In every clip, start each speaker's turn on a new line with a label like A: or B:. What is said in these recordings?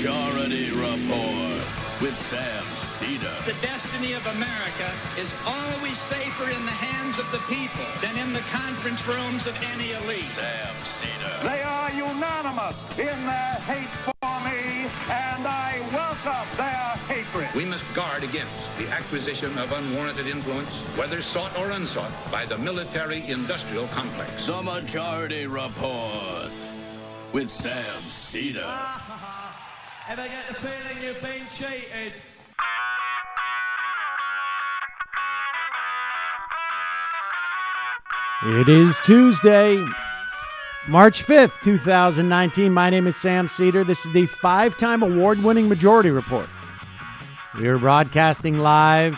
A: Majority Report with Sam Seder.
B: The destiny of America is always safer in the hands of the people than in the conference rooms of any elite.
A: Sam Seder.
C: They are unanimous in their hate for me, and I welcome their hatred.
D: We must guard against the acquisition of unwarranted influence, whether sought or unsought, by the military-industrial complex.
A: The Majority Report with Sam Seder.
E: Ever get the feeling you've been cheated?
F: It is Tuesday, March 5th, 2019. My name is Sam Seder. This is the 5-time award-winning Majority Report. We are broadcasting live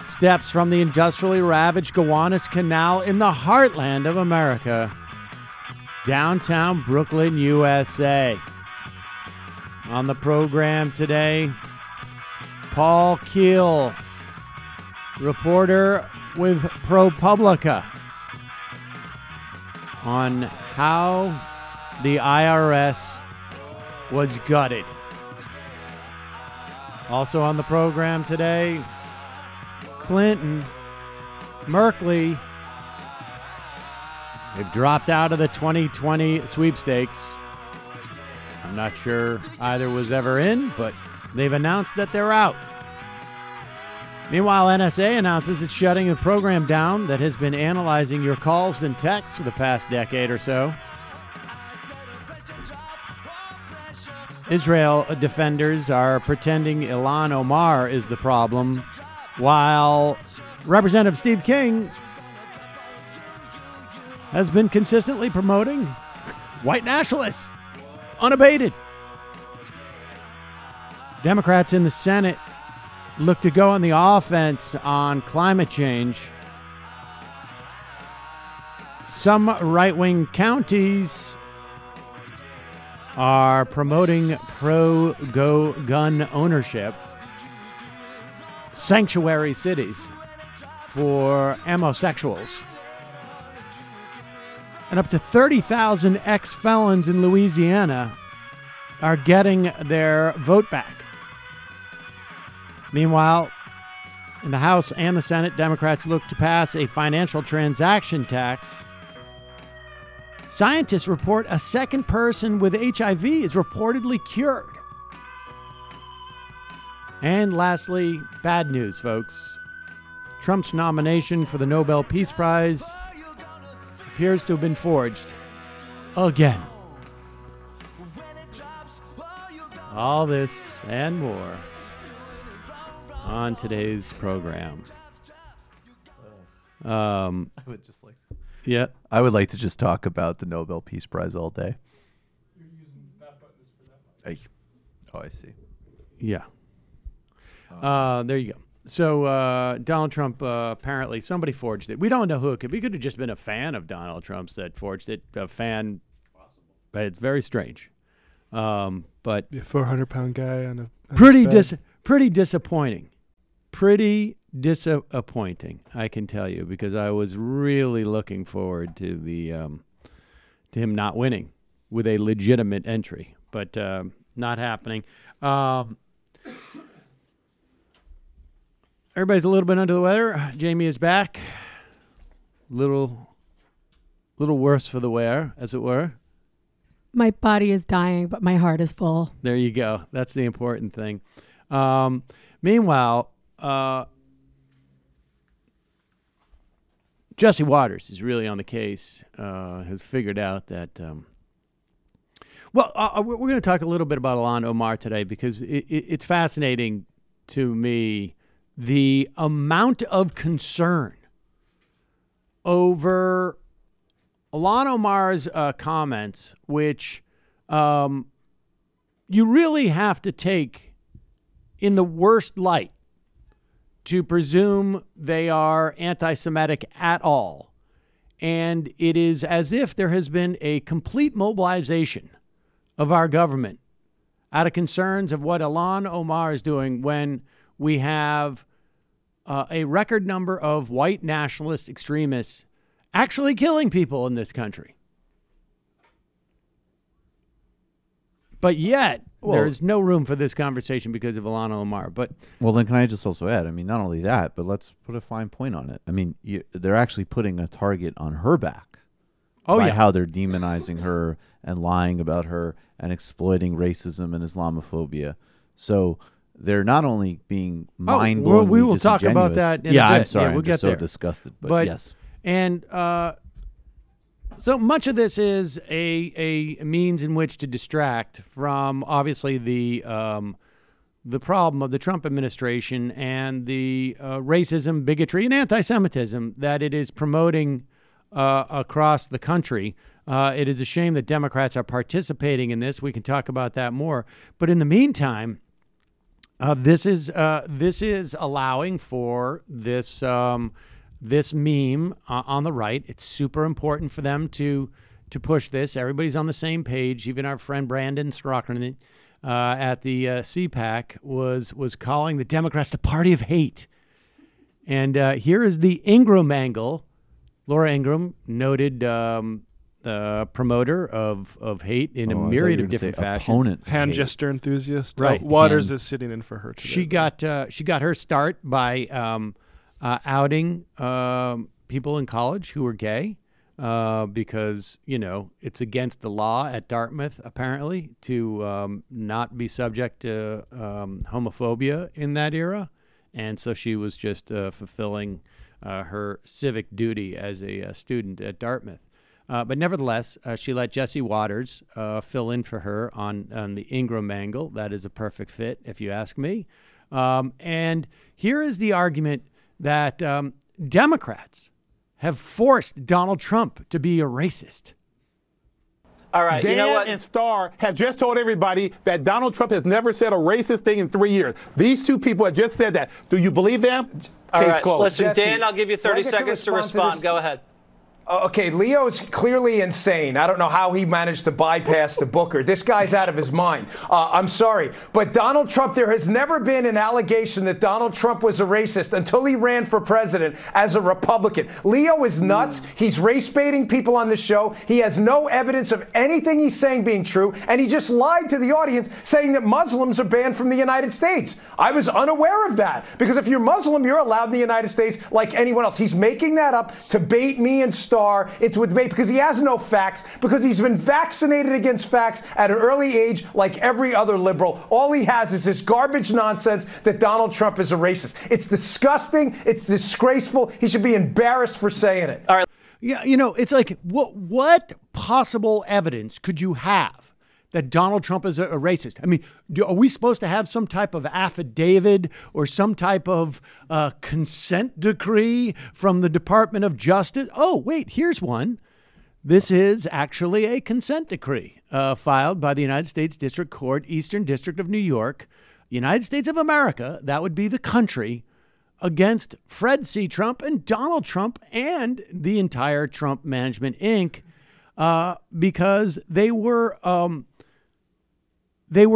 F: steps from the industrially ravaged Gowanus Canal in the heartland of America, downtown Brooklyn, USA. On the program today, Paul Kiel, reporter with Pro Publica, on how the IRS was gutted. Also on the program today, Clinton, Merkley, they've dropped out of the 2020 sweepstakes. I'm not sure either was ever in, but they've announced that they're out. Meanwhile, NSA announces it's shutting a program down that has been analyzing your calls and texts for the past decade or so. Israel defenders are pretending Ilhan Omar is the problem, while Representative Steve King has been consistently promoting white nationalists, unabated. Democrats in the Senate look to go on the offense on climate change. Some right-wing counties are promoting pro-gun ownership, sanctuary cities for homosexuals, and up to 30,000 ex-felons in Louisiana are getting their vote back. Meanwhile, in the House and the Senate, Democrats look to pass a financial transaction tax. Scientists report a second person with HIV is reportedly cured. And lastly, bad news, folks. Trump's nomination for the Nobel Peace Prize appears to have been forged again. All this and more on today's program.
G: I would just like.
F: Yeah,
G: I would like to just talk about the Nobel Peace Prize all day.
H: You're using that button for that.
G: Oh, I see.
F: yeah. There you go. So Donald Trump, apparently somebody forged it. We don't know who it could be. It could have just been a fan of Donald Trump's that forged it. A fan. But it's very strange. But
H: Be a 400-pound guy on a
F: pretty disappointing. Pretty disappointing, I can tell you, because I was really looking forward to the to him not winning with a legitimate entry, but not happening. Everybody's a little bit under the weather. Jamie is back. Little worse for the wear, as it were.
I: My body is dying, but my heart is full.
F: There you go. That's the important thing. Meanwhile, Jesse Waters is really on the case, has figured out that... we're going to talk a little bit about Ilhan Omar today because it's fascinating to me the amount of concern over Ilhan Omar's comments, which you really have to take in the worst light to presume they are anti-Semitic at all. And it is as if there has been a complete mobilization of our government out of concerns of what Ilhan Omar is doing when we have a record number of white nationalist extremists actually killing people in this country. But yet, there's no room for this conversation because of Ilhan Omar. But
G: well, then can I just also add? I mean, not only that, but let's put a fine point on it. I mean, they're actually putting a target on her back. By how they're demonizing her and lying about her and exploiting racism and Islamophobia. So they're not only being mind-blowingly
F: we will talk about that in a bit.
G: I'm sorry.
F: We'll
G: I'm just
F: get there.
G: so disgusted. But yes.
F: And so much of this is a means in which to distract from, obviously, the problem of the Trump administration and the racism, bigotry, and anti-Semitism that it is promoting across the country. It is a shame that Democrats are participating in this. We can talk about that more. But in the meantime, this is allowing for this this meme on the right. It's super important for them to push this. Everybody's on the same page. Even our friend Brandon Strachan at the CPAC was calling the Democrats the party of hate. And here is the Ingram angle. Laura Ingram, noted promoter of hate in a myriad of different fashions.
H: Hand gesture enthusiast.
F: Right.
H: Waters is sitting in for her today.
F: She got her start by outing people in college who were gay because, you know, it's against the law at Dartmouth, apparently, to not be subject to homophobia in that era. And so she was just fulfilling her civic duty as a student at Dartmouth. But nevertheless, she let Jesse Waters fill in for her on the Ingram angle. That is a perfect fit, if you ask me. And here is the argument that Democrats have forced Donald Trump to be a racist.
J: All right,
K: Dan
J: you know what?
K: and Starr have just told everybody that Donald Trump has never said a racist thing in 3 years. These two people have just said that. Do you believe them?
J: All
K: Case
J: right,
K: closed.
J: listen,
L: Jesse,
J: Dan, I'll give you 30 seconds to respond. Go ahead.
L: Okay, Leo's clearly insane. I don't know how he managed to bypass the Booker. This guy's out of his mind. I'm sorry. But Donald Trump, there has never been an allegation that Donald Trump was a racist until he ran for president as a Republican. Leo is nuts. He's race baiting people on the show. He has no evidence of anything he's saying being true. And he just lied to the audience saying that Muslims are banned from the United States. I was unaware of that because if you're Muslim, you're allowed in the United States like anyone else. He's making that up to bait me and Starr into a debate because he has no facts, because he's been vaccinated against facts at an early age like every other liberal. All he has is this garbage nonsense that Donald Trump is a racist. It's disgusting. It's disgraceful. He should be embarrassed for saying it.
J: All right.
F: Yeah, you know, it's like, what possible evidence could you have that Donald Trump is a racist? I mean, are we supposed to have some type of affidavit or some type of consent decree from the Department of Justice? Oh, wait, here's one. This is actually a consent decree filed by the United States District Court, Eastern District of New York, United States of America. That would be the country, against Fred C. Trump and Donald Trump and the entire Trump Management, Inc., because they were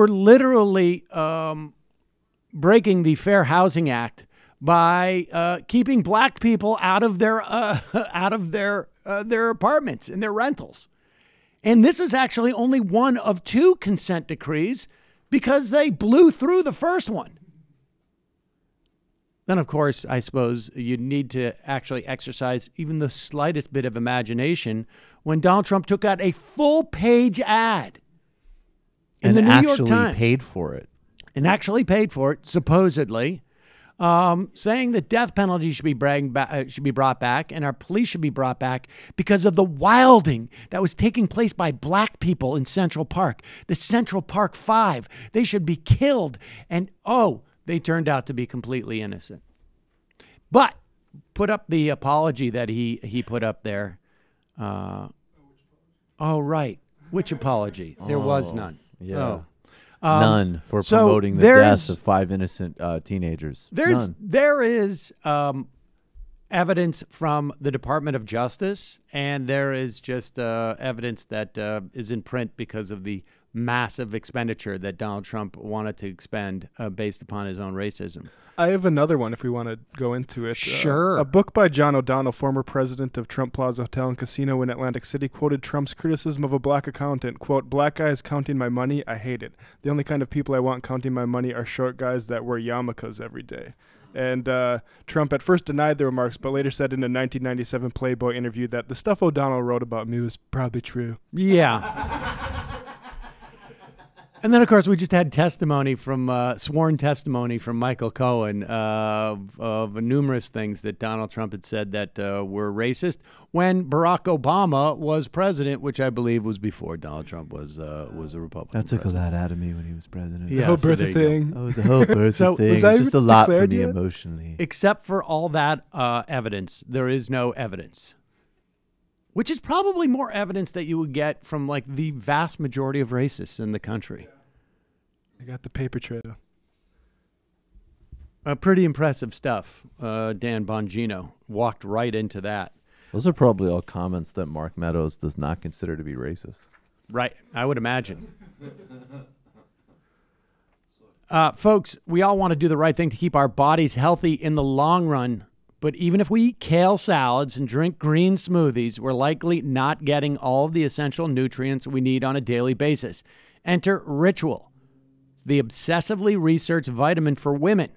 F: literally breaking the Fair Housing Act by keeping black people out of their apartments and their rentals. And this is actually only one of two consent decrees because they blew through the first one. Then, of course, I suppose you need to actually exercise even the slightest bit of imagination when Donald Trump took out a full-page ad in the New York Times.
G: And actually paid for it.
F: And actually paid for it, supposedly, saying the death penalty should be brought back and our police should be brought back because of the wilding that was taking place by black people in Central Park. The Central Park Five. They should be killed. And, they turned out to be completely innocent. But put up the apology that he put up there. Right. Which apology? There was none.
G: Yeah. None for promoting the deaths of 5 innocent teenagers.
F: There is evidence from the Department of Justice, and there is just evidence that is in print because of the massive expenditure that Donald Trump wanted to expend based upon his own racism.
H: I have another one if we want to go into it.
F: Sure.
H: A book by John O'Donnell, former president of Trump Plaza Hotel and Casino in Atlantic City, quoted Trump's criticism of a black accountant. Quote, "Black guys counting my money, I hate it. The only kind of people I want counting my money are short guys that wear yarmulkes every day." And Trump at first denied the remarks, but later said in a 1997 Playboy interview that the stuff O'Donnell wrote about me was probably true.
F: Yeah. And then, of course, we just had testimony from sworn testimony from Michael Cohen of numerous things that Donald Trump had said that were racist when Barack Obama was president, which I believe was before Donald Trump was a Republican.
G: That took a lot out of me when he was president.
H: The whole Bertha thing.
G: Oh, the whole Bertha
F: So,
G: thing.
H: was
G: It
H: I
G: was just a lot for
H: declared
G: me
H: yet?
G: emotionally.
F: Except for all that evidence, there is no evidence. Which is probably more evidence that you would get from like the vast majority of racists in the country.
H: I got the paper trail.
F: Pretty impressive stuff. Dan Bongino walked right into that.
G: Those are probably all comments that Mark Meadows does not consider to be racist.
F: Right, I would imagine. Folks, we all want to do the right thing to keep our bodies healthy in the long run. But even if we eat kale salads and drink green smoothies, we're likely not getting all of the essential nutrients we need on a daily basis. Enter Ritual, the obsessively researched vitamin for women.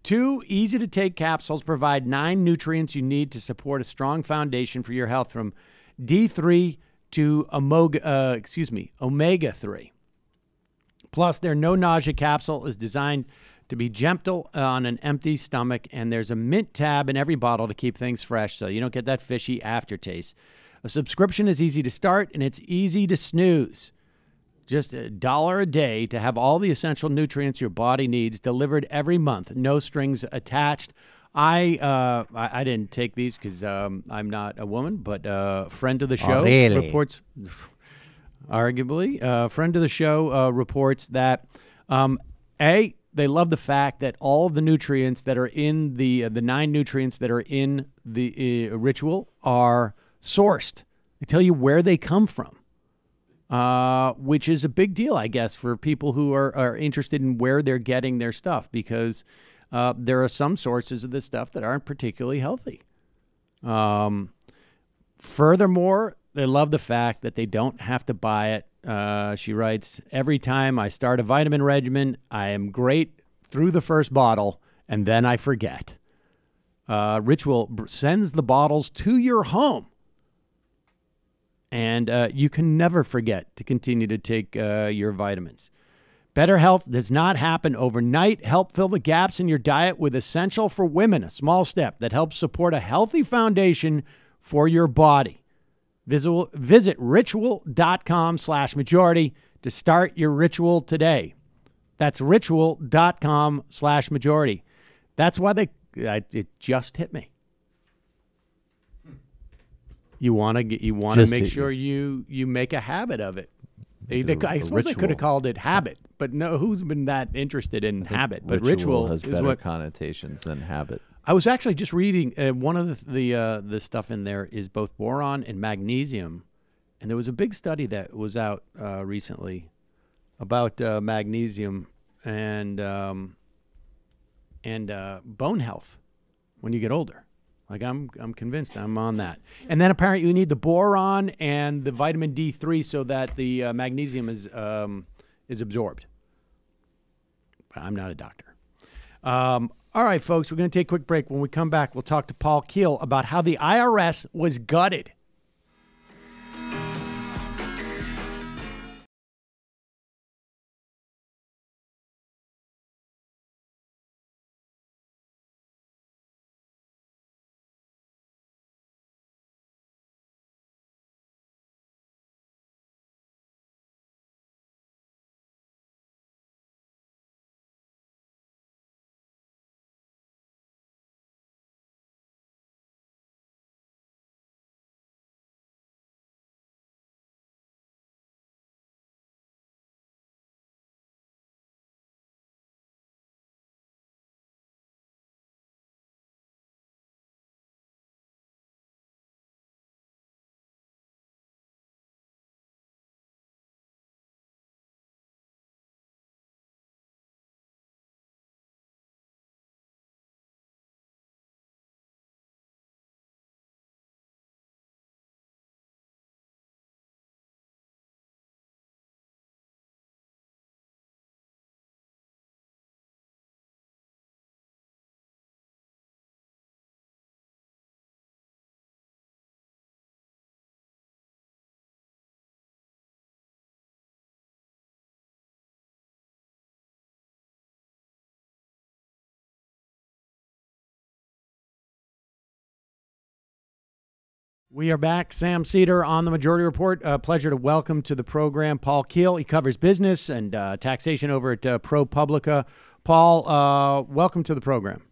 F: 2 easy-to-take capsules provide 9 nutrients you need to support a strong foundation for your health, from D3 to omega-3. Plus, their no-nausea capsule is designed to be gentle on an empty stomach, and there's a mint tab in every bottle to keep things fresh so you don't get that fishy aftertaste. A subscription is easy to start, and it's easy to snooze. Just $1 a day to have all the essential nutrients your body needs delivered every month. No strings attached. I didn't take these because I'm not a woman, but friend of the show reports, arguably, friend of the show reports that, they love the fact that all the nutrients that are in the 9 nutrients that are in the Ritual are sourced. They tell you where they come from. Which is a big deal, I guess, for people who are interested in where they're getting their stuff, because there are some sources of this stuff that aren't particularly healthy. Furthermore, they love the fact that they don't have to buy it. She writes, "Every time I start a vitamin regimen, I am great through the first bottle, and then I forget." Ritual sends the bottles to your home. And you can never forget to continue to take your vitamins. Better health does not happen overnight. Help fill the gaps in your diet with Essential for Women, a small step that helps support a healthy foundation for your body. Visit ritual.com/majority to start your ritual today. That's ritual.com/majority. That's why it just hit me. You want to make sure you make a habit of it. I suppose they could have called it habit, but no, who's been that interested in habit? But ritual
G: has
F: is
G: better connotations than habit.
F: I was actually just reading one of the stuff in there is both boron and magnesium, and there was a big study that was out recently about magnesium and bone health when you get older. Like I'm convinced I'm on that. And then apparently you need the boron and the vitamin D3 so that the magnesium is absorbed. I'm not a doctor. All right, folks, we're going to take a quick break. When we come back, we'll talk to Paul Kiel about how the IRS was gutted. We are back. Sam Seder on the Majority Report. Pleasure to welcome to the program Paul Kiel. He covers business and taxation over at Pro Publica. Paul, welcome to the program.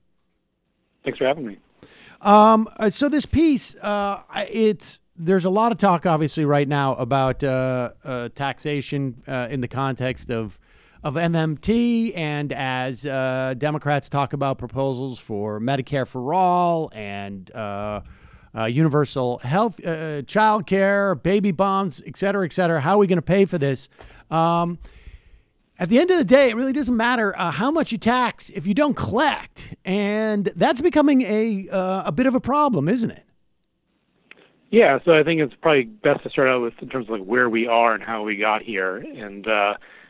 M: Thanks for having me.
F: So this piece, there's a lot of talk, obviously, right now about taxation in the context of MMT, and as Democrats talk about proposals for Medicare for all and universal health, child care, baby bonds, et cetera, how are we going to pay for this? At the end of the day, it really doesn't matter how much you tax if you don't collect. And that's becoming a bit of a problem, isn't it?
M: Yeah, so I think it's probably best to start out with in terms of like where we are and how we got here. And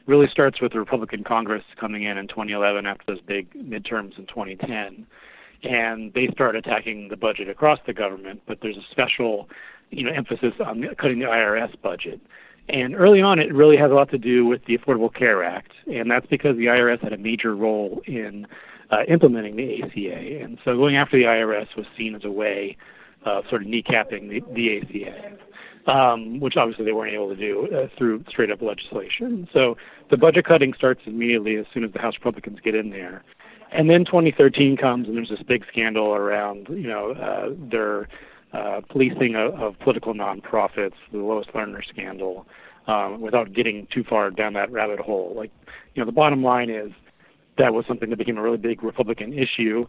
M: really starts with the Republican Congress coming in 2011 after those big midterms in 2010. And they start attacking the budget across the government, but there's a special, emphasis on cutting the IRS budget. And early on, it really has a lot to do with the Affordable Care Act, and that's because the IRS had a major role in implementing the ACA. And so going after the IRS was seen as a way of sort of kneecapping the ACA, which obviously they weren't able to do through straight-up legislation. So the budget cutting starts immediately as soon as the House Republicans get in there. And then 2013 comes, and there's this big scandal around, their policing of political nonprofits, the Lois Lerner scandal, without getting too far down that rabbit hole. Like, the bottom line is that was something that became a really big Republican issue,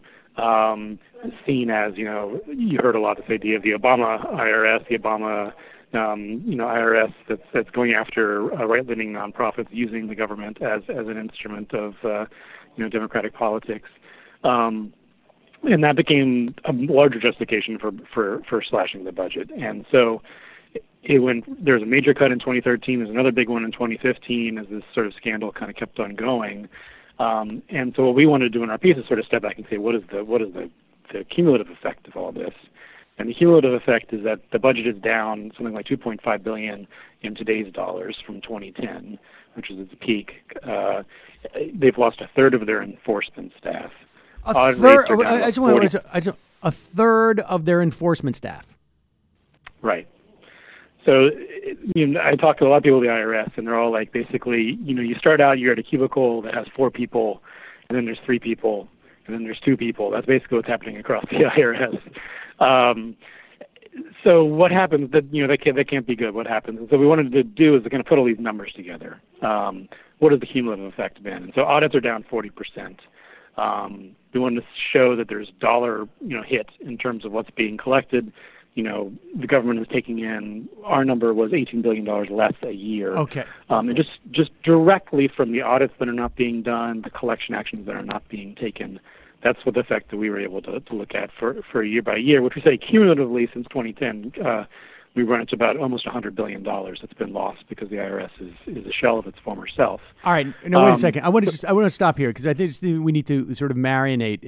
M: seen as, you heard a lot to say the Obama IRS, the Obama, IRS that's going after right-leaning nonprofits using the government as an instrument of, democratic politics. And that became a larger justification for slashing the budget. And so there's a major cut in 2013. There's another big one in 2015 as this sort of scandal kind of kept on going. And so what we wanted to do in our piece is sort of step back and say, what is the cumulative effect of all this? And the cumulative effect is that the budget is down something like $2.5 billion in today's dollars from 2010, which is its peak. They've lost a third of their enforcement staff.
F: A third of their enforcement staff.
M: Right. So, I talk to a lot of people at the IRS, and they're all like, basically, you start out, you're at a cubicle that has 4 people, and then there's 3 people, and then there's 2 people. That's basically what's happening across the IRS. So what happens? That can't be good. What happens? And so what we wanted to do is to kind of put all these numbers together. What has the cumulative effect been? And so audits are down 40%. We wanted to show that there's dollar, hit in terms of what's being collected. The government is taking in, our number was $18 billion less a year.
F: Okay.
M: And just directly from the audits that are not being done, the collection actions that are not being taken. That's what the effect that we were able to look at for year by year, which we say cumulatively since 2010, we run into about almost $100 billion that's been lost because the IRS is a shell of its former self.
F: All right. No, wait a second. I want to stop here because I think we need to sort of marinate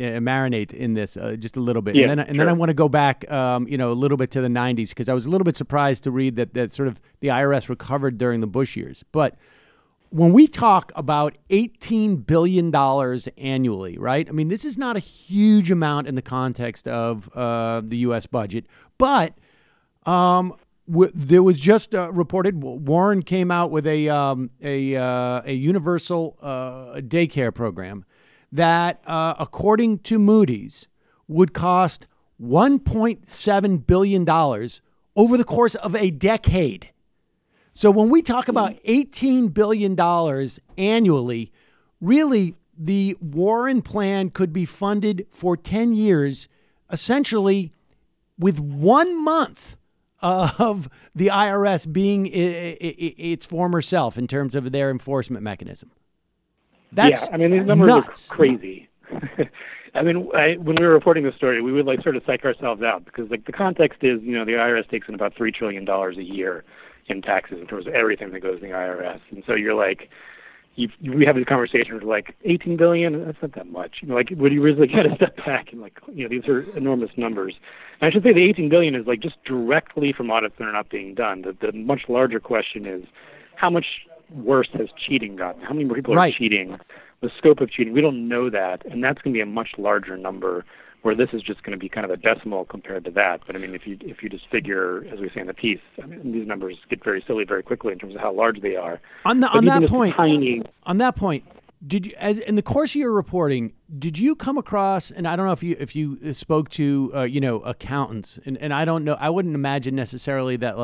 F: in this just a little bit.
M: Yeah,
F: and then I want to go back, a little bit to the 90s because I was a little bit surprised to read that sort of the IRS recovered during the Bush years. But when we talk about $18 billion annually, right? I mean, this is not a huge amount in the context of the U.S. budget, but there was just reported Warren came out with a universal daycare program that, according to Moody's, would cost $1.7 billion over the course of a decade. So when we talk about $18 billion annually, really the Warren plan could be funded for 10 years, essentially with 1 month of the IRS being its former self in terms of their enforcement mechanism. That's
M: these numbers
F: nuts.
M: Are crazy. when we were reporting this story, we would sort of psych ourselves out because the context is, the IRS takes in about $3 trillion a year in taxes in terms of everything that goes in the IRS. And so you're like, we have this conversation with 18 billion, that's not that much. Would you really kind of step back and these are enormous numbers. And I should say the 18 billion is just directly from audits that are not being done. The much larger question is how much worse has cheating gotten? How many more people are cheating? The scope of cheating, we don't know that. And that's going to be a much larger number where this is just going to be kind of a decimal compared to that. But I mean, if you just figure, as we say in the piece, I mean, these numbers get very silly very quickly in terms of how large they are.
F: On that point, did you, as in the course of your reporting, did you come across, and I don't know if you spoke to accountants, and I don't know, I wouldn't imagine necessarily that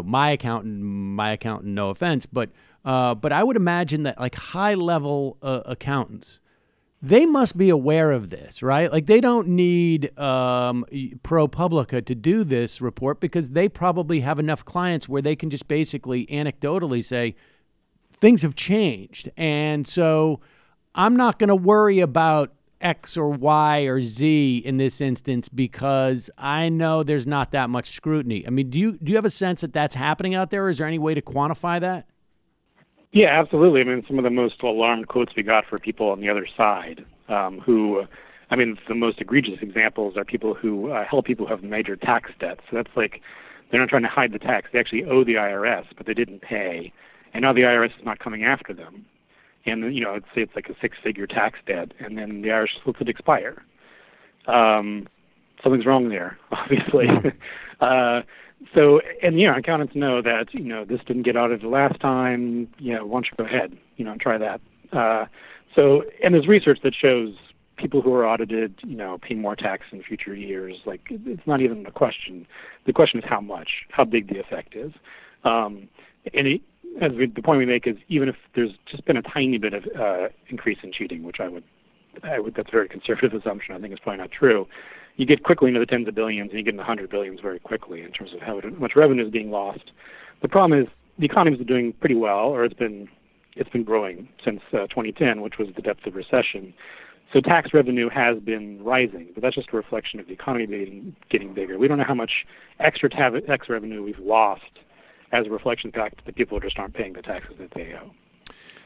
F: my accountant, no offense, but I would imagine that like high level accountants, they must be aware of this, right? Like they don't need Pro Publica to do this report because they probably have enough clients where they can just basically anecdotally say, things have changed. And so I'm not going to worry about X or Y or Z in this instance because I know there's not that much scrutiny. I mean, do you have a sense that that's happening out there? Or is there any way to quantify that?
M: Yeah, absolutely. I mean, some of the most alarmed quotes we got for people on the other side the most egregious examples are people who help people who have major tax debts. So that's like they're not trying to hide the tax. They actually owe the IRS, but they didn't pay. And now the IRS is not coming after them. And, let's say it's like a six-figure tax debt, and then the IRS lets it expire. Something's wrong there, obviously. Accountants know that, this didn't get audited last time. Why don't you go ahead, try that. And there's research that shows people who are audited, pay more tax in future years. Like, it's not even a question. The question is how much, how big the effect is. The point we make is even if there's just been a tiny bit of increase in cheating, which I would that's a very conservative assumption. I think it's probably not true. You get quickly into the tens of billions, and you get into hundred billions very quickly in terms of how much revenue is being lost. The problem is the economy is doing pretty well, or it's been growing since 2010, which was the depth of recession. So tax revenue has been rising, but that's just a reflection of the economy getting bigger. We don't know how much extra tax revenue we've lost as a reflection of the fact that people just aren't paying the taxes that they owe.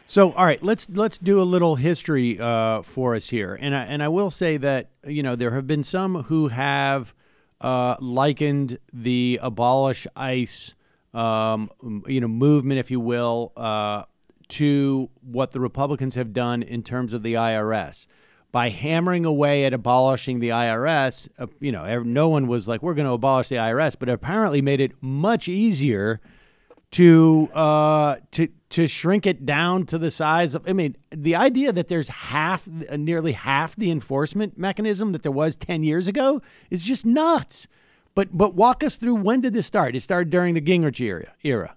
F: So, all right, let's do a little history for us here, and I will say that there have been some who have likened the abolish ICE movement, if you will, to what the Republicans have done in terms of the IRS. By hammering away at abolishing the IRS, no one was like, we're going to abolish the IRS, but it apparently made it much easier to shrink it down to the size of, the idea that there's nearly half the enforcement mechanism that there was 10 years ago is just nuts. But walk us through, when did this start? It started during the Gingrich era.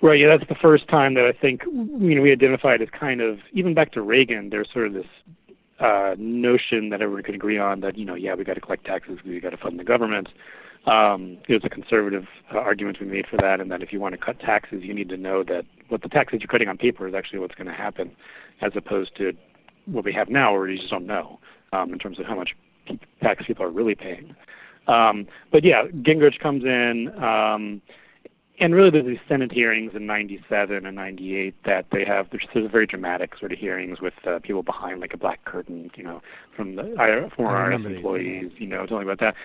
M: Right, yeah, that's the first time that I think we identified as kind of, even back to Reagan, there's sort of this notion that everyone could agree on that, we got to collect taxes, we got to fund the government. There's a conservative argument we made for that, and that if you want to cut taxes, you need to know that what the taxes you're cutting on paper is actually what's going to happen, as opposed to what we have now, where you just don't know in terms of how much tax people are really paying. But yeah, Gingrich comes in. And really, there's these Senate hearings in '97 and '98 that they have. There's very dramatic sort of hearings with people behind like a black curtain, from the former IRS employees, telling about that.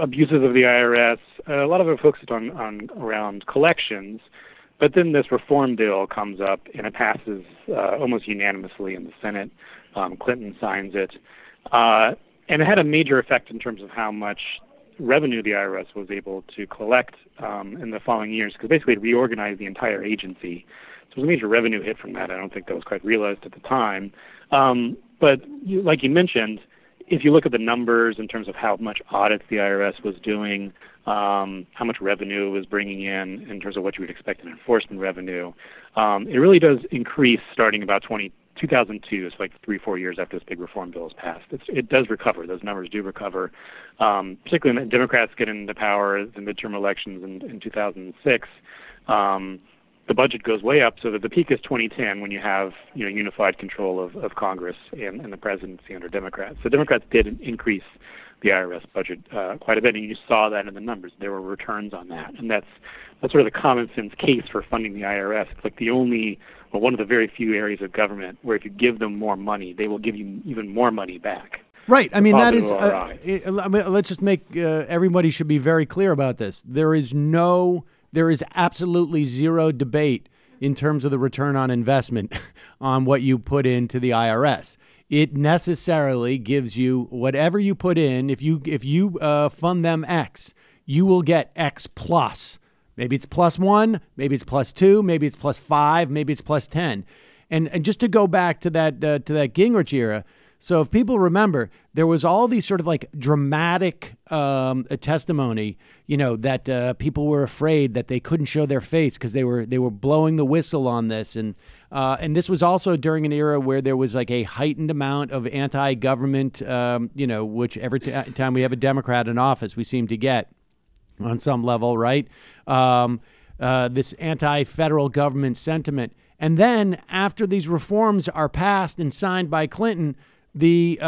M: Abuses of the IRS. A lot of it focused on around collections, but then this reform bill comes up and it passes almost unanimously in the Senate. Clinton signs it, and it had a major effect in terms of how much revenue the IRS was able to collect in the following years, because basically it reorganized the entire agency. So it was a major revenue hit from that. I don't think that was quite realized at the time. But like you mentioned, if you look at the numbers in terms of how much audits the IRS was doing, how much revenue it was bringing in terms of what you would expect in enforcement revenue, it really does increase starting about 2002, it's like 3-4 years after this big reform bill is passed. It does recover. Those numbers do recover, particularly when the Democrats get into power, the midterm elections in 2006. The budget goes way up, so that the peak is 2010 when you have unified control of Congress and the presidency under Democrats. So Democrats did increase the IRS budget quite a bit, and you saw that in the numbers. There were returns on that, and that's sort of the common sense case for funding the IRS. It's like one of the very few areas of government where if you give them more money, they will give you even more money back.
F: Right. I mean, that is, let's just make, everybody should be very clear about this. There is absolutely zero debate in terms of the return on investment on what you put into the IRS. It necessarily gives you whatever you put in. If you fund them X, you will get X plus. Maybe it's +1, maybe it's +2, maybe it's +5, maybe it's +10. And just to go back to that Gingrich era. So if people remember, there was all these sort of like dramatic testimony, that people were afraid that they couldn't show their face because they were blowing the whistle on this. And this was also during an era where there was like a heightened amount of anti-government, which every time we have a Democrat in office, we seem to get on some level, right? This anti-federal government sentiment. And then after these reforms are passed and signed by Clinton, the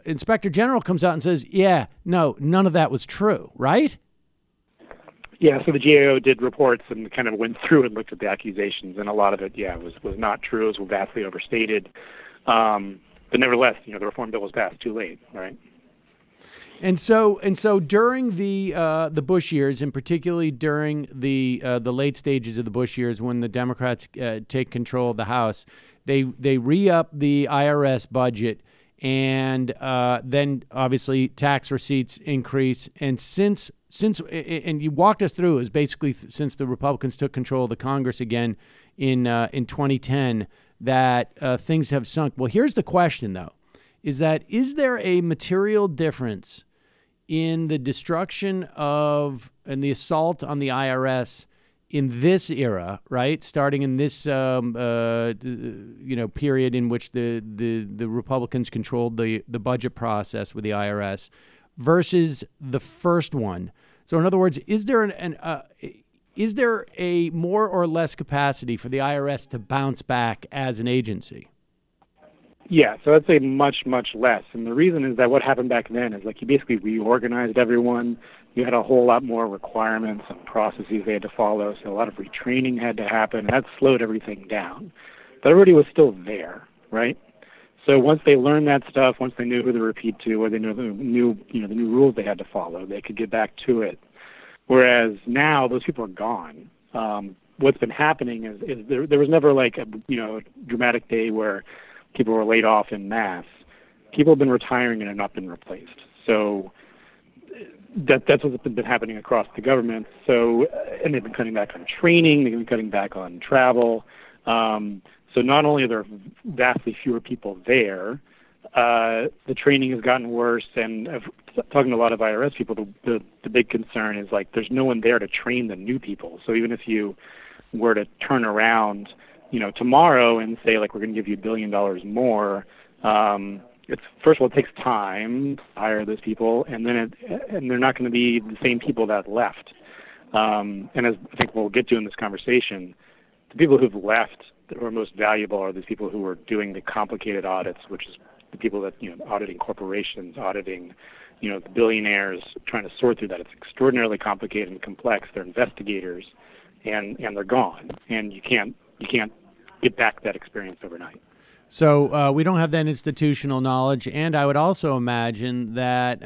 F: Inspector General comes out and says, yeah, no, none of that was true, right?
M: Yeah, so the GAO did reports and kind of went through and looked at the accusations, and a lot of it, was not true. It was vastly overstated. But nevertheless, the reform bill was passed too late, right?
F: And so during the Bush years, and particularly during the late stages of the Bush years, when the Democrats take control of the House, they re-up the IRS budget, and then obviously tax receipts increase. And since you walked us through, it was basically since the Republicans took control of the Congress again in 2010 that things have sunk. Well, here's the question though: is there a material difference in the destruction of and the assault on the IRS in this era, right? Starting in this period in which the Republicans controlled the budget process with the IRS versus the first one. So in other words, is there is there a more or less capacity for the IRS to bounce back as an agency?
M: Yeah, so I'd say much, much less. And the reason is that what happened back then is like you basically reorganized everyone. You had a whole lot more requirements and processes they had to follow, so a lot of retraining had to happen, and that slowed everything down. But everybody was still there, right? So once they learned that stuff, once they knew who to repeat to, or they knew the new rules they had to follow, they could get back to it. Whereas now those people are gone. What's been happening is there was never like a dramatic day where people were laid off en masse. People have been retiring and have not been replaced. So that's what's been happening across the government. So, and they've been cutting back on training, they've been cutting back on travel. So not only are there vastly fewer people there, the training has gotten worse. And talking to a lot of IRS people, the big concern is like there's no one there to train the new people. So even if you were to turn around tomorrow and say, like, we're going to give you $1 billion more, it's first of all, it takes time to hire those people, and then and they're not going to be the same people that left. And as I think we'll get to in this conversation, the people who've left that are most valuable are these people who are doing the complicated audits, which is the people that, auditing corporations, auditing, the billionaires, trying to sort through that. It's extraordinarily complicated and complex. They're investigators, and they're gone, and you can't get back that experience overnight.
F: So we don't have that institutional knowledge, and I would also imagine that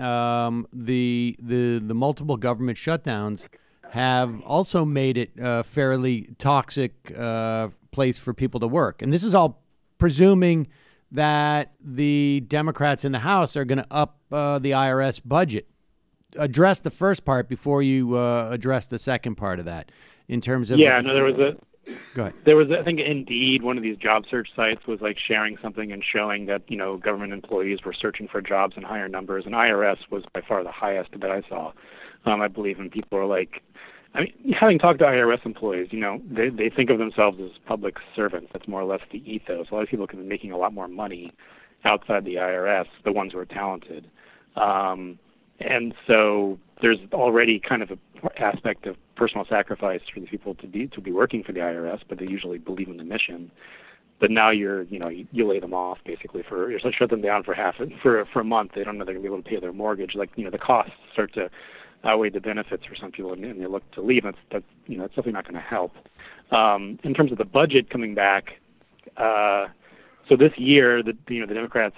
F: the multiple government shutdowns have also made it a fairly toxic place for people to work. And this is all presuming that the Democrats in the House are going to up the IRS budget. Address the first part before you address the second part of that in terms of...
M: Yeah, no, there was a...
F: Go ahead.
M: There was, I think, Indeed, one of these job search sites was like sharing something and showing that, government employees were searching for jobs in higher numbers, and IRS was by far the highest that I saw, I believe. And people are like, having talked to IRS employees, they think of themselves as public servants. That's more or less the ethos. A lot of people can be making a lot more money outside the IRS, the ones who are talented. And so there's already kind of an aspect of personal sacrifice for these people to be working for the IRS, but they usually believe in the mission. But now you lay them off basically you shut them down for a month. They don't know they're going to be able to pay their mortgage. Like, the costs start to outweigh the benefits for some people, and they look to leave. That's definitely not going to help. In terms of the budget coming back, so this year the Democrats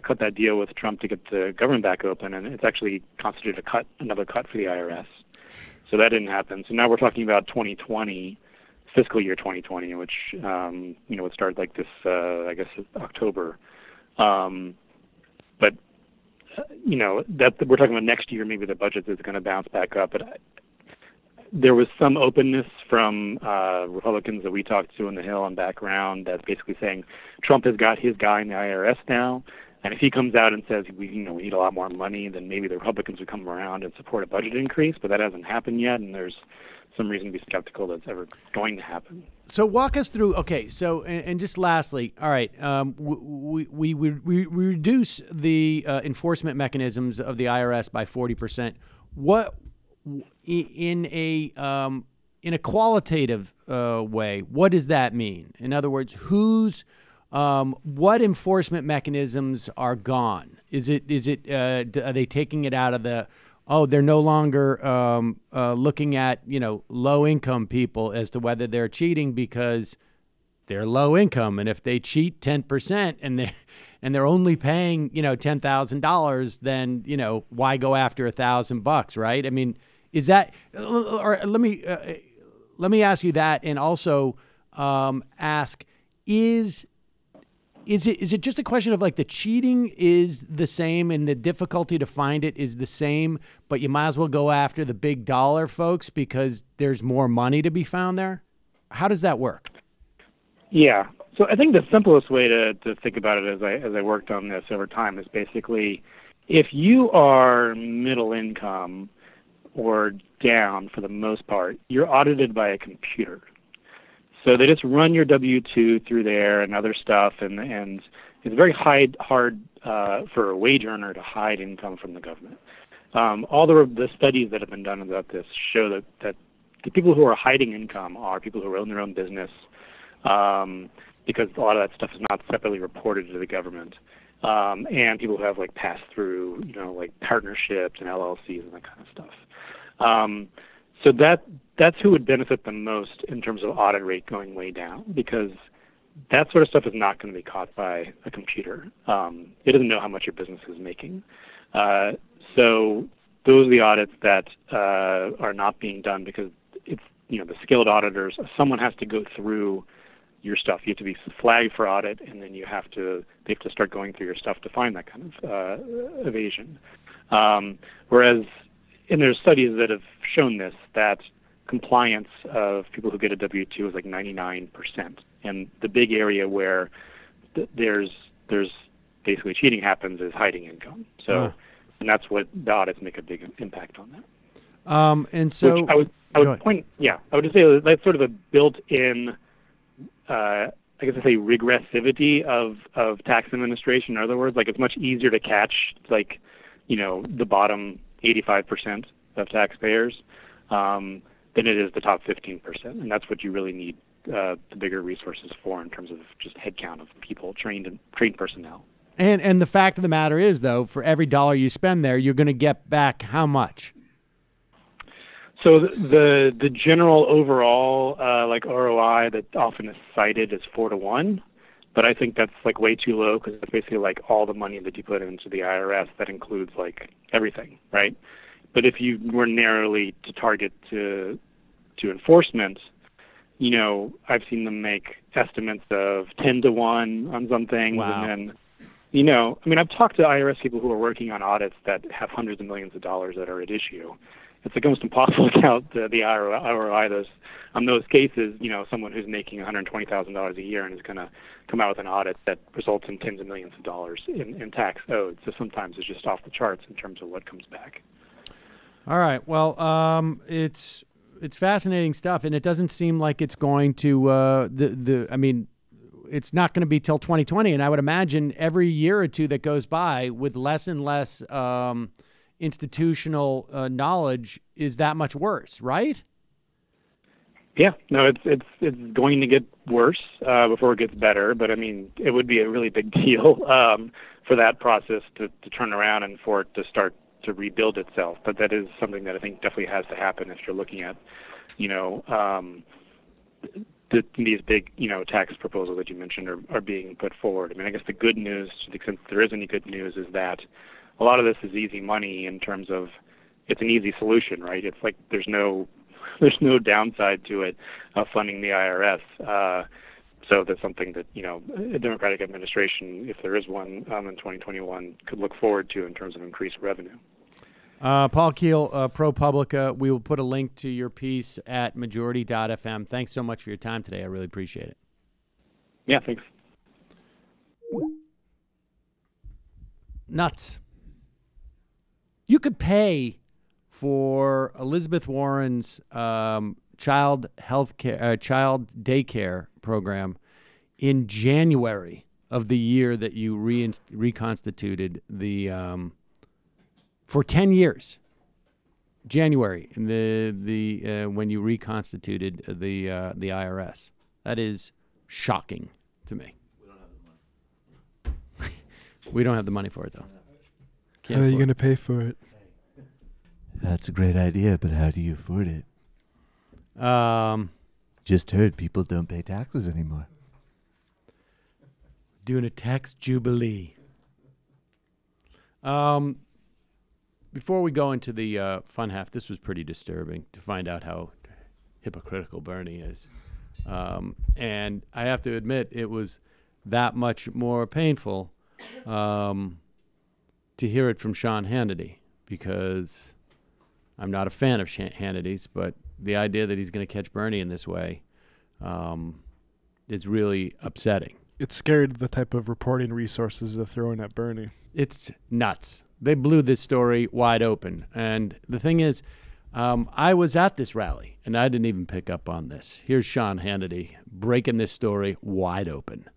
M: cut that deal with Trump to get the government back open, and it's actually constituted another cut for the IRS. So that didn't happen. So now we're talking about 2020. fiscal year 2020, which would start like this, I guess, October. But that we're talking about next year. Maybe the budget is going to bounce back up. But there was some openness from Republicans that we talked to on the Hill and background that's basically saying Trump has got his guy in the IRS now, and if he comes out and says we need a lot more money, then maybe the Republicans would come around and support a budget increase. But that hasn't happened yet, and there's some reason to be skeptical that's ever going to happen.
F: So walk us through. Okay, so and just lastly, all right, we reduce the enforcement mechanisms of the IRS by 40%. What in a qualitative way? What does that mean? In other words, what enforcement mechanisms are gone? Is it are they taking it out of the? Oh, they're no longer looking at low-income people as to whether they're cheating because they're low income, and if they cheat 10% and they're only paying $10,000, then why go after $1,000, right? I mean, is that? Or let me ask you that, and also ask Is it just a question of like the cheating is the same and the difficulty to find it is the same, but you might as well go after the big dollar folks because there's more money to be found there? How does that work?
M: Yeah. So I think the simplest way to think about it as I worked on this over time is basically if you are middle income or down for the most part, you're audited by a computer. So they just run your W-2 through there and other stuff, and it's very hard for a wage earner to hide income from the government. All the studies that have been done about this show that the people who are hiding income are people who own their own business, because a lot of that stuff is not separately reported to the government, and people who have like pass-through, like partnerships and LLCs and that kind of stuff. So that's who would benefit the most in terms of audit rate going way down, because that sort of stuff is not going to be caught by a computer. It doesn't know how much your business is making. So those are the audits that are not being done because it's the skilled auditors. Someone has to go through your stuff. You have to be flagged for audit, and then they have to start going through your stuff to find that kind of evasion. Whereas and there's studies that have shown this, that compliance of people who get a W-2 is like 99%. And the big area where there's basically cheating happens is hiding income. So, and that's what the audits make a big impact on that.
F: And so
M: I would just say that's sort of a built-in, I guess I'd say regressivity of tax administration. In other words, like it's much easier to catch, like, the bottom 85% of taxpayers than it is the top 15%, and that's what you really need the bigger resources for in terms of just headcount of people, trained personnel.
F: And the fact of the matter is, though, for every dollar you spend there, you're going to get back how much?
M: So the general overall like ROI that often is cited is 4 to 1. But I think that's like way too low because it's basically like all the money that you put into the IRS. That includes like everything, right? But if you were narrowly to target to enforcement, I've seen them make estimates of 10 to 1 on some things.
F: Wow.
M: And then, I've talked to IRS people who are working on audits that have hundreds of millions of dollars that are at issue. It's like almost impossible to count the ROI on those cases. Someone who's making $120,000 a year and is going to come out with an audit that results in tens of millions of dollars in tax owed. So sometimes it's just off the charts in terms of what comes back.
F: All right. Well, it's fascinating stuff, and it doesn't seem like it's going to it's not going to be till 2020, and I would imagine every year or two that goes by with less and less institutional knowledge is that much worse, right?
M: Yeah, no, it's going to get worse before it gets better. But it would be a really big deal for that process to turn around and for it to start to rebuild itself. But that is something that I think definitely has to happen if you're looking at, these big, tax proposals that you mentioned are being put forward. I guess the good news, to the extent there is any good news, is that a lot of this is easy money in terms of it's an easy solution, right? It's like there's no there's no downside to it funding the IRS. So that's something that, a Democratic administration, if there is one in 2021, could look forward to in terms of increased revenue.
F: Paul Kiel, Pro Publica. We will put a link to your piece at majority.fm. Thanks so much for your time today. I really appreciate it.
M: Yeah, thanks.
F: Nuts. You could pay for Elizabeth Warren's child daycare program in January of the year that you reconstituted the for 10 years. January, when you reconstituted the IRS. That is shocking to me. We don't have the money for it, though.
H: How are you going to pay for it?
G: That's a great idea, but how do you afford it? Just heard people don't pay taxes anymore.
F: Doing a tax jubilee. Before we go into the fun half, this was pretty disturbing to find out how hypocritical Bernie is. And I have to admit, it was that much more painful to hear it from Sean Hannity, because I'm not a fan of Hannity's, but the idea that he's going to catch Bernie in this way is really upsetting.
H: It scared the type of reporting resources they're throwing at Bernie.
F: It's nuts. They blew this story wide open. And the thing is, I was at this rally, and I didn't even pick up on this. Here's Sean Hannity breaking this story wide open.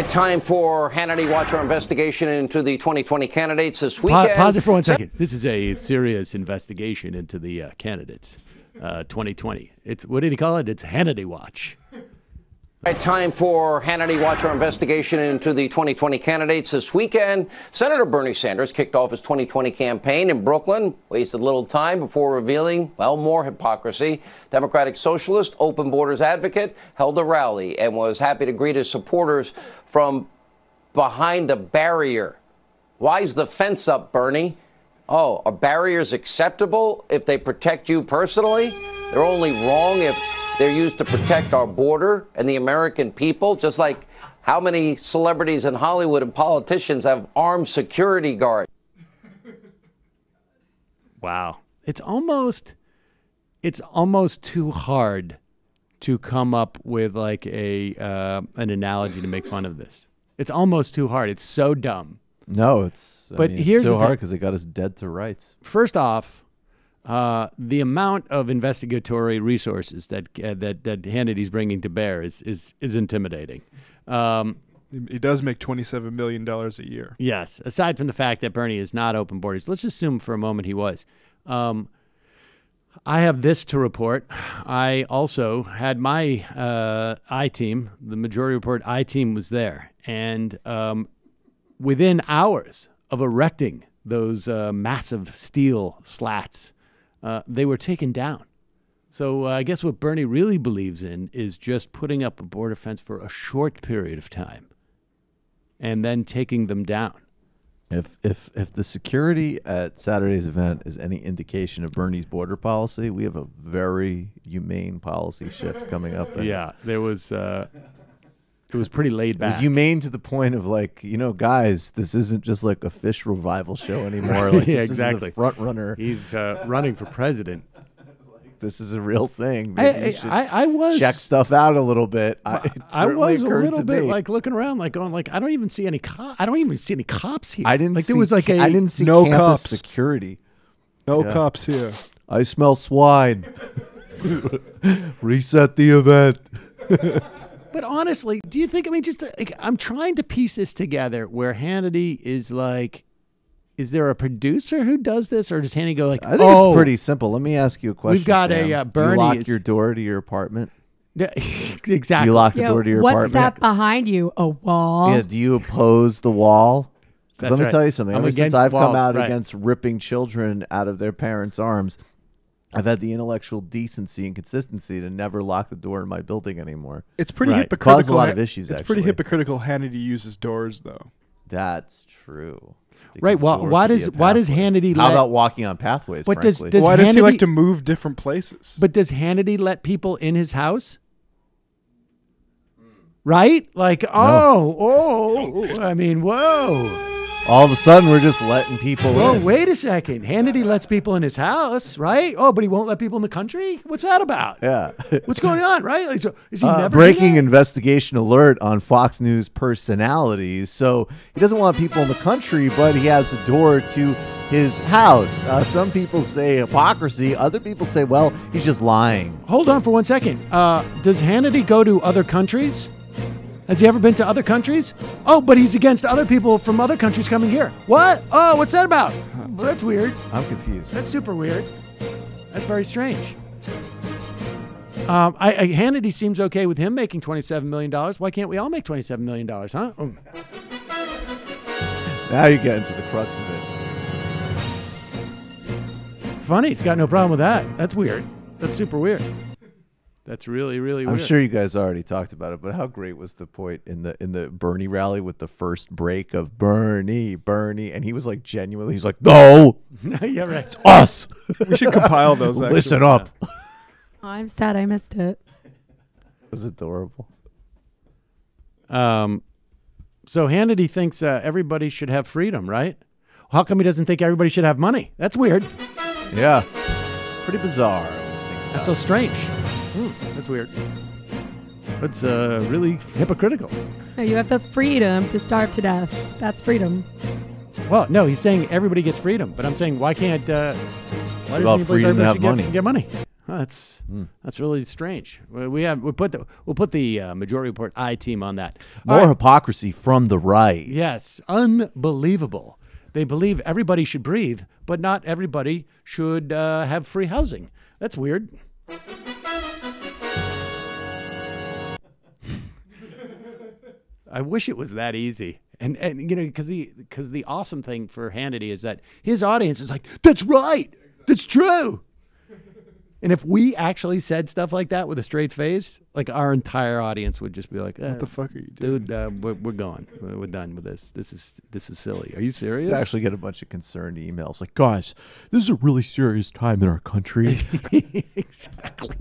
N: Time for Hannity. Watch our investigation into the 2020 candidates this weekend.
F: Pause it for 1 second. This is a serious investigation into the candidates. 2020. What did he call it? It's Hannity Watch.
N: Time for Hannity. Watch our investigation into the 2020 candidates this weekend. Senator Bernie Sanders kicked off his 2020 campaign in Brooklyn, wasted little time before revealing, more hypocrisy. Democratic socialist, open borders advocate, held a rally and was happy to greet his supporters from behind a barrier. Why's the fence up, Bernie? Oh, are barriers acceptable if they protect you personally? They're only wrong if they're used to protect our border and the American people, just like how many celebrities in Hollywood and politicians have armed security guards.
F: Wow. It's almost too hard to come up with like an analogy to make fun of this. It's almost too hard. It's so dumb.
G: No, it's
F: here's
G: so hard because it got us dead to rights.
F: First off, the amount of investigatory resources that Hannity's bringing to bear is intimidating.
H: He does make $27 million a year.
F: Yes. Aside from the fact that Bernie is not open borders, let's assume for a moment he was. I have this to report. I also had my I-team, the Majority Report I-team was there. And within hours of erecting those massive steel slats, they were taken down. So I guess what Bernie really believes in is just putting up a border fence for a short period of time and then taking them down.
G: If the security at Saturday's event is any indication of Bernie's border policy, we have a very humane policy shift coming up.
F: Yeah, there was... It was pretty laid back.
G: It was humane to the point of guys, this isn't just like a fish revival show anymore. Like,
F: yeah,
G: this
F: exactly.
G: Is the front runner.
F: He's running for president.
G: This is a real thing.
F: I was
G: check stuff out a little bit.
F: I was a little bit looking around, going I don't even see any I don't even see any cops here.
G: I didn't see,
F: there was I
G: didn't see
H: no
G: campus
H: cops.
G: security.
H: No cops here.
G: I smell swine. Reset the event.
F: But honestly, do you think, I'm trying to piece this together where Hannity is is there a producer who does this, or does Hannity go I think
G: it's pretty simple. Let me ask you a question.
F: We've got
G: Sam.
F: Bernie.
G: Do you lock your door to your apartment?
F: Yeah, exactly.
G: Do you lock the door to your apartment?
I: What's that behind you? A wall?
G: Yeah, do you oppose the wall? Because let me tell you something. Ever since I've come out against ripping children out of their parents' arms, I've had the intellectual decency and consistency to never lock the door in my building anymore.
H: It's pretty hypocritical.
G: Caused a lot of issues,
H: It's pretty hypocritical Hannity uses doors, though.
G: That's true.
F: Right. Well, why does Hannity
G: How about walking on pathways?
F: But
G: frankly?
H: Why does he like to move different places?
F: But does Hannity let people in his house? Right? Like, I mean, whoa.
G: All of a sudden, we're just letting people in.
F: Oh, wait a second. Hannity lets people in his house, right? Oh, but he won't let people in the country? What's that about?
G: Yeah.
F: What's going on, right? Like, so is he never
G: breaking investigation alert on Fox News personalities. So he doesn't want people in the country, but he has a door to his house. Some people say hypocrisy. Other people say, well, he's just lying.
F: Hold on for 1 second. Does Hannity go to other countries? Has he ever been to other countries? Oh, but he's against other people from other countries coming here. What? Oh, what's that about? Well, that's weird.
G: I'm confused.
F: That's super weird. That's very strange. Hannity seems okay with him making $27 million. Why can't we all make $27 million, huh?
G: Now you get into the crux of it.
F: It's funny. He's got no problem with that. That's weird. That's super weird. That's really, really weird.
G: I'm sure you guys already talked about it, but how great was the point in the Bernie rally with the first break of Bernie, and he was like genuinely, he's like, no,
F: yeah, right,
G: it's us.
H: We should compile those.
G: Listen up.
I: Oh, I'm sad I missed it.
G: It was adorable.
F: So Hannity thinks everybody should have freedom, right? How come he doesn't think everybody should have money? That's weird.
G: Yeah, pretty bizarre.
F: That's so strange. That's weird. That's really hypocritical.
I: No, you have the freedom to starve to death. That's freedom.
F: Well, no, he's saying everybody gets freedom, but I'm saying why can't? Why doesn't he believe everybody should get money? Well, that's really strange. We'll put the Majority Report I team on that.
G: More hypocrisy from the right.
F: Yes, unbelievable. They believe everybody should breathe, but not everybody should have free housing. That's weird. I wish it was that easy. And you know, because the awesome thing for Hannity is that his audience is like, that's right. That's true. And if we actually said stuff like that with a straight face, like our entire audience would just be like,
H: what the fuck are you doing?
F: Dude, we're gone. We're done with this. This is silly. Are you serious?
G: You'd actually get a bunch of concerned emails like, guys, this is a really serious time in our country.
F: Exactly.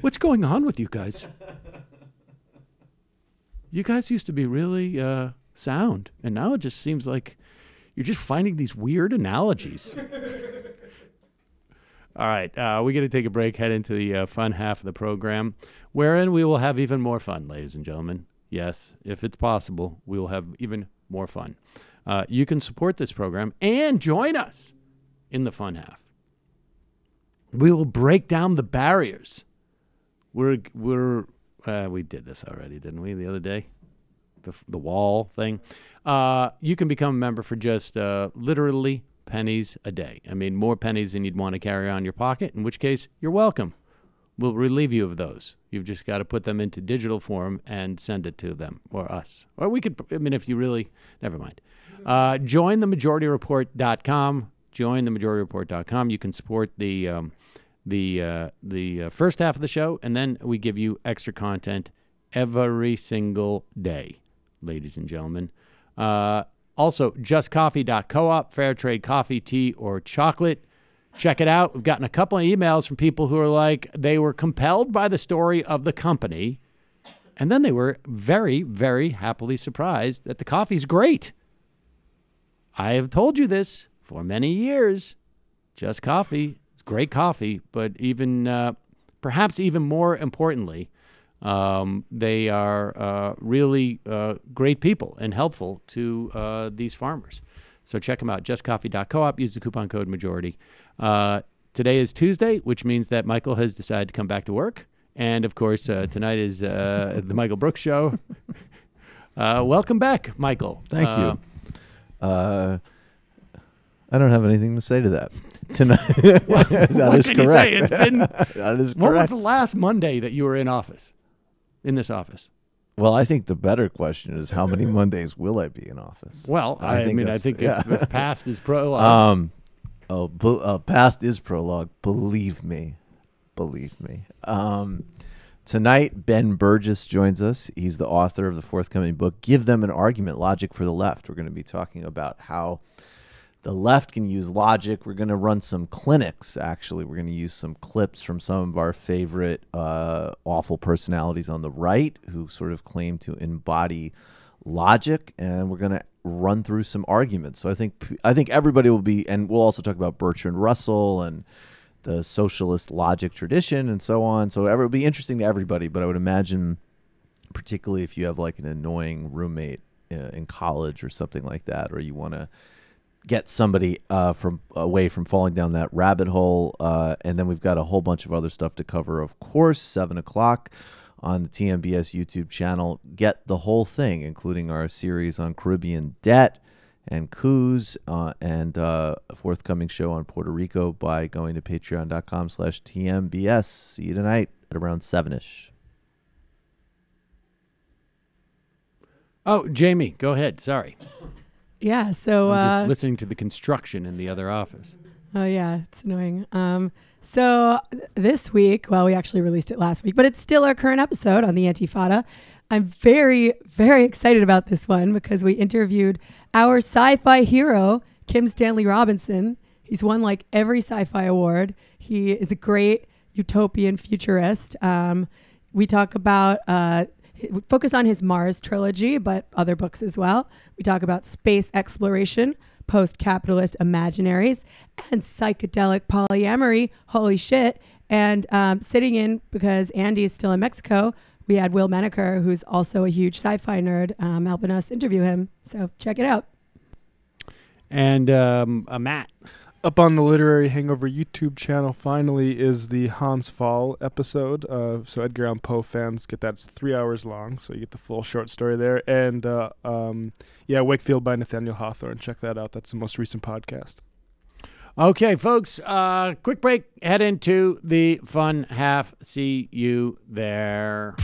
F: What's going on with you guys? You guys used to be really sound, and now it just seems like you're just finding these weird analogies. All right, we're going to take a break, head into the fun half of the program, wherein we will have even more fun, ladies and gentlemen. Yes, if it's possible, we will have even more fun. You can support this program and join us in the fun half. We will break down the barriers. We did this already, didn't we, the other day? The wall thing. You can become a member for just literally pennies a day. I mean, more pennies than you'd want to carry on your pocket, in which case, you're welcome. We'll relieve you of those. You've just got to put them into digital form and send it to them or us. Or we could, I mean, if you really, never mind. Join themajorityreport.com. Join themajorityreport.com. You can support the first half of the show, and then we give you extra content every single day, ladies and gentlemen. Also, justcoffee.coop, fair trade coffee, tea, or chocolate. Check it out. We've gotten a couple of emails from people who are like, they were compelled by the story of the company, and then they were very, very happily surprised that the coffee's great. I have told you this for many years. Just Coffee, it's great coffee, but even perhaps even more importantly, they are really great people and helpful to these farmers. So check them out, justcoffee.coop. Use the coupon code majority. Today is Tuesday, which means that Michael has decided to come back to work. And, of course, tonight is the Michael Brooks Show. Welcome back, Michael.
G: Thank you. I don't have anything to say to that. Tonight. That is correct.
F: Say? It's been,
G: that is
F: what was
G: correct.
F: the last Monday that you were in office, in this office?
G: Well, I think the better question is how many Mondays will I be in office?
F: Well, I think if past is prologue.
G: Past is prologue. Believe me. Tonight, Ben Burgess joins us. He's the author of the forthcoming book, Give Them an Argument, Logic for the Left. We're going to be talking about how the left can use logic. We're going to run some clinics, actually. We're going to use some clips from some of our favorite awful personalities on the right who sort of claim to embody logic, and we're going to run through some arguments. So I think everybody will be, and we'll also talk about Bertrand Russell and the socialist logic tradition and so on. So it'll be interesting to everybody, but I would imagine, particularly if you have like an annoying roommate in college or something like that, or you want to get somebody away from falling down that rabbit hole. And then we've got a whole bunch of other stuff to cover, of course, 7 o'clock on the TMBS YouTube channel. Get the whole thing, including our series on Caribbean debt and coups, and a forthcoming show on Puerto Rico by going to patreon.com/TMBS. See you tonight at around 7-ish.
F: Oh, Jamie, go ahead. Sorry.
I: Yeah, so...
F: I'm just listening to the construction in the other office.
I: Oh, yeah, it's annoying. So this week, well, we actually released it last week, but it's still our current episode on the Antifada. I'm very, very excited about this one because we interviewed our sci-fi hero, Kim Stanley Robinson. He's won like every sci-fi award. He is a great utopian futurist. We talk about, focus on his Mars trilogy, but other books as well. We talk about space exploration, post-capitalist imaginaries, and psychedelic polyamory. Holy shit. And sitting in, because Andy is still in Mexico, we had Will Menaker, who's also a huge sci-fi nerd, helping us interview him. So check it out.
F: And Matt.
H: Up on the Literary Hangover YouTube channel, finally, is the Hans Fall episode. So Edgar Allan Poe fans get that. It's 3 hours long, so you get the full short story there. And Wakefield by Nathaniel Hawthorne. Check that out. That's the most recent podcast.
F: Okay, folks, quick break. Head into the fun half. See you there.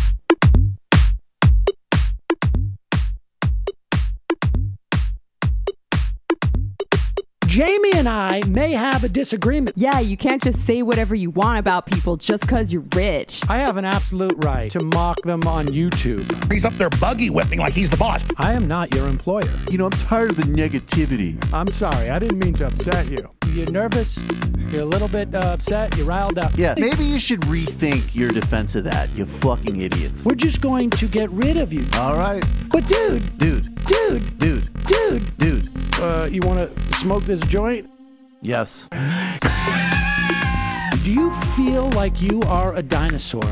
F: Jamie and I may have a disagreement.
O: Yeah, you can't just say whatever you want about people just because you're rich.
F: I have an absolute right to mock them on YouTube.
P: He's up there buggy whipping like he's the boss.
F: I am not your employer.
P: You know, I'm tired of the negativity.
F: I'm sorry, I didn't mean to upset you. You're nervous, you're a little bit upset, you're riled up.
P: Yeah, maybe you should rethink your defense of that, you fucking idiots.
F: We're just going to get rid of you.
P: All right.
F: But dude, you want to smoke this joint?
P: Yes.
F: Do you feel like you are a dinosaur?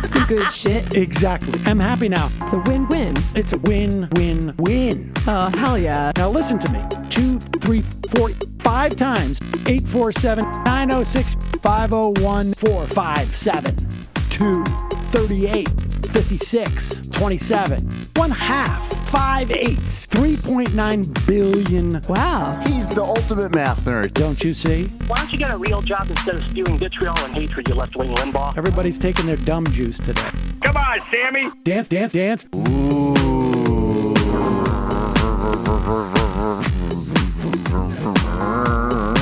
O: Some good shit.
F: Exactly. I'm happy now.
O: It's a win-win.
F: It's a win-win-win.
O: Oh, hell yeah.
F: Now listen to me. 2, 3, 4, 5 times. 847-906-501-457-238. 56, 27, 1/2, 5 eighths, 3.9 billion.
O: Wow.
P: He's the ultimate math nerd.
F: Don't you see?
Q: Why don't you get a real job instead of spewing vitriol and hatred, you left-wing Limbaugh?
F: Everybody's taking their dumb juice today.
Q: Come on, Sammy.
F: Dance, dance, dance.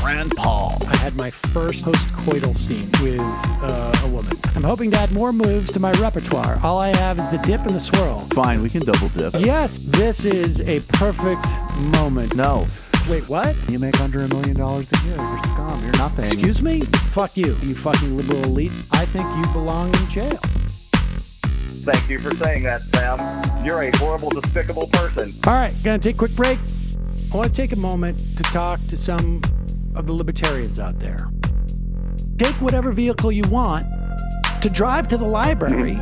P: Rand Paul.
F: I had my first post-coital scene with a woman. I'm hoping to add more moves to my repertoire. All I have is the dip and the swirl.
P: Fine, we can double dip.
F: Yes, this is a perfect moment.
P: No.
F: Wait, what?
P: You make under $1 million a year. You're scum. You're nothing.
F: Excuse me? Fuck you, you fucking liberal elite. I think you belong in jail.
R: Thank you for saying that, Sam. You're a horrible, despicable person.
F: All right, gonna take a quick break. I want to take a moment to talk to some of the libertarians out there. Take whatever vehicle you want to drive to the library.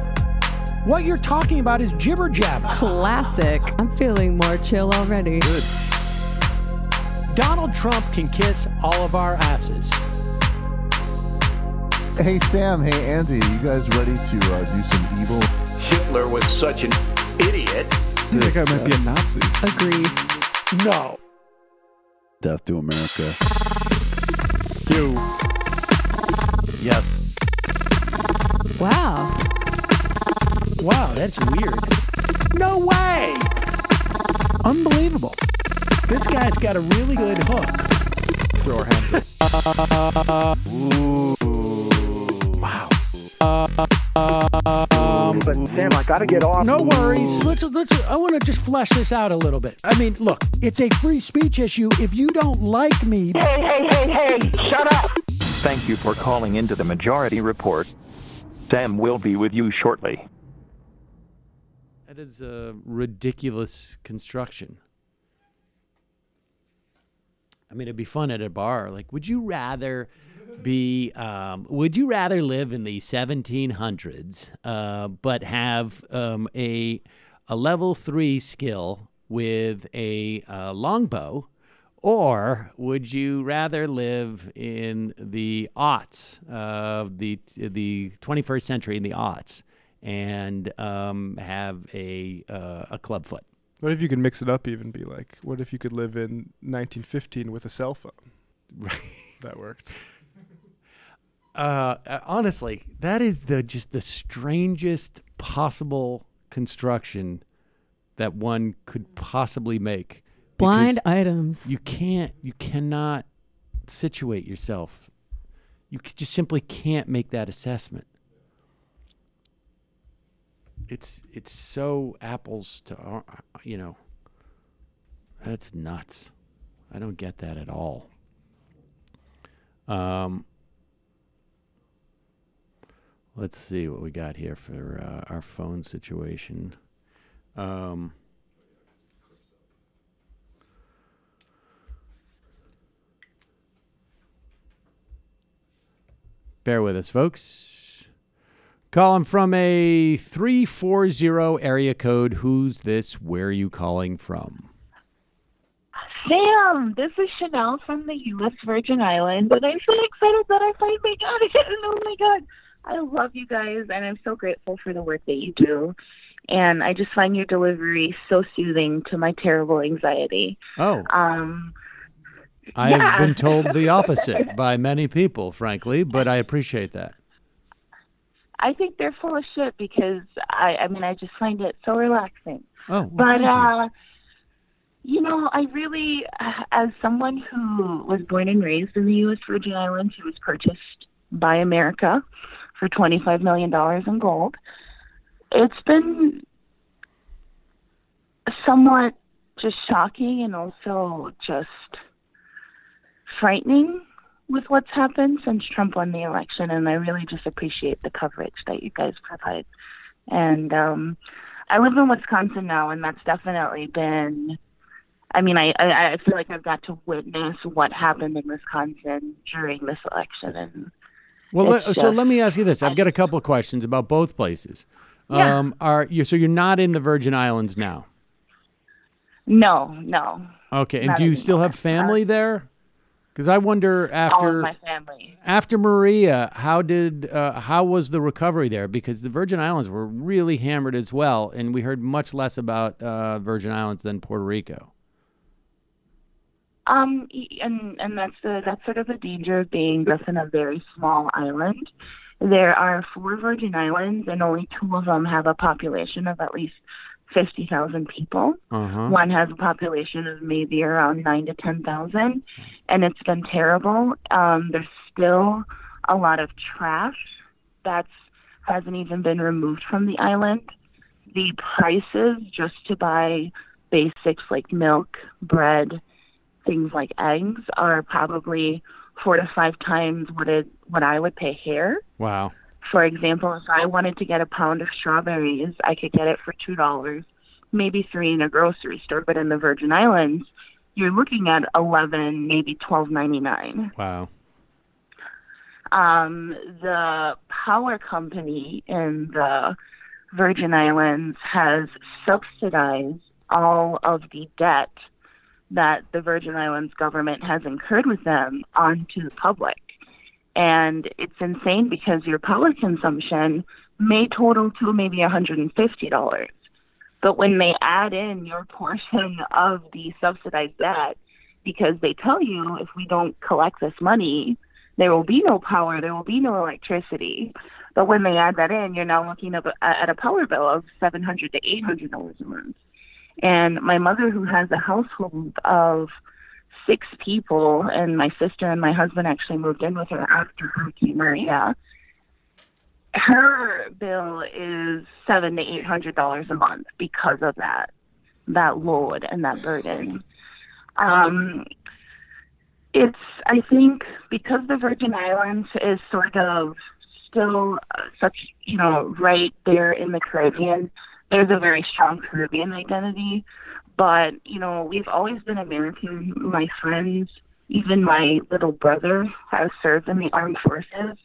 F: What you're talking about is jibber jabber.
O: Classic. I'm feeling more chill already.
F: Good. Donald Trump can kiss all of our asses.
G: Hey, Sam. Hey, Andy. You guys ready to do some evil?
R: Hitler was such an idiot.
H: That guy might be a Nazi.
O: Agree.
F: No.
P: Death to America.
F: You.
G: Yes.
O: Wow.
F: Wow, that's weird. No way! Unbelievable. This guy's got a really good hook. Throw our hands up. Ooh.
R: But Sam, I gotta get off.
F: No worries. Let's. I want to just flesh this out a little bit. I mean, look, it's a free speech issue. If you don't like me,
R: Hey! Shut up!
S: Thank you for calling into the Majority Report. Sam will be with you shortly.
F: That is a ridiculous construction. I mean, it'd be fun at a bar. Like, would you rather live in the 1700s, but have a level 3 skill with a longbow, or would you rather live in the aughts of the 21st century in the aughts and have a clubfoot?
H: What if you could mix it up? Even be like, what if you could live in 1915 with a cell phone?
F: Right,
H: that worked.
F: Honestly, that is just the strangest possible construction that one could possibly make.
I: Blind items.
F: You cannot situate yourself. You just simply can't make that assessment. It's so apples to, that's nuts. I don't get that at all. Let's see what we got here for our phone situation. Bear with us, folks. Calling from a 340 area code. Who's this? Where are you calling from?
T: Sam, this is Chanel from the U.S. Virgin Islands, and I'm so excited that I finally got it. Oh, my God. I love you guys, and I'm so grateful for the work that you do. And I just find your delivery so soothing to my terrible anxiety.
F: Oh. I have been told the opposite by many people, frankly, but I appreciate that.
T: I think they're full of shit because, I just find it so relaxing.
F: Oh, well,
T: but,
F: thank
T: you. I really, as someone who was born and raised in the U.S. Virgin Islands, who was purchased by America for $25 million in gold, it's been somewhat just shocking and also just frightening with what's happened since Trump won the election, and I really just appreciate the coverage that you guys provide. And I live in Wisconsin now, and that's definitely been, I feel like I've got to witness what happened in Wisconsin during this election. And
F: so let me ask you this. I've got a couple of questions about both places.
T: Yeah.
F: So you're not in the Virgin Islands now?
T: No.
F: Okay, and do you still have family there? Because I wonder
T: all of my family.
F: After Maria, how was the recovery there? Because the Virgin Islands were really hammered as well, and we heard much less about Virgin Islands than Puerto Rico.
T: And that's sort of the danger of being just in a very small island. There are 4 Virgin Islands, and only 2 of them have a population of at least 50,000 people.
F: Uh-huh.
T: One has a population of maybe around 9,000 to 10,000, and it's been terrible. There's still a lot of trash that hasn't even been removed from the island. The prices just to buy basics like milk, bread, things like eggs are probably 4 to 5 times what I would pay here.
F: Wow.
T: For example, if I wanted to get a pound of strawberries, I could get it for $2, maybe $3 in a grocery store. But in the Virgin Islands, you're looking at $11, maybe $12.99.
F: Wow.
T: The power company in the Virgin Islands has subsidized all of the debt that the Virgin Islands government has incurred with them onto the public. And it's insane because your power consumption may total to maybe $150. But when they add in your portion of the subsidized debt, because they tell you if we don't collect this money, there will be no power, there will be no electricity. But when they add that in, you're now looking at a power bill of $700 to $800 a month. And my mother, who has a household of 6 people, and my sister and my husband actually moved in with her after Hurricane Maria, her bill is $700 to $800 a month because of that load and that burden. It's, I think, because the Virgin Islands is sort of still such, right there in the Caribbean, there's a very strong Caribbean identity. But, we've always been American. My friends, even my little brother, has served in the armed forces,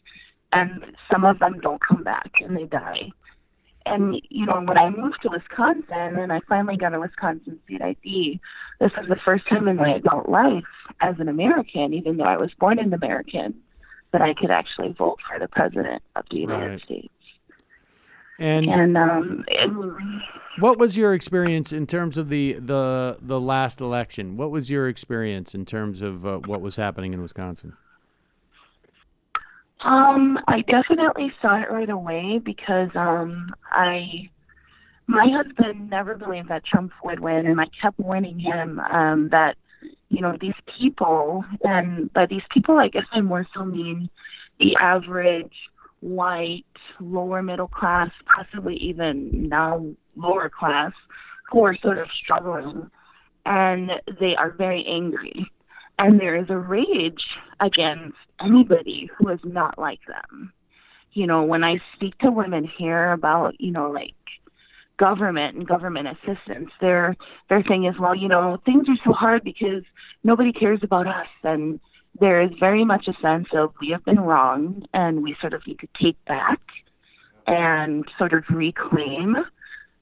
T: and some of them don't come back and they die. And, when I moved to Wisconsin and I finally got a Wisconsin state ID, this was the first time in my adult life as an American, even though I was born an American, that I could actually vote for the president of the United States.
F: And what was your experience in terms of the last election? What was your experience in terms of what was happening in Wisconsin?
T: I definitely saw it right away because my husband never believed that Trump would win, and I kept warning him that these people, and by these people I guess I more so mean the average white, lower middle class, possibly even now lower class, who are sort of struggling, and they are very angry. And there is a rage against anybody who is not like them. When I speak to women here about, like government and government assistance, their thing is, well, things are so hard because nobody cares about us. And there is very much a sense of we have been wrong and we sort of need to take back and sort of reclaim,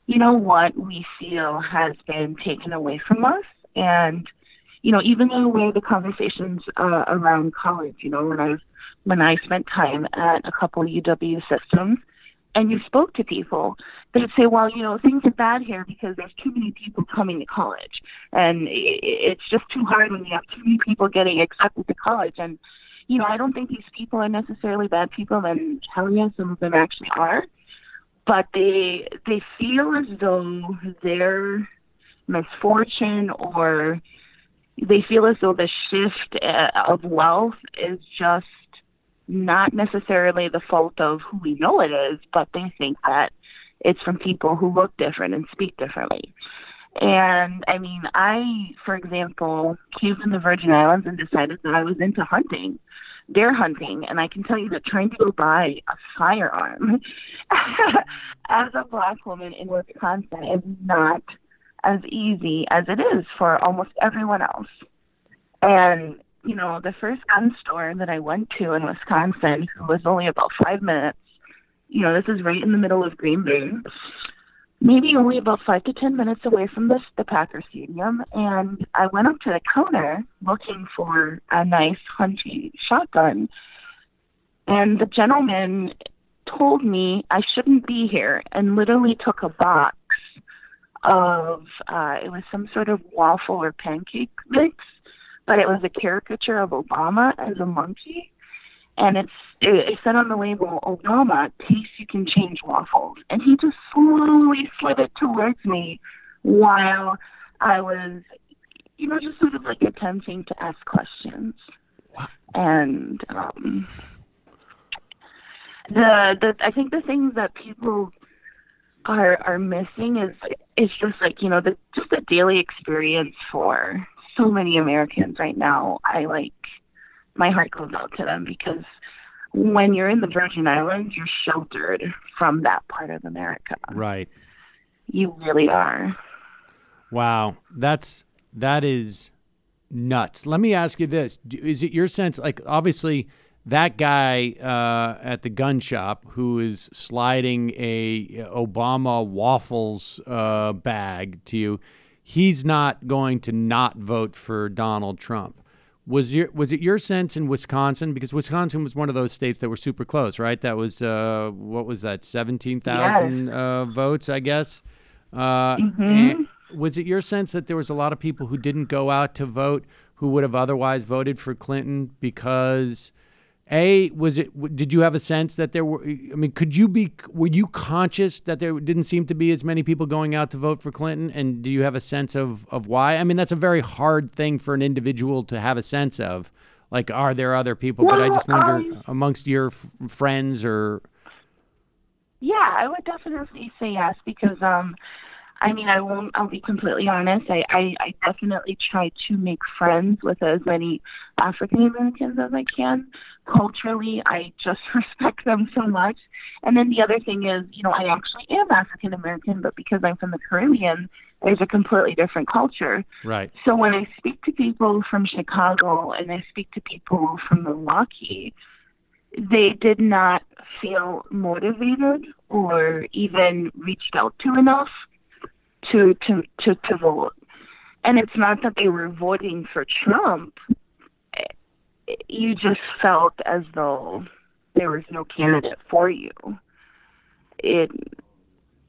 T: what we feel has been taken away from us. And even the way the conversations around college, when I spent time at a couple of UW systems and you spoke to people, they'd say, well, things are bad here because there's too many people coming to college. And it's just too hard when you have too many people getting accepted to college. And, I don't think these people are necessarily bad people, and hell yeah, some of them actually are. But they feel as though their misfortune, or they feel as though the shift of wealth is just not necessarily the fault of who we know it is, but they think that it's from people who look different and speak differently. And I mean, I, for example, came from the Virgin Islands and decided that I was into hunting, deer hunting, and I can tell you that trying to go buy a firearm as a Black woman in Wisconsin is not as easy as it is for almost everyone else. And, the first gun store that I went to in Wisconsin, who was only about 5 minutes, this is right in the middle of Green Bay, maybe only about 5 to 10 minutes away from the Packer Stadium. And I went up to the counter looking for a nice hunting shotgun. And the gentleman told me I shouldn't be here and literally took a box of, it was some sort of waffle or pancake mix, but it was a caricature of Obama as a monkey. And it said on the label, Obama, taste you can change waffles. And he just slowly slid it towards me while I was, just sort of like attempting to ask questions. And I think the things that people are missing is just like, just the daily experience for so many Americans right now. My heart goes out to them because when you're in the Virgin Islands, you're sheltered from that part of America.
F: Right.
T: You really are.
F: Wow. That is nuts. Let me ask you this. Is it your sense, like, obviously that guy at the gun shop who is sliding a Obama waffles bag to you, he's not going to not vote for Donald Trump. Was it your sense in Wisconsin, because Wisconsin was one of those states that were super close, right? That was what was that, 17,000 votes, I guess. And was it your sense that there was a lot of people who didn't go out to vote who would have otherwise voted for Clinton because? Did you have a sense that there were, were you conscious that there didn't seem to be as many people going out to vote for Clinton? And do you have a sense of why? I mean, that's a very hard thing for an individual to have a sense of. Like, are there other people? But I just wonder, amongst your friends or...
T: Yeah, I would definitely say yes because, I mean, I'll be completely honest. I definitely try to make friends with as many African Americans as I can. Culturally, I just respect them so much. And then the other thing is, you know, I actually am African American, but because I'm from the Caribbean, there's a completely different culture.
F: Right.
T: So when I speak to people from Chicago and I speak to people from Milwaukee, they did not feel motivated or even reached out to enough to vote. And it's not that they were voting for Trump. You just felt as though there was no candidate for you. It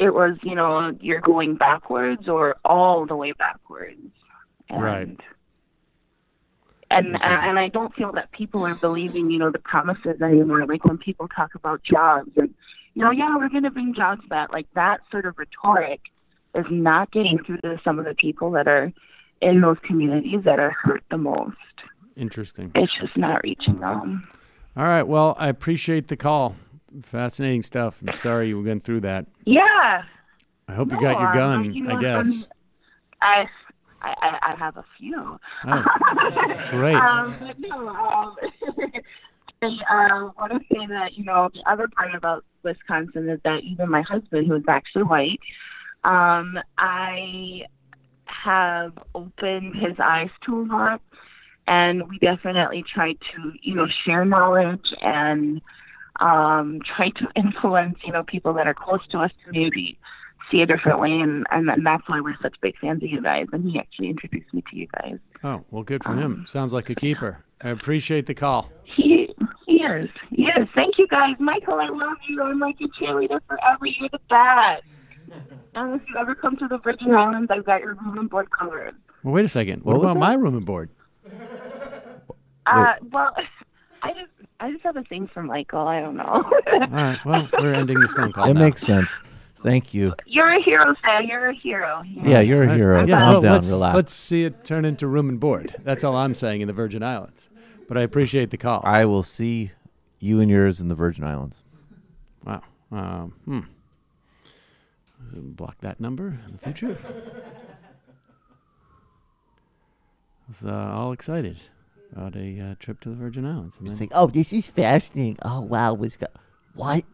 T: was, you know, you're going backwards or all the way backwards. And,
F: right.
T: And I don't feel that people are believing, you know, the promises anymore. Like when people talk about jobs and, you know, yeah, we're going to bring jobs back. Like that sort of rhetoric is not getting through to some of the people that are in those communities that are hurt the most.
F: Interesting.
T: It's just not reaching them.
F: All right. Well, I appreciate the call. Fascinating stuff. I'm sorry you were going through that.
T: Yeah.
F: I hope you got your gun,
T: you know,
F: I guess.
T: I have a few.
F: Oh, great.
T: But no, I want to say that, you know, the other part about Wisconsin is that even my husband, who is actually white, I have opened his eyes to a lot, and we definitely try to, you know, share knowledge and try to influence, you know, people that are close to us to maybe see a different way, and that's why we're such big fans of you guys, and he actually introduced me to you guys.
F: Oh, well, good for him. Sounds like a keeper. I appreciate the call.
T: He is. Yes, thank you guys. Michael, I love you. I'm like your cheerleader forever. You're the best. And if you ever come to the Virgin Islands, I've got your room and board covered.
F: Well, wait a second. What about my room and board?
T: Well, I just have a thing for Michael. I don't know.
F: All right. Well, we're ending this phone call
G: It
F: now.
G: makes sense. Thank you.
T: You're a hero, Sam. You're a hero.
G: Yeah, you're a hero.
F: Yeah,
G: Calm down, relax.
F: Let's see it turn into room and board. That's all I'm saying in the Virgin Islands. But I appreciate the call.
G: I will see you and yours in the Virgin Islands.
F: Wow. Block that number in the future. I was all excited about a trip to the Virgin Islands. And
P: Just think, oh, this is fascinating. Oh, wow. What?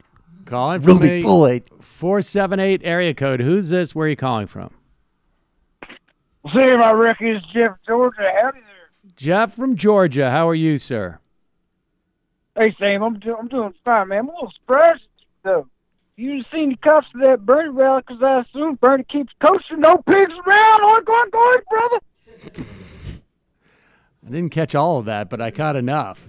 F: Calling from
P: Ruby
F: a
P: Boyd.
F: 478 area code. Who's this? Where are you calling from?
U: Sam, I reckon it's Jeff, Georgia. Howdy there.
F: Jeff from Georgia. How are you, sir?
U: Hey, Sam, I'm doing fine, man. I'm a little surprised, though. You seen the cops of that Bernie rally, because I assume Bernie keeps kosher, no pigs around. Oink, oink, oink, brother.
F: I didn't catch all of that, but I caught enough.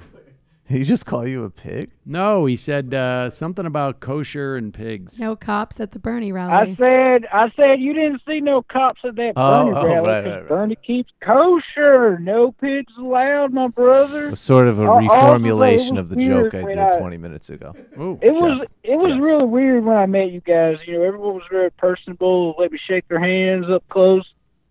G: He just call you a pig?
F: No, he said something about kosher and pigs.
I: No cops at the Bernie rally.
U: I said you didn't see no cops at that Bernie rally.
G: Right.
U: Bernie keeps kosher, no pigs allowed, my brother.
G: It was sort of a reformulation of the joke I
U: when
G: did 20 minutes ago.
F: Ooh,
U: It was really weird when I met you guys. You know, everyone was very personable, let me shake their hands up close,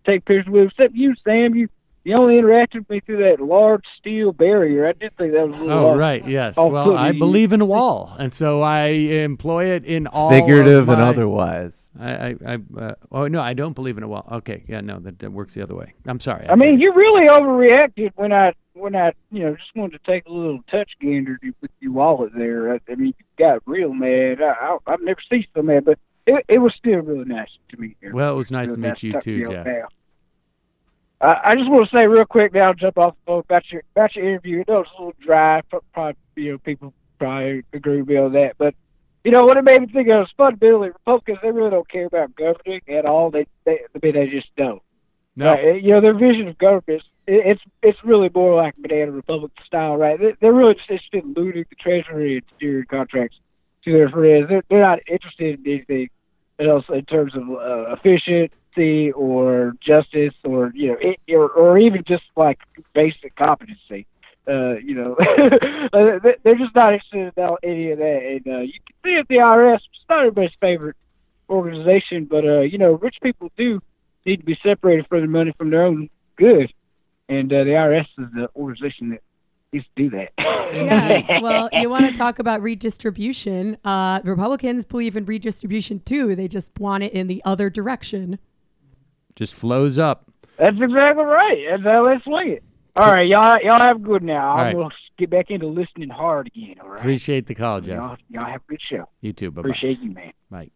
U: take pictures with them, except you, Sam. You only interacted with me through that large steel barrier. I did think that was a little
F: Oh, right, yes. Well, I believe in a wall, and so I employ it in all
G: figurative and otherwise.
F: Oh, no, I don't believe in a wall. Okay, yeah, no, that works the other way. I'm sorry.
U: I mean, you really overreacted when I just wanted to take a little touch gander with your wallet there. I mean, you got real mad. I've never seen so mad, but it was still really nice to meet you.
F: Well, it was nice to meet you too, Jeff.
U: I just want to say real quick, now I'll jump off the phone about your interview. It was a little dry. Probably, people probably agree with me on that. But, what it made me think of was fundamentally, Republicans, they really don't care about governing at all. They just don't.
F: No.
U: Their vision of government, it's really more like banana Republican style, right? They're really just interested in looting the Treasury and steering contracts to their friends. They're not interested in anything else in terms of efficient or justice or or even just like basic competency. They're just not interested in any of that. And you can see at the IRS, it's not everybody's favorite organization, but rich people do need to be separated from their money from their own good. And the IRS is the organization that least do that.
I: Yeah. Well, you want to talk about redistribution. Republicans believe in redistribution too. They just want it in the other direction.
F: Just flows up.
U: That's exactly right. And let's swing it. All right, y'all have a good now.
F: All
U: I'm
F: right.
U: going to get back into listening hard again, all right?
F: Appreciate the call, Jeff.
U: Y'all have a good show.
F: You too. Bye-bye.
U: Appreciate you, man.
F: Bye.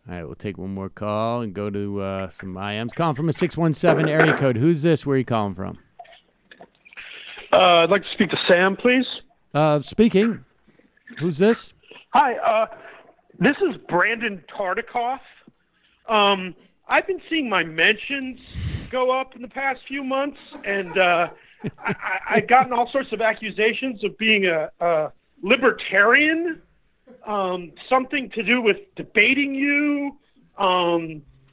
F: All right, we'll take one more call and go to some IMs. Calling from a 617 area code. Who's this? Where are you calling from?
B: I'd like to speak to Sam, please.
F: Speaking. Who's this?
B: Hi, this is Brandon Tartikoff. I've been seeing my mentions go up in the past few months, and I've gotten all sorts of accusations of being a libertarian, something to do with debating you,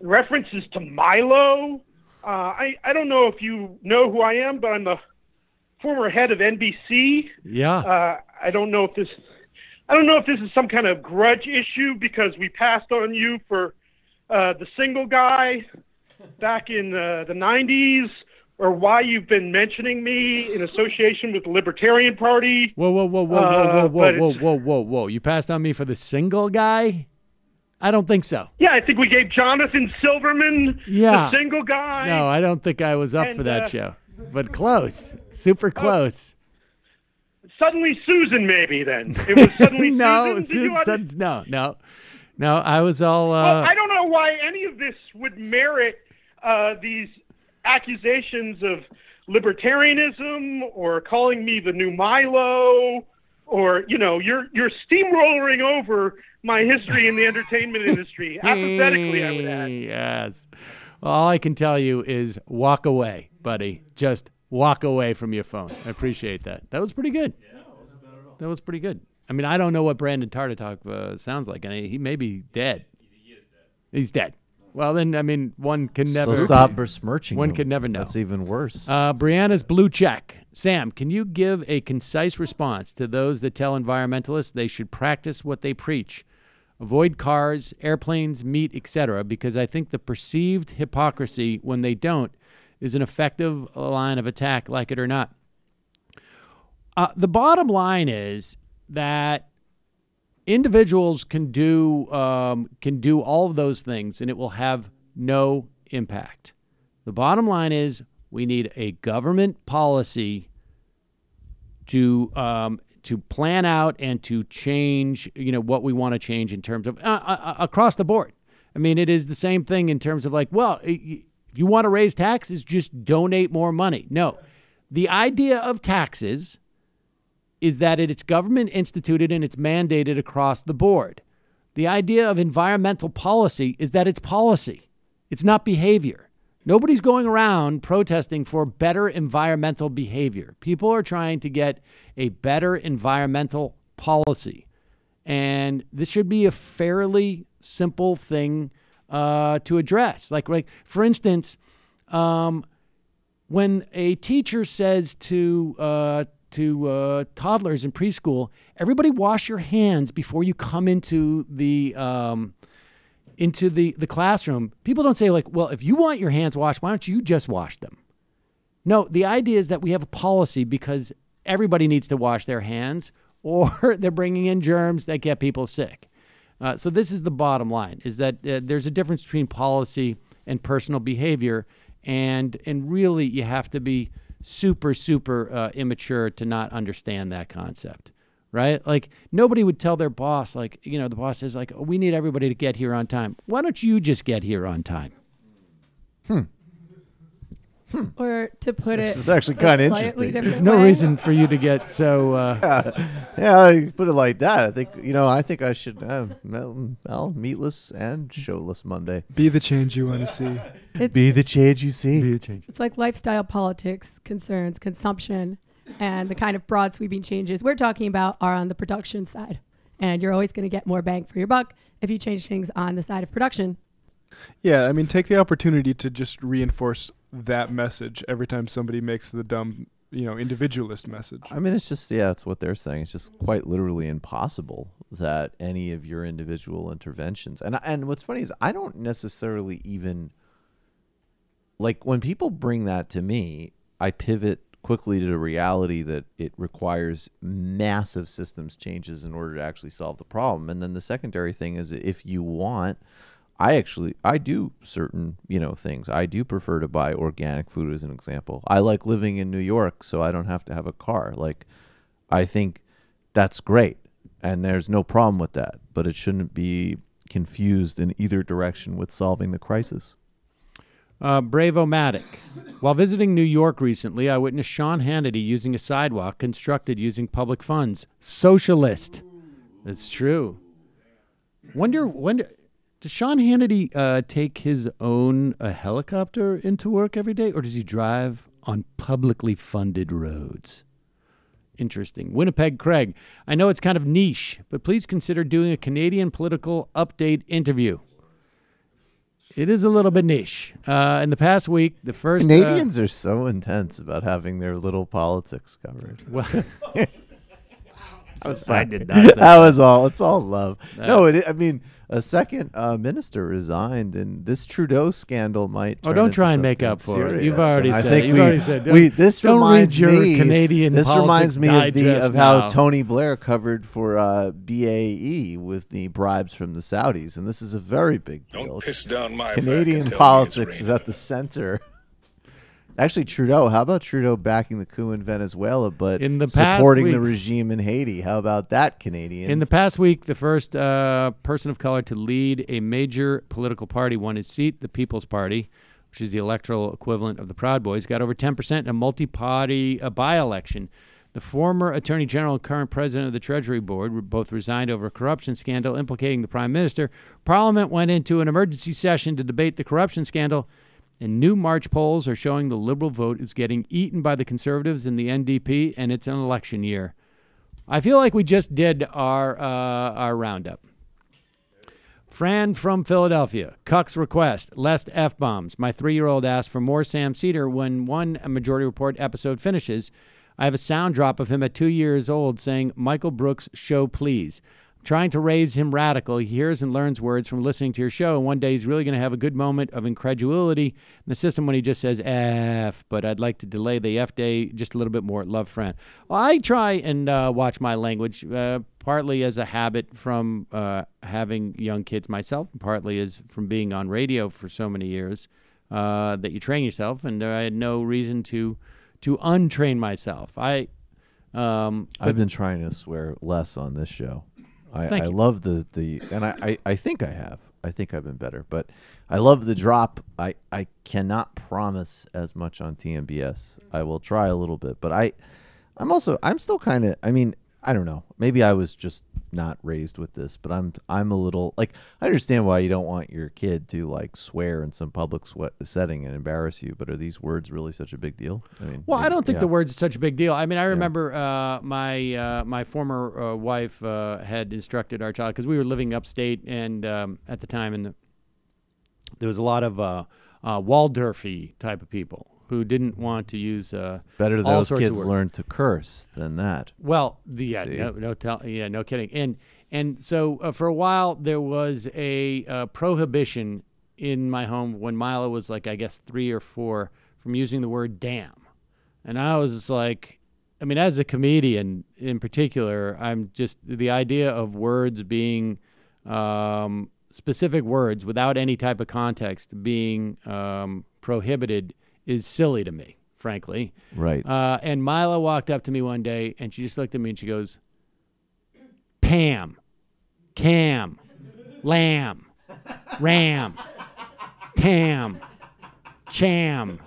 B: references to Milo. I don't know if you know who I am, but I'm the former head of NBC.
F: Yeah.
B: I don't know if this is some kind of grudge issue because we passed on you for the single guy back in the 90s, or why you've been mentioning me in association with the Libertarian Party.
F: Whoa. You passed on me for the single guy? I don't think so.
B: Yeah, I think we gave Jonathan Silverman the single guy.
F: No, I don't think I was up for that show. But close. Super close.
B: Suddenly Susan, maybe, then. It was Suddenly Susan?
F: No, I was all...
B: Well, I don't know why any of this would merit these accusations of libertarianism or calling me the new Milo, or, you're steamrolling over my history in the entertainment industry. Apathetically, I would add.
F: Yes. All I can tell you is walk away, buddy. Just walk away from your phone. I appreciate that. That was pretty good. Yeah, that wasn't bad at all. That was pretty good. I mean, I don't know what Brandon Tartikoff sounds like, and he may be dead. He is dead. He's dead. Well, then, I mean, one can never...
G: So stop besmirching
F: One
G: him.
F: can never know.
G: That's even worse.
F: Brianna's blue check. Sam, can you give a concise response to those that tell environmentalists they should practice what they preach? Avoid cars, airplanes, meat, etc., because I think the perceived hypocrisy when they don't is an effective line of attack, like it or not. The bottom line is that individuals can do all of those things, and it will have no impact. The bottom line is we need a government policy to plan out and to change, what we want to change in terms of across the board. I mean, it is the same thing in terms of like, well, if you want to raise taxes, just donate more money. No, the idea of taxes is that it's government instituted and it's mandated across the board. The idea of environmental policy is that it's policy. It's not behavior. Nobody's going around protesting for better environmental behavior. People are trying to get a better environmental policy. And this should be a fairly simple thing to address. Like, for instance, when a teacher says to toddlers in preschool, everybody wash your hands before you come into the classroom, people don't say like, well, if you want your hands washed, why don't you just wash them? No, the idea is that we have a policy because everybody needs to wash their hands or they're bringing in germs that get people sick. So this is the bottom line, is that there's a difference between policy and personal behavior. And really you have to be super immature to not understand that concept. Right? Like nobody would tell their boss, like, the boss is like, oh, we need everybody to get here on time. Why don't you just get here on time?
I: Or to put it,
G: it's actually kind of interesting.
F: There's no reason for you to get so.
G: Yeah, you put it like that. I think I should have meatless and showless Monday.
H: Be the change you want to see.
G: Be the change you see.
F: Be the change.
I: It's like lifestyle politics concerns consumption, and the kind of broad sweeping changes we're talking about are on the production side. And you're always going to get more bang for your buck if you change things on the side of production.
H: Yeah, I mean, take the opportunity to just reinforce that message every time somebody makes the dumb, individualist message.
G: I mean, it's just, it's what they're saying. It's just quite literally impossible that any of your individual interventions. And what's funny is I don't necessarily even, like, when people bring that to me, I pivot quickly to the reality that it requires massive systems changes in order to actually solve the problem. And then the secondary thing is, if you want, I do certain, things. I do prefer to buy organic food, as an example. I like living in New York, so I don't have to have a car. Like, I think that's great, and there's no problem with that. But it shouldn't be confused in either direction with solving the crisis. Bravo-matic.
F: While visiting New York recently, I witnessed Sean Hannity using a sidewalk constructed using public funds. Socialist. That's true. Does Sean Hannity take his own helicopter into work every day, or does he drive on publicly funded roads? Interesting. Winnipeg Craig. I know it's kind of niche, but please consider doing a Canadian political update interview. It is a little bit niche. In the past week, the first...
G: Canadians are so intense about having their little politics covered.
F: Well,
G: I did not say that. Was all. It's all love. No, I mean, a second minister resigned, and this Trudeau scandal might.
F: Don't try and make up for it. You've already said.
G: This reminds me.
F: Canadian.
G: This reminds me of how
F: now.
G: Tony Blair covered for BAE with the bribes from the Saudis, and this is a very big deal.
C: Don't piss down my
G: Canadian
C: back and tell
G: politics
C: me
G: is at the center. Actually, Trudeau. How about Trudeau backing the coup in Venezuela, but supporting the regime in Haiti? How about that, Canadians?
F: In the past week, the first person of color to lead a major political party won his seat. The People's Party, which is the electoral equivalent of the Proud Boys, got over 10% in a multi-party by-election. The former Attorney General and current President of the Treasury Board both resigned over a corruption scandal implicating the Prime Minister. Parliament went into an emergency session to debate the corruption scandal. And new March polls are showing the Liberal vote is getting eaten by the Conservatives and the NDP, and it's an election year. I feel like we just did our roundup. Fran from Philadelphia. Cuck's request. Less F-bombs. My 3-year-old asked for more Sam Seder when one Majority Report episode finishes. I have a sound drop of him at 2 years old saying, Michael Brooks, show please. Trying to raise him radical. He hears and learns words from listening to your show, and one day he's really going to have a good moment of incredulity in the system when he just says F, but I'd like to delay the F day just a little bit more. Love, Fran. Well, I try and watch my language, partly as a habit from having young kids myself, and partly as from being on radio for so many years that you train yourself, and I had no reason to untrain myself. I've
G: been trying to swear less on this show. I
F: you.
G: love the and I think I have. I think I've been better, but I love the drop. I cannot promise as much on TMBS. I will try a little bit, but I'm still kind of, I mean, I don't know. Maybe I was just not raised with this, but I'm a little, like, I understand why you don't want your kid to like swear in some public setting and embarrass you, but are these words really such a big deal? I mean,
F: well, I don't think the words are such a big deal. I mean, I remember my former wife had instructed our child, because we were living upstate, and at the time, and there was a lot of Waldorfy type of people who didn't want to use
G: better
F: all
G: those
F: sorts
G: kids
F: of words.
G: Learn to curse than that.
F: Well, no kidding. And so for a while there was a prohibition in my home when Mila was like, I guess 3 or 4, from using the word damn. And I was just like, I mean, as a comedian in particular, I'm just, the idea of words being specific words without any type of context being prohibited is silly to me, frankly.
G: Right.
F: And Mila walked up to me one day, and she just looked at me, and she goes, Pam, Cam, Lamb, Ram, Tam, Cham.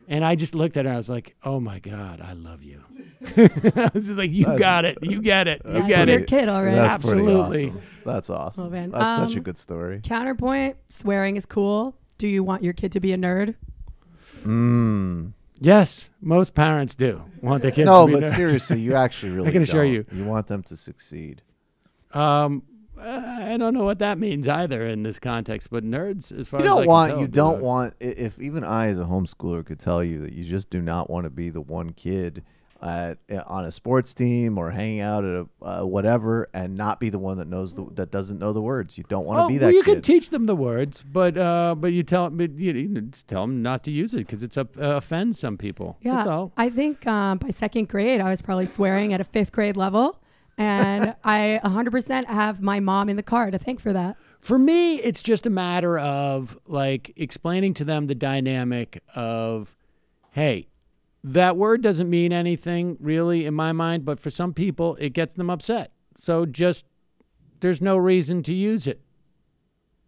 F: And I just looked at her, and I was like, oh, my God, I love you. I was just like, you got it. You get it. You get it.
I: Your kid already.
G: That's
F: Absolutely.
G: Awesome. That's awesome.
I: Well, man,
G: that's such a good story.
I: Counterpoint, swearing is cool. Do you want your kid to be a nerd?
F: Yes, most parents do want their kids
G: no,
F: to be
G: but
F: nerds.
G: Seriously, you actually really
F: I can assure
G: don't.
F: you.
G: You want them to succeed.
F: I don't know what that means either in this context, but nerds, as far
G: You
F: as
G: don't
F: I can
G: want.
F: tell,
G: You don't want. If even I, as a homeschooler, could tell you that you just do not want to be the one kid. on a sports team or hanging out at a whatever, and not be the one that that doesn't know the words. You don't want to be that.
F: Well, you
G: kid.
F: can teach them the words, but you just tell them not to use it because it offends some people.
I: Yeah,
F: that's all.
I: I think by second grade, I was probably swearing at a fifth grade level, and I 100% have my mom in the car to thank for that.
F: For me, it's just a matter of like explaining to them the dynamic of, hey, that word doesn't mean anything really in my mind, but for some people it gets them upset. So just there's no reason to use it.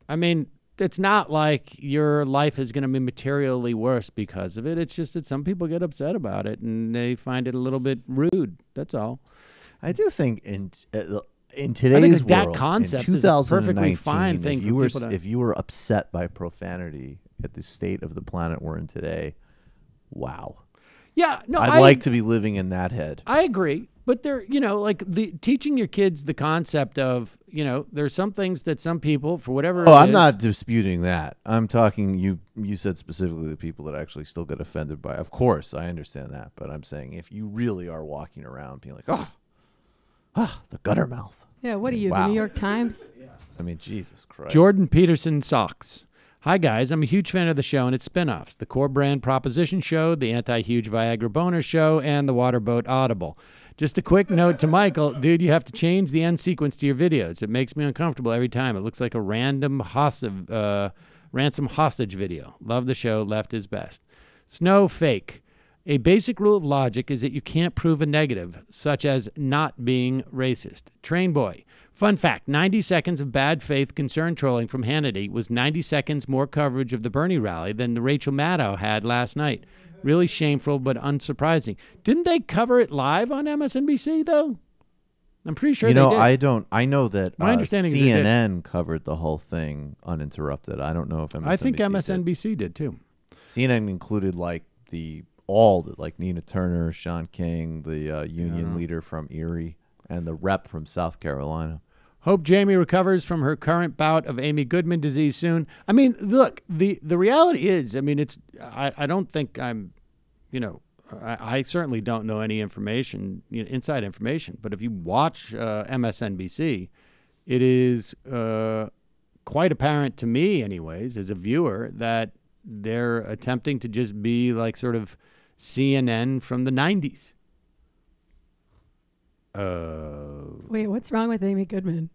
F: I mean, it's not like your life is going to be materially worse because of it. It's just that some people get upset about it and they find it a little bit rude. That's all.
G: I do think in today's world,
F: that concept
G: in
F: is a perfectly fine thing.
G: If you were upset by profanity at the state of the planet we're in today, wow.
F: Yeah, no,
G: I'd like to be living in that head.
F: I agree, but teaching your kids the concept of, there's some things that some people, for whatever.
G: I'm not disputing that. I'm talking. You said specifically the people that actually still get offended by. Of course, I understand that, but I'm saying if you really are walking around being like, the gutter mouth.
I: Yeah, what are you,
G: wow.
I: the New York Times?
G: I mean, Jesus Christ.
F: Jordan Peterson Socks. Hi, guys. I'm a huge fan of the show and its spinoffs, the Core Brand Proposition Show, the Anti-Huge Viagra Boner Show, and the Waterboat Audible. Just a quick note to Michael. Dude, you have to change the end sequence to your videos. It makes me uncomfortable every time. It looks like a ransom hostage video. Love the show. Left is best. Snow Fake. A basic rule of logic is that you can't prove a negative, such as not being racist. Train Boy. Fun fact, 90 seconds of bad faith concern trolling from Hannity was 90 seconds more coverage of the Bernie rally than the Rachel Maddow had last night. Really shameful, but unsurprising. Didn't they cover it live on MSNBC, though? I'm pretty sure they did.
G: I know that
F: my understanding
G: CNN covered the whole thing uninterrupted. I don't know if MSNBC
F: I think MSNBC did too.
G: CNN included like Nina Turner, Sean King, the union leader from Erie, and the rep from South Carolina.
F: Hope Jamie recovers from her current bout of Amy Goodman disease soon. I mean, look, the reality is, I mean, I don't think I'm, I certainly don't know any information, inside information. But if you watch MSNBC, it is quite apparent to me, anyways, as a viewer, that they're attempting to just be like sort of CNN from the 90s.
I: Wait, what's wrong with Amy Goodman?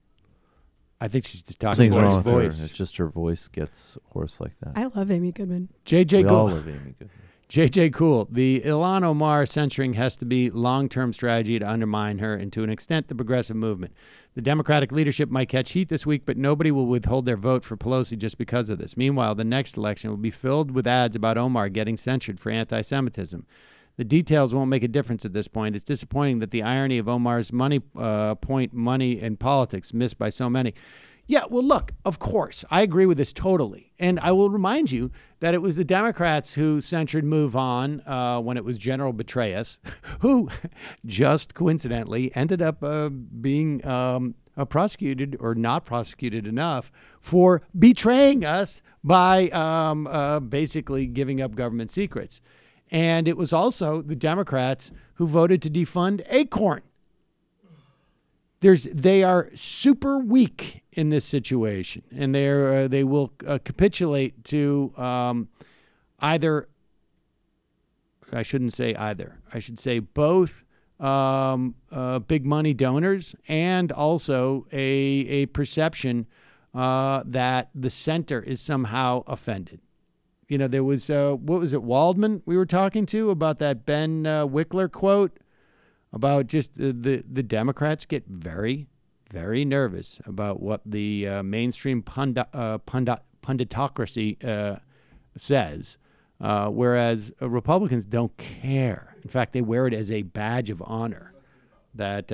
F: I think she's just talking
G: wrong with
F: voice.
G: Her. It's just her voice gets hoarse like that.
I: I love Amy Goodman.
G: We all love Amy Goodman.
F: JJ Cool. The Ilhan Omar censoring has to be long-term strategy to undermine her and to an extent the progressive movement. The Democratic leadership might catch heat this week, but nobody will withhold their vote for Pelosi just because of this. Meanwhile, the next election will be filled with ads about Omar getting censured for anti-Semitism. The details won't make a difference at this point. It's disappointing that the irony of Omar's money in politics missed by so many. Yeah, well, look, of course, I agree with this totally. And I will remind you that it was the Democrats who censored Move On when it was General Betrayus, who just coincidentally ended up being prosecuted or not prosecuted enough for betraying us by basically giving up government secrets. And it was also the Democrats who voted to defund Acorn. They are super weak in this situation, and they will capitulate to either. I shouldn't say either. I should say both big money donors and also a perception that the center is somehow offended. There was, what was it, Waldman we were talking to about that Ben Wickler quote about just the Democrats get very, very nervous about what the mainstream punditocracy says, whereas Republicans don't care. In fact, they wear it as a badge of honor that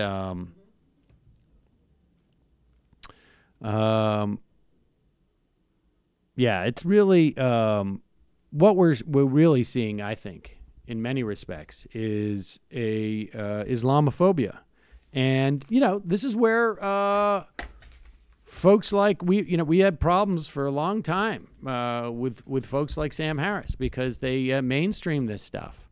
F: it's really what we're really seeing, I think, in many respects, is a Islamophobia, and this is where folks like we had problems for a long time with folks like Sam Harris because they mainstream this stuff,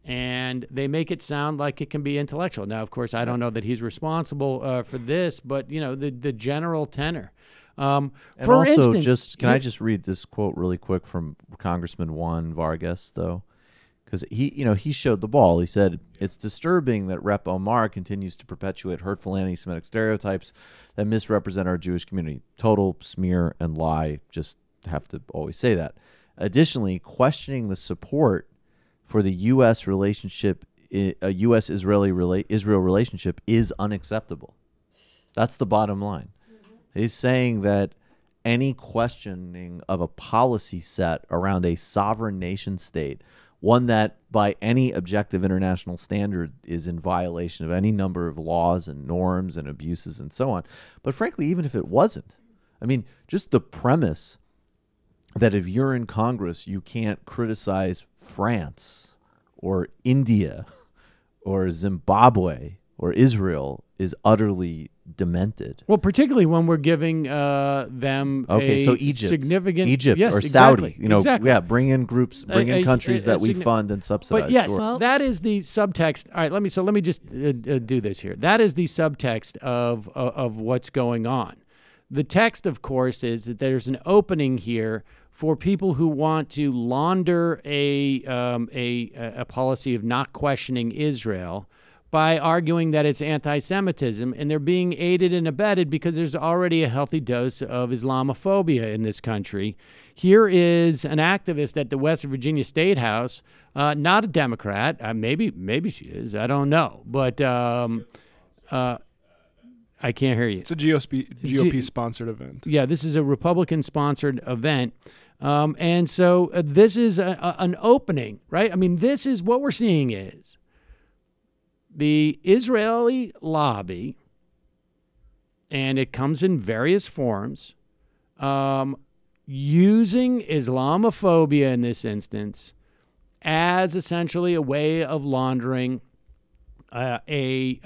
F: And they make it sound like it can be intellectual. Now, of course, I don't know that he's responsible for this, but, the general tenor.
G: And
F: for
G: also,
F: instance,
G: can I just read this quote really quick from Congressman Juan Vargas, though? Because he showed the ball. He said, it's disturbing that Rep. Omar continues to perpetuate hurtful anti-Semitic stereotypes that misrepresent our Jewish community. Total smear and lie. Just have to always say that. Additionally, questioning the support for the U.S. relationship, a U.S.-Israel relationship is unacceptable. That's the bottom line. He's saying that any questioning of a policy set around a sovereign nation state, one that by any objective international standard is in violation of any number of laws and norms and abuses and so on. But frankly, even if it wasn't, I mean, just the premise that if you're in Congress, you can't criticize France or India or Zimbabwe or Israel is utterly demented.
F: Well, particularly when we're giving them
G: so Egypt,
F: significant
G: or
F: exactly,
G: Saudi, bring in groups, bring in countries that we fund and subsidize.
F: But yes, that is the subtext. All right, let me just do this here. That is the subtext of what's going on. The text, of course, is that there's an opening here for people who want to launder a policy of not questioning Israel by arguing that it's anti-Semitism, and they're being aided and abetted because there's already a healthy dose of Islamophobia in this country. Here is an activist at the West Virginia State House, not a Democrat. Maybe she is. I don't know. But I can't hear you.
H: It's a GOP-sponsored event.
F: Yeah, this is a Republican-sponsored event. And so this is an opening, right? I mean, this is what we're seeing is the Israeli lobby, and it comes in various forms, using Islamophobia in this instance as essentially a way of laundering a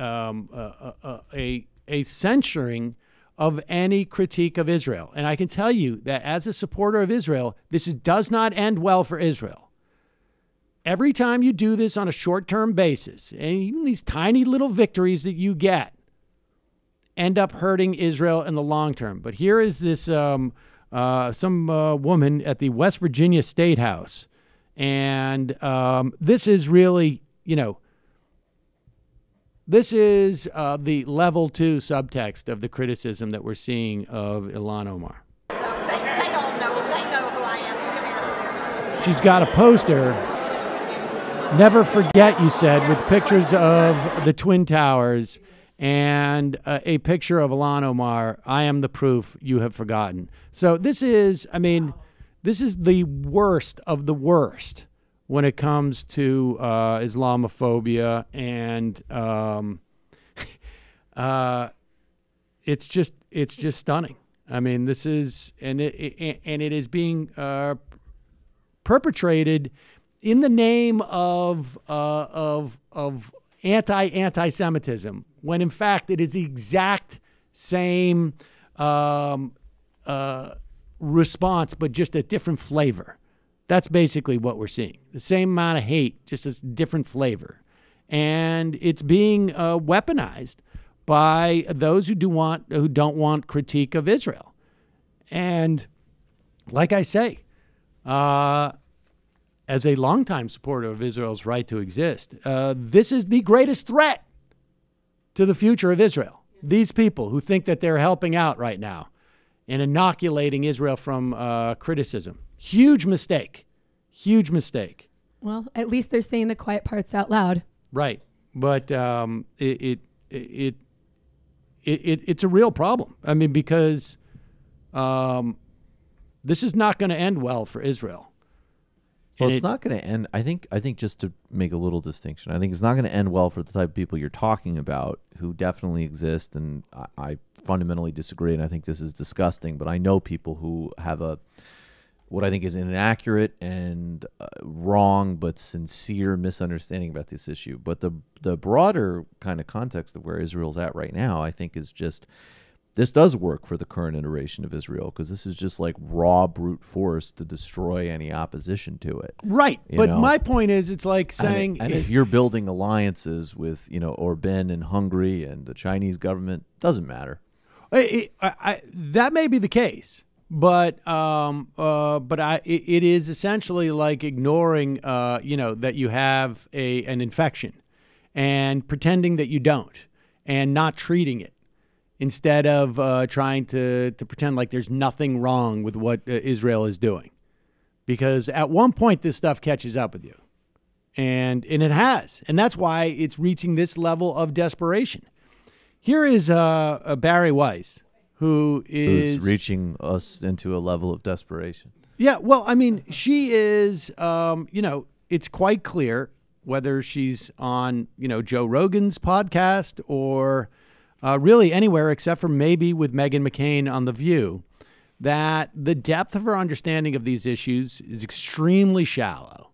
F: censoring of any critique of Israel. And I can tell you that as a supporter of Israel, this does not end well for Israel. Every time you do this on a short-term basis, and even these tiny little victories that you get end up hurting Israel in the long term. But here is this some woman at the West Virginia State House, and this is really, this is the level 2 subtext of the criticism that we're seeing of Ilhan Omar.
C: They all know. They know who I am. You can ask them.
F: She's got a poster, "Never Forget," you said, with pictures of the Twin Towers and a picture of Ilhan Omar. "I am the proof you have forgotten." So this is, this is the worst of the worst when it comes to Islamophobia, and it's just stunning. I mean, this is, and it is being perpetrated in the name of anti-Semitism, when in fact it is the exact same response, but just a different flavor. That's basically what we're seeing. The same amount of hate, just a different flavor. And it's being weaponized by those who don't want critique of Israel. And like I say, as a longtime supporter of Israel's right to exist, this is the greatest threat to the future of Israel. These people who think that they're helping out right now and inoculating Israel from criticism. Huge mistake. Huge mistake.
I: Well, at least they're saying the quiet parts out loud.
F: Right. But it's a real problem. I mean, because this is not going to end well for Israel.
G: Well, it's not going to end. I think just to make a little distinction, I think it's not going to end well for the type of people you're talking about, who definitely exist, and I fundamentally disagree, and I think this is disgusting. But I know people who have what I think is an inaccurate and wrong but sincere misunderstanding about this issue. But the broader kind of context of where Israel's at right now, I think, is just this does work for the current iteration of Israel, because this is just like raw brute force to destroy any opposition to it.
F: Right. But my point is, it's like saying...
G: And if you're building alliances with, Orban and Hungary and the Chinese government, doesn't matter.
F: That may be the case, but it is essentially like ignoring, that you have an infection and pretending that you don't and not treating it, instead of trying to pretend like there's nothing wrong with what Israel is doing. Because at one point, this stuff catches up with you. And it has. And that's why it's reaching this level of desperation. Here is Barry Weiss, who's
G: reaching us into a level of desperation.
F: Yeah, well, I mean, she is, it's quite clear whether she's on, Joe Rogan's podcast or... really anywhere except for maybe with Meghan McCain on The View, that the depth of her understanding of these issues is extremely shallow.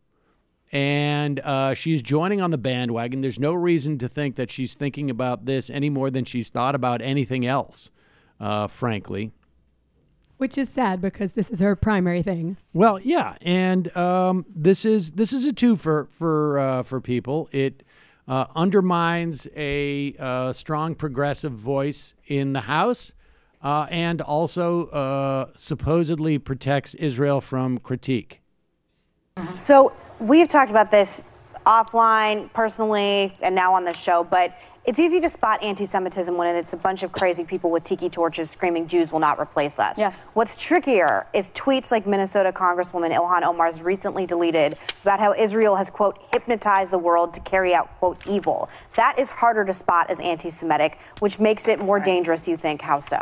F: And she's joining on the bandwagon. There's no reason to think that she's thinking about this any more than she's thought about anything else, frankly.
I: Which is sad, because this is her primary thing.
F: Well, yeah, and this is a twofer for people. It undermines a strong progressive voice in the House, and also supposedly protects Israel from critique.
D: So we've talked about this offline, personally, and now on the show, but it's easy to spot anti-Semitism when it's a bunch of crazy people with tiki torches screaming Jews will not replace us.
I: Yes.
D: What's trickier is tweets like Minnesota Congresswoman Ilhan Omar's recently deleted about how Israel has, quote, hypnotized the world to carry out, quote, evil. That is harder to spot as anti-Semitic, which makes it more dangerous, you think. How so?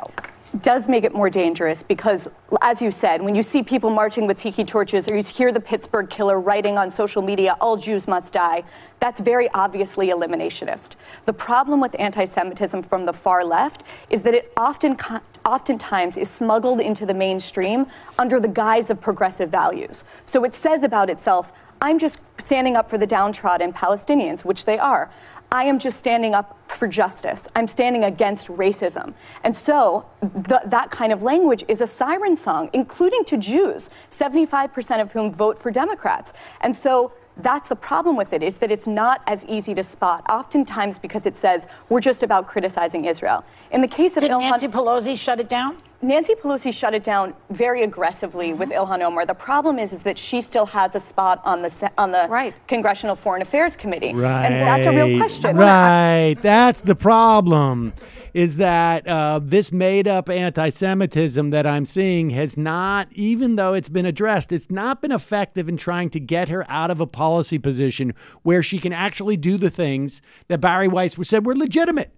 V: Does make it more dangerous because, as you said, when you see people marching with tiki torches or you hear the Pittsburgh killer writing on social media, all Jews must die, that's very obviously eliminationist. The problem with anti-Semitism from the far left is that it oftentimes is smuggled into the mainstream under the guise of progressive values. So it says about itself, I'm just standing up for the downtrodden Palestinians, which they are. I am just standing up for justice. I'm standing against racism. And so that kind of language is a siren song, including to Jews, 75% of whom vote for Democrats. And so that's the problem with it, is that it's not as easy to spot, oftentimes because it says we're just about criticizing Israel. In the case of
C: Did Nancy Pelosi shut it down?
V: Nancy Pelosi shut it down very aggressively with Ilhan Omar. The problem is that she still has a spot on the Congressional Foreign Affairs Committee.
F: Right.
V: And that's a real question.
F: Right. That's the problem, is that this made-up anti-Semitism that I'm seeing has not, even though it's been addressed, it's not been effective in trying to get her out of a policy position where she can actually do the things that Barry Weiss said were legitimate,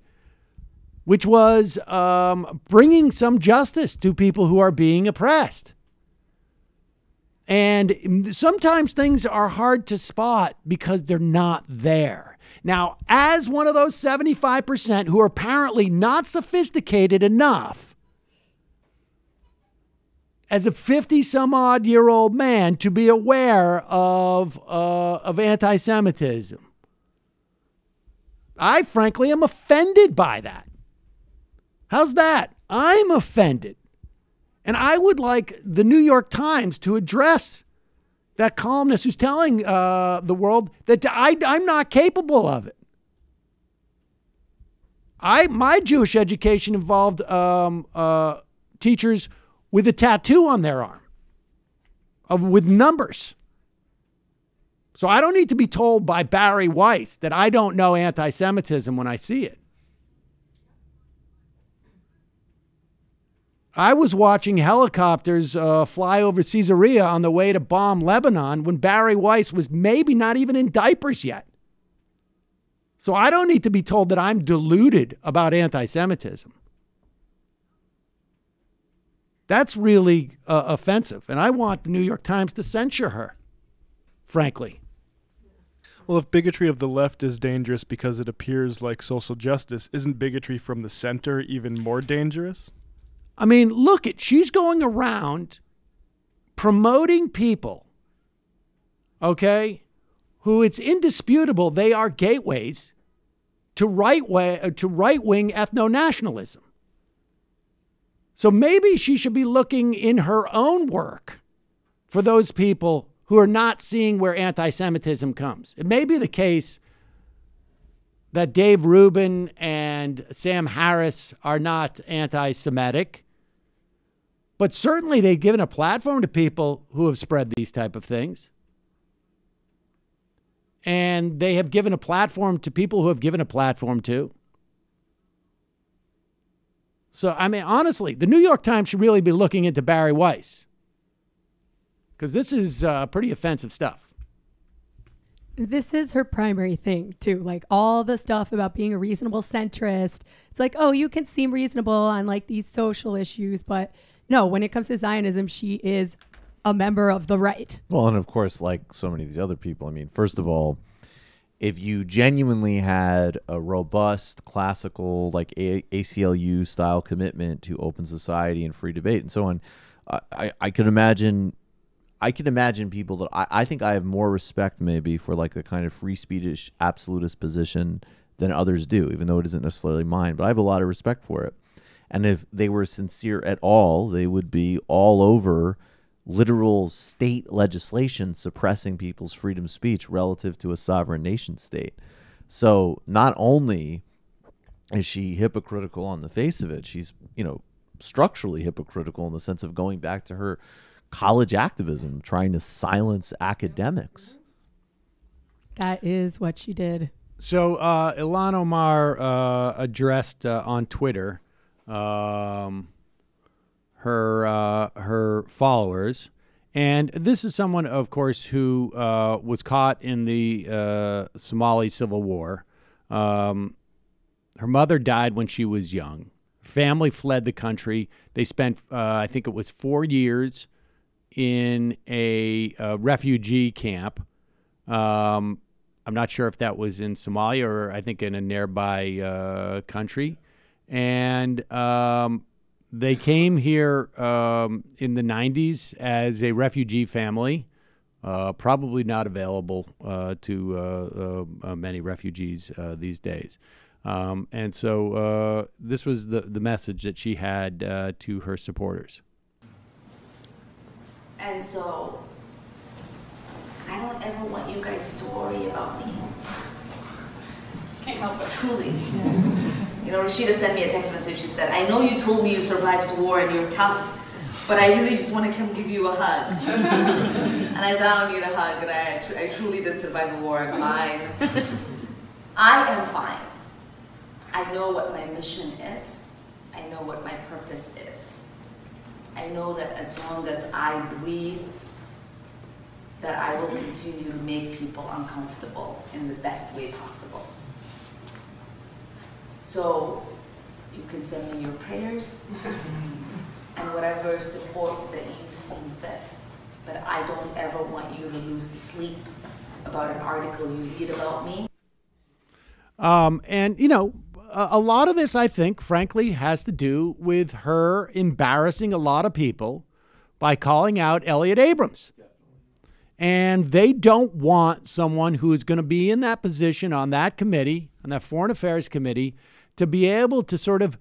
F: which was bringing some justice to people who are being oppressed. And sometimes things are hard to spot because they're not there. Now, as one of those 75% who are apparently not sophisticated enough, as a 50-some-odd-year-old man, to be aware of anti-Semitism, I frankly am offended by that. How's that? I'm offended. And I would like the New York Times to address that columnist who's telling the world that I'm not capable of it. My Jewish education involved teachers with a tattoo on their arm with numbers. So I don't need to be told by Barry Weiss that I don't know anti-Semitism when I see it. I was watching helicopters fly over Caesarea on the way to bomb Lebanon when Barry Weiss was maybe not even in diapers yet. So I don't need to be told that I'm deluded about anti-Semitism. That's really offensive, and I want the New York Times to censure her, frankly.
H: Well, if bigotry of the left is dangerous because it appears like social justice, isn't bigotry from the center even more dangerous?
F: I mean, look, she's going around promoting people, okay, who it's indisputable they are gateways to right-wing ethno-nationalism. So maybe she should be looking in her own work for those people who are not seeing where anti-Semitism comes. It may be the case that Dave Rubin and Sam Harris are not anti-Semitic, but certainly they've given a platform to people who have spread these type of things. And they have given a platform to people who have given a platform to. So, I mean, honestly, the New York Times should really be looking into Barry Weiss, because this is pretty offensive stuff.
I: This is her primary thing, too. Like, all the stuff about being a reasonable centrist. It's like, oh, you can seem reasonable on, like, these social issues. But no, when it comes to Zionism, she is a member of the right.
G: Well, and of course, like so many of these other people, I mean, first of all, if you genuinely had a robust, classical, like ACLU style commitment to open society and free debate and so on, I could imagine people that I think I have more respect maybe for like the kind of free speech absolutist position than others do, even though it isn't necessarily mine, but I have a lot of respect for it. And if they were sincere at all, they would be all over literal state legislation suppressing people's freedom of speech relative to a sovereign nation state. So not only is she hypocritical on the face of it, she's, structurally hypocritical in the sense of going back to her college activism, trying to silence academics.
I: That is what she did.
F: So Ilhan Omar addressed on Twitter her followers, and this is someone, of course, who was caught in the Somali civil war. Her mother died when she was young. Family fled the country. They spent, I think it was 4 years in a refugee camp. I'm not sure if that was in Somalia or I think in a nearby country. And they came here in the 90s as a refugee family, probably not available to many refugees these days. And so this was the message that she had to her supporters.
A: And so I don't ever want you guys to worry about me. Can't help but truly. Rashida sent me a text message. She said, I know you told me you survived the war and you're tough, but I really just want to come give you a hug. And I said, I don't need a hug, and I truly did survive the war. I'm fine. I am fine. I know what my mission is. I know what my purpose is. I know that as long as I breathe, that I will continue to make people uncomfortable in the best way possible. So you can send me your prayers and whatever support that you see fit. But I don't ever want you to lose sleep about an article you read about me.
F: And, a lot of this, I think, frankly, has to do with her embarrassing a lot of people by calling out Elliott Abrams. And they don't want someone who is going to be in that position on that committee, on that Foreign Affairs Committee, to be able to sort of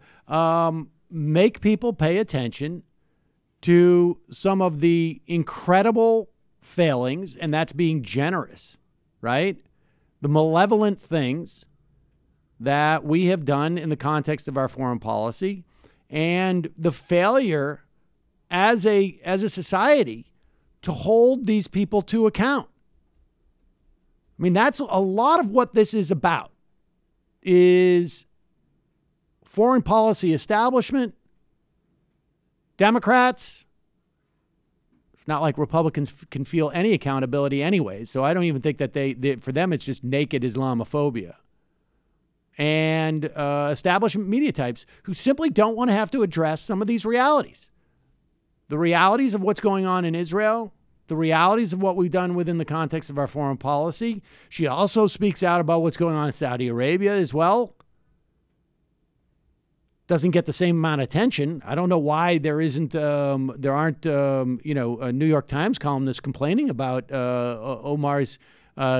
F: make people pay attention to some of the incredible failings, and that's being generous, right? The malevolent things that we have done in the context of our foreign policy, and the failure as a society to hold these people to account. I mean, that's a lot of what this is about, is foreign policy establishment, Democrats. It's not like Republicans can feel any accountability anyway, so I don't even think that for them it's just naked Islamophobia. And establishment media types who simply don't want to have to address some of these realities. The realities of what's going on in Israel, the realities of what we've done within the context of our foreign policy. She also speaks out about what's going on in Saudi Arabia as well. Doesn't get the same amount of attention. I don't know why there aren't a New York Times columnist complaining about Omar's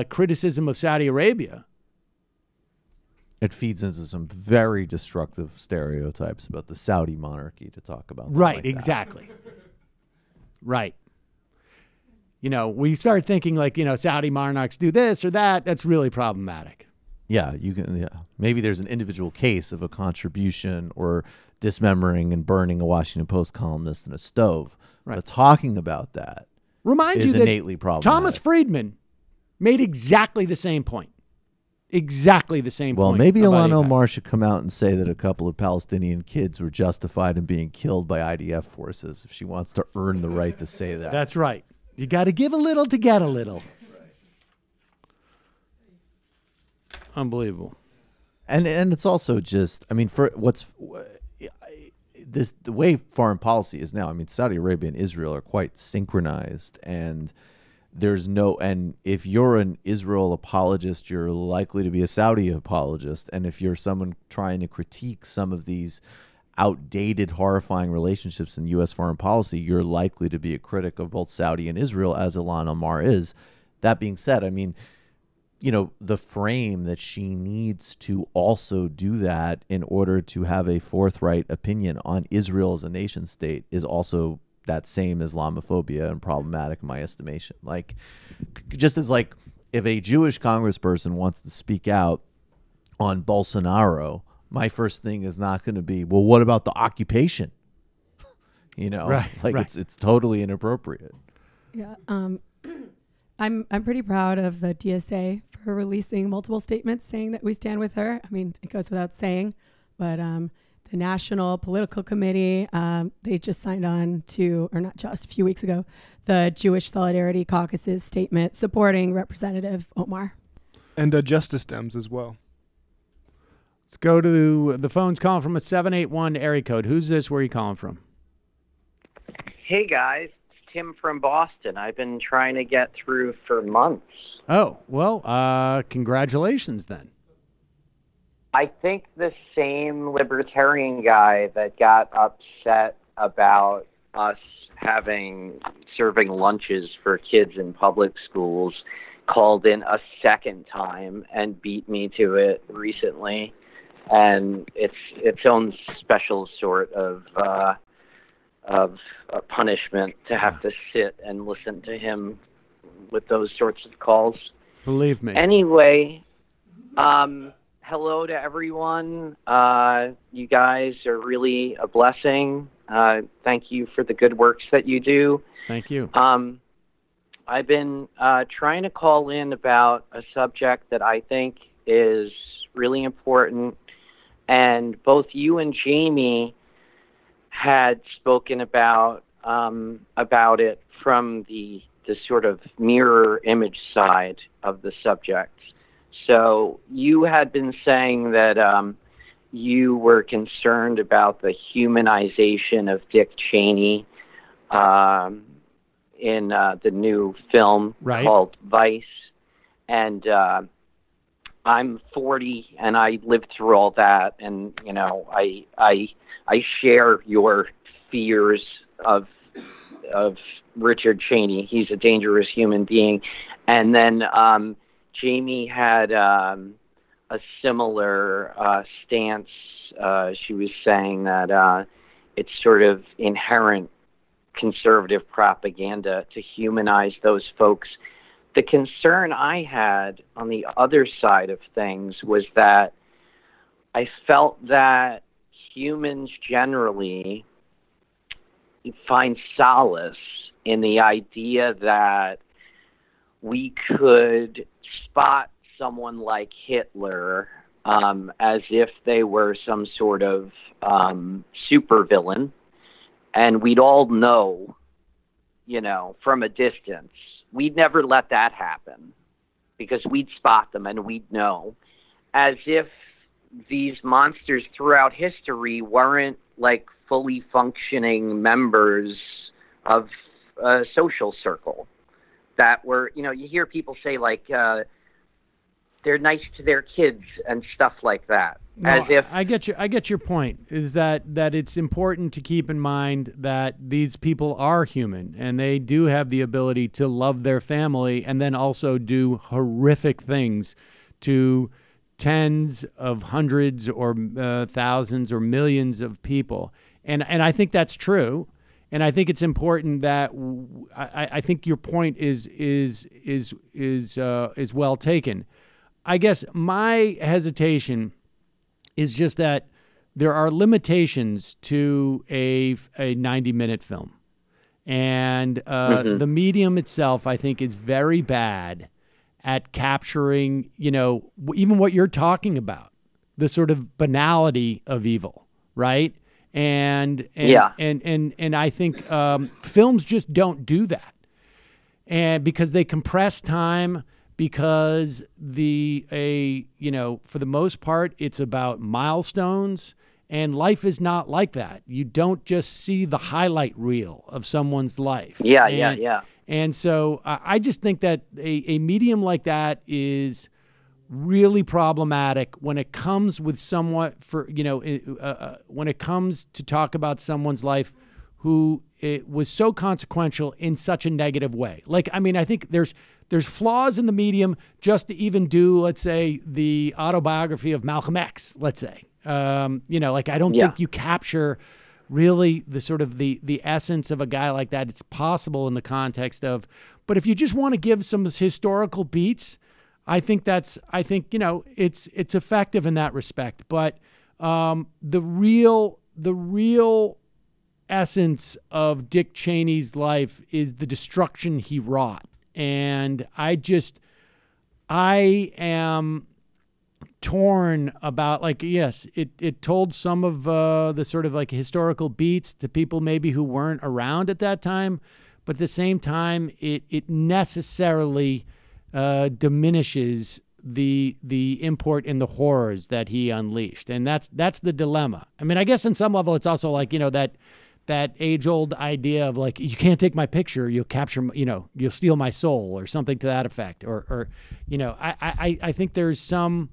F: criticism of Saudi Arabia.
G: It feeds into some very destructive stereotypes about the Saudi monarchy to talk about.
F: Right,
G: like
F: exactly. Right. You know, we start thinking like, you know, Saudi monarchs do this or that. That's really problematic.
G: Yeah, you can. Yeah, maybe there's an individual case of a contribution or dismembering and burning a Washington Post columnist in a stove. Right. But talking about that
F: reminds you that
G: innately problematic.
F: Thomas Friedman made exactly the same point. Exactly the same point.
G: Well, maybe Ilhan Omar should come out and say that a couple of Palestinian kids were justified in being killed by IDF forces if she wants to earn the right to say that.
F: That's right. You got to give a little to get a little. Unbelievable.
G: And it's also just, I mean, for the way foreign policy is now, I mean, Saudi Arabia and Israel are quite synchronized, and and if you're an Israel apologist, you're likely to be a Saudi apologist. And if you're someone trying to critique some of these outdated, horrifying relationships in U.S. foreign policy, you're likely to be a critic of both Saudi and Israel, as Ilhan Omar is. That being said, I mean, you know, the frame that she needs to also do that in order to have a forthright opinion on Israel as a nation state is also that same Islamophobia and problematic in my estimation. Like, just as like if a Jewish congressperson wants to speak out on Bolsonaro, my first thing is not going to be, well, what about the occupation? You know,
F: right,
G: like
F: right.
G: It's totally inappropriate.
I: Yeah. I'm pretty proud of the DSA for releasing multiple statements saying that we stand with her. I mean, it goes without saying, but the National Political Committee, they just signed on to, or not just, a few weeks ago, the Jewish Solidarity Caucus's statement supporting Representative Omar.
H: And Justice Dems as well.
F: Let's go to the phones calling from a 781 area code. Who's this? Where are you calling from?
E: Hey, guys. It's Tim from Boston. I've been trying to get through for months.
F: Oh, well, congratulations then.
E: I think the same libertarian guy that got upset about us serving lunches for kids in public schools called in a second time and beat me to it recently. And it's its own special sort of punishment to have to sit and listen to him with those sorts of calls.
F: Believe me.
E: Anyway, hello to everyone. You guys are really a blessing. Thank you for the good works that you do.
F: Thank you.
E: I've been trying to call in about a subject that I think is really important, and both you and Jamie had spoken about it from the sort of mirror image side of the subject. So you had been saying that you were concerned about the humanization of Dick Cheney in the new film called Weiss. And I'm 40 and I lived through all that. And, you know, I share your fears of Richard Cheney. He's a dangerous human being. And then Jamie had a similar stance. She was saying that it's sort of inherent conservative propaganda to humanize those folks. The concern I had on the other side of things was that I felt that humans generally find solace in the idea that we could spot someone like Hitler as if they were some sort of supervillain, and we'd all know, you know, from a distance. We'd never let that happen because we'd spot them and we'd know, as if these monsters throughout history weren't like fully functioning members of a social circle that were, you know, you hear people say like they're nice to their kids and stuff like that.
F: No,
E: as if
F: I get your point, is that it's important to keep in mind that these people are human and they do have the ability to love their family and then also do horrific things to tens of hundreds or thousands or millions of people. And I think that's true. And I think it's important that I think your point is well taken. I guess my hesitation is just that there are limitations to a 90-minute film. And the medium itself, I think, is very bad at capturing, even what you're talking about, the sort of banality of evil, right? And I think films just don't do that, and because they compress time, because for the most part, it's about milestones, and life is not like that. You don't just see the highlight reel of someone's life.
E: Yeah.
F: And so I just think that a medium like that is really problematic when it comes with when it comes to talk about someone's life who it was so consequential in such a negative way. Like, I mean, I think there's flaws in the medium just to even do, let's say, the autobiography of Malcolm X, let's say. I don't think you capture really the sort of the essence of a guy like that. It's possible in the context of, but if you just want to give some historical beats, I think it's effective in that respect. But the real essence of Dick Cheney's life is the destruction he wrought. And I am torn about, like, yes, it told some of the sort of like historical beats to people maybe who weren't around at that time, but at the same time, it necessarily diminishes the import and the horrors that he unleashed. And that's the dilemma. I mean, I guess on some level, it's also like, that age-old idea of like, you can't take my picture, you'll capture, you'll steal my soul, or something to that effect. Or I think there's some,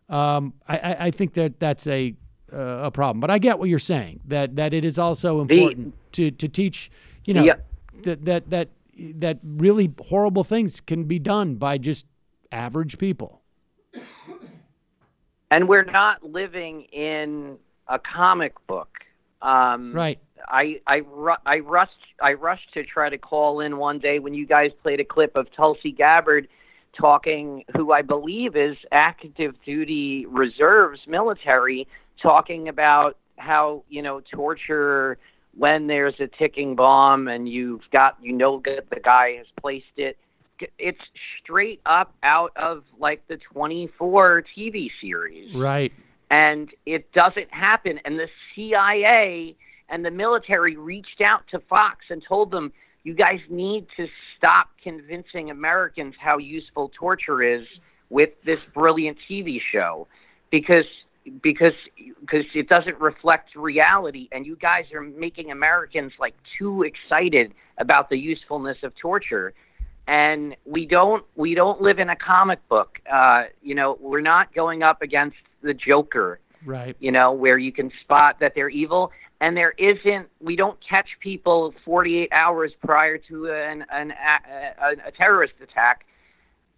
F: I think that's a problem. But I get what you're saying, that it is also important to teach, that really horrible things can be done by just average people.
E: And we're not living in a comic book.
F: Right.
E: I rushed to try to call in one day when you guys played a clip of Tulsi Gabbard talking, who I believe is active duty reserves military, talking about how, torture, when there's a ticking bomb and that the guy has placed it, it's straight up out of like the 24 TV series.
F: Right.
E: And it doesn't happen. And the CIA and the military reached out to Fox and told them, you guys need to stop convincing Americans how useful torture is with this brilliant TV show, because it doesn't reflect reality, and you guys are making Americans like too excited about the usefulness of torture. And we don't live in a comic book. We're not going up against the Joker,
F: right?
E: Where you can spot that they're evil. And we don't catch people 48 hours prior to a terrorist attack,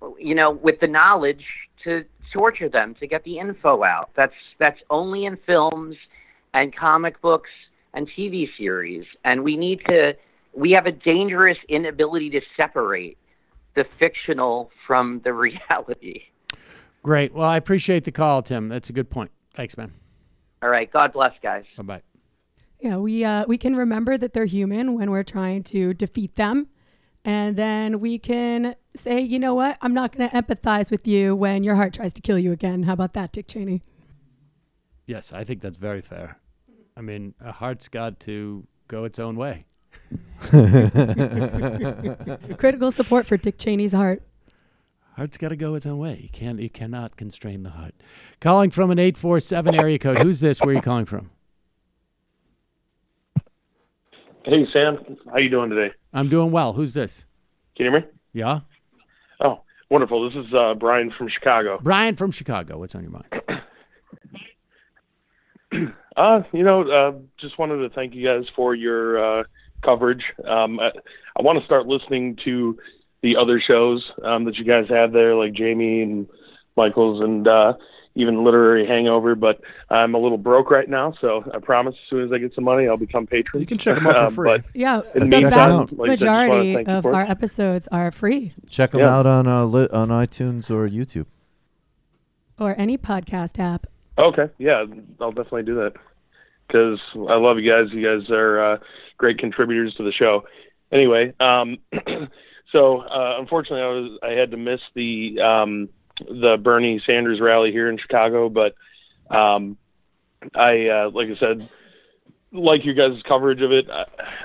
E: with the knowledge to torture them, to get the info out. That's only in films and comic books and TV series. And we have a dangerous inability to separate the fictional from the reality.
F: Great. Well, I appreciate the call, Tim. That's a good point. Thanks, man.
E: All right. God bless, guys.
F: Bye-bye.
I: Yeah, we can remember that they're human when we're trying to defeat them. And then we can say, you know what? I'm not going to empathize with you when your heart tries to kill you again. How about that, Dick Cheney?
F: Yes, I think that's very fair. I mean, a heart's got to go its own way.
I: Critical support for Dick Cheney's heart.
F: Heart's got to go its own way. You cannot constrain the heart. Calling from an 847 area code. Who's this? Where are you calling from?
K: Hey, Sam. How you doing today?
F: I'm doing well. Who's this?
K: Can you hear me?
F: Yeah.
K: Oh, wonderful. This is Brian from Chicago.
F: Brian from Chicago. What's on your mind?
K: Just wanted to thank you guys for your coverage. I want to start listening to the other shows that you guys had there, like Jamie and Michael's, and even literary hangover, but I'm a little broke right now, so I promise as soon as I get some money, I'll become patron.
H: You can check them out for free.
I: Yeah,
K: the
I: vast majority of our episodes are free.
G: Check them out on iTunes or YouTube.
I: Or any podcast app.
K: Okay, yeah, I'll definitely do that because I love you guys. You guys are great contributors to the show. Anyway, so unfortunately, I had to miss the Bernie Sanders rally here in Chicago, but I like I said, like you guys' coverage of it,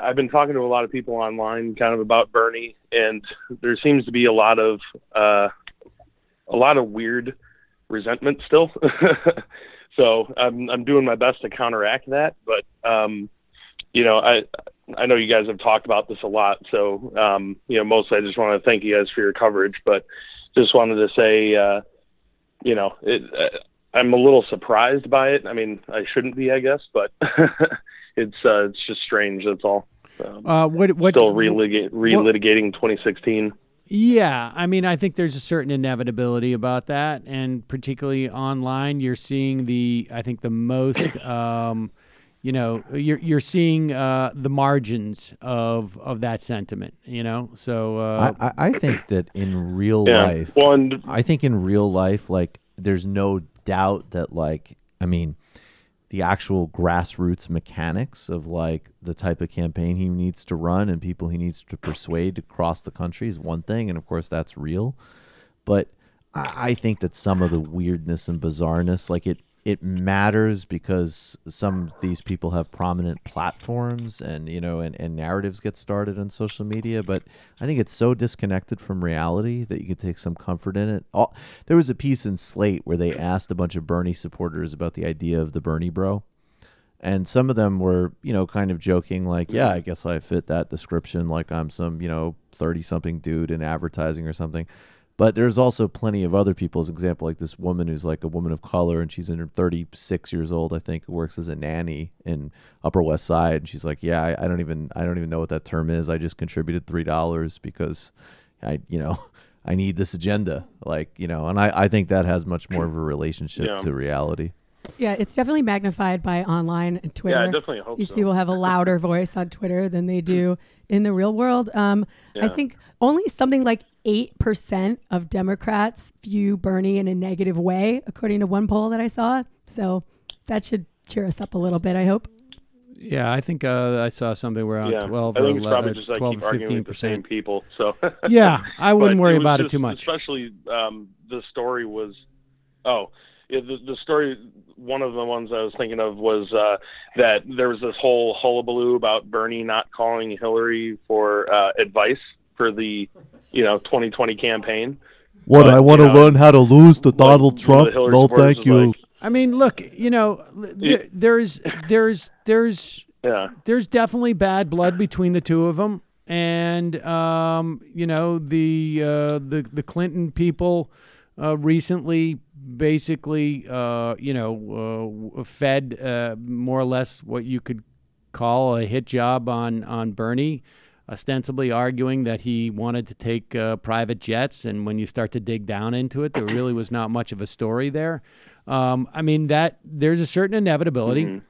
K: I've been talking to a lot of people online kind of about Bernie, and there seems to be a lot of weird resentment still. So I'm doing my best to counteract that, but you know, I know you guys have talked about this a lot, so you know, mostly I just want to thank you guys for your coverage, but just wanted to say, you know, I'm a little surprised by it. I mean, I shouldn't be, I guess, but it's just strange. That's all. Still relitigating 2016.
F: Yeah, I mean, I think there's a certain inevitability about that, and particularly online, you're seeing the most, you know, you're seeing the margins of that sentiment, you know. So
G: I think that in real life, I think in real life, like, there's no doubt that, like, I mean, the actual grassroots mechanics of, like, the type of campaign he needs to run and people he needs to persuade across the country is one thing, and of course that's real. But I think that some of the weirdness and bizarreness, like, it matters because some of these people have prominent platforms and, you know, and narratives get started on social media. But I think it's so disconnected from reality that you could take some comfort in it. There was a piece in Slate where they asked a bunch of Bernie supporters about the idea of the Bernie bro. And some of them were, you know, kind of joking, like, yeah, I guess I fit that description. Like, I'm some, you know, 30-something dude in advertising or something. But there's also plenty of other people's example, like this woman who's like a woman of color, and she's in her 36 years old, I think, who works as a nanny in Upper West Side. And she's like, yeah, I don't even know what that term is. I just contributed $3 because I need this agenda. Like, you know, and I think that has much more of a relationship to reality.
I: Yeah, it's definitely magnified by online and Twitter.
K: Yeah, I definitely hope
I: These
K: so.
I: people have a louder voice on Twitter than they do in the real world. I think only something like 8% of Democrats view Bernie in a negative way, according to one poll that I saw. So that should cheer us up a little bit, I hope.
F: Yeah, I think I saw something where around 12
K: I think
F: or
K: it's probably
F: 11,
K: just like
F: 12
K: keep
F: or
K: arguing with the
F: 15%.
K: same people. So
F: yeah, I wouldn't worry about it
K: just,
F: too much.
K: Especially the story was, the story. One of the ones I was thinking of was that there was this whole hullabaloo about Bernie not calling Hillary for advice for the 2020 campaign.
G: What, I want to learn how to lose to Donald Trump? No, thank you.
K: Like,
F: I mean, look, you know, there's definitely bad blood between the two of them, and you know, the Clinton people recently basically fed more or less what you could call a hit job on Bernie, ostensibly arguing that he wanted to take private jets, and when you start to dig down into it, there really was not much of a story there. I mean, that there's a certain inevitability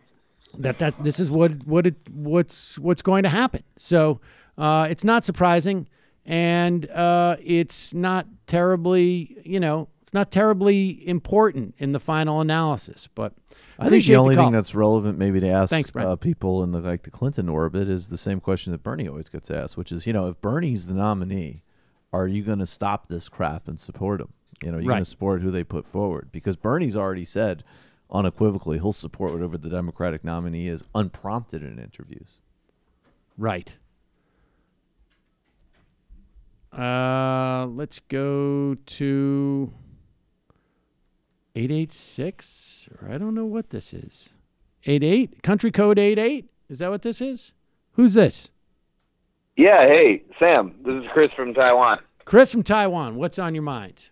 F: that this is what's going to happen. So it's not surprising, and it's not terribly, it's not terribly important in the final analysis. But
G: I think the only thing that's relevant maybe to ask people in the Clinton orbit is the same question that Bernie always gets asked, which is, if Bernie's the nominee, are you going to stop this crap and support him? You're going to support who they put forward, because Bernie's already said unequivocally he'll support whatever the Democratic nominee is, unprompted in interviews.
F: Right. Let's go to 886, or I don't know what this is. 88, country code 88. Is that what this is? Who's this?
J: Yeah, hey, Sam. This is Chris from Taiwan.
F: Chris from Taiwan. What's on your mind?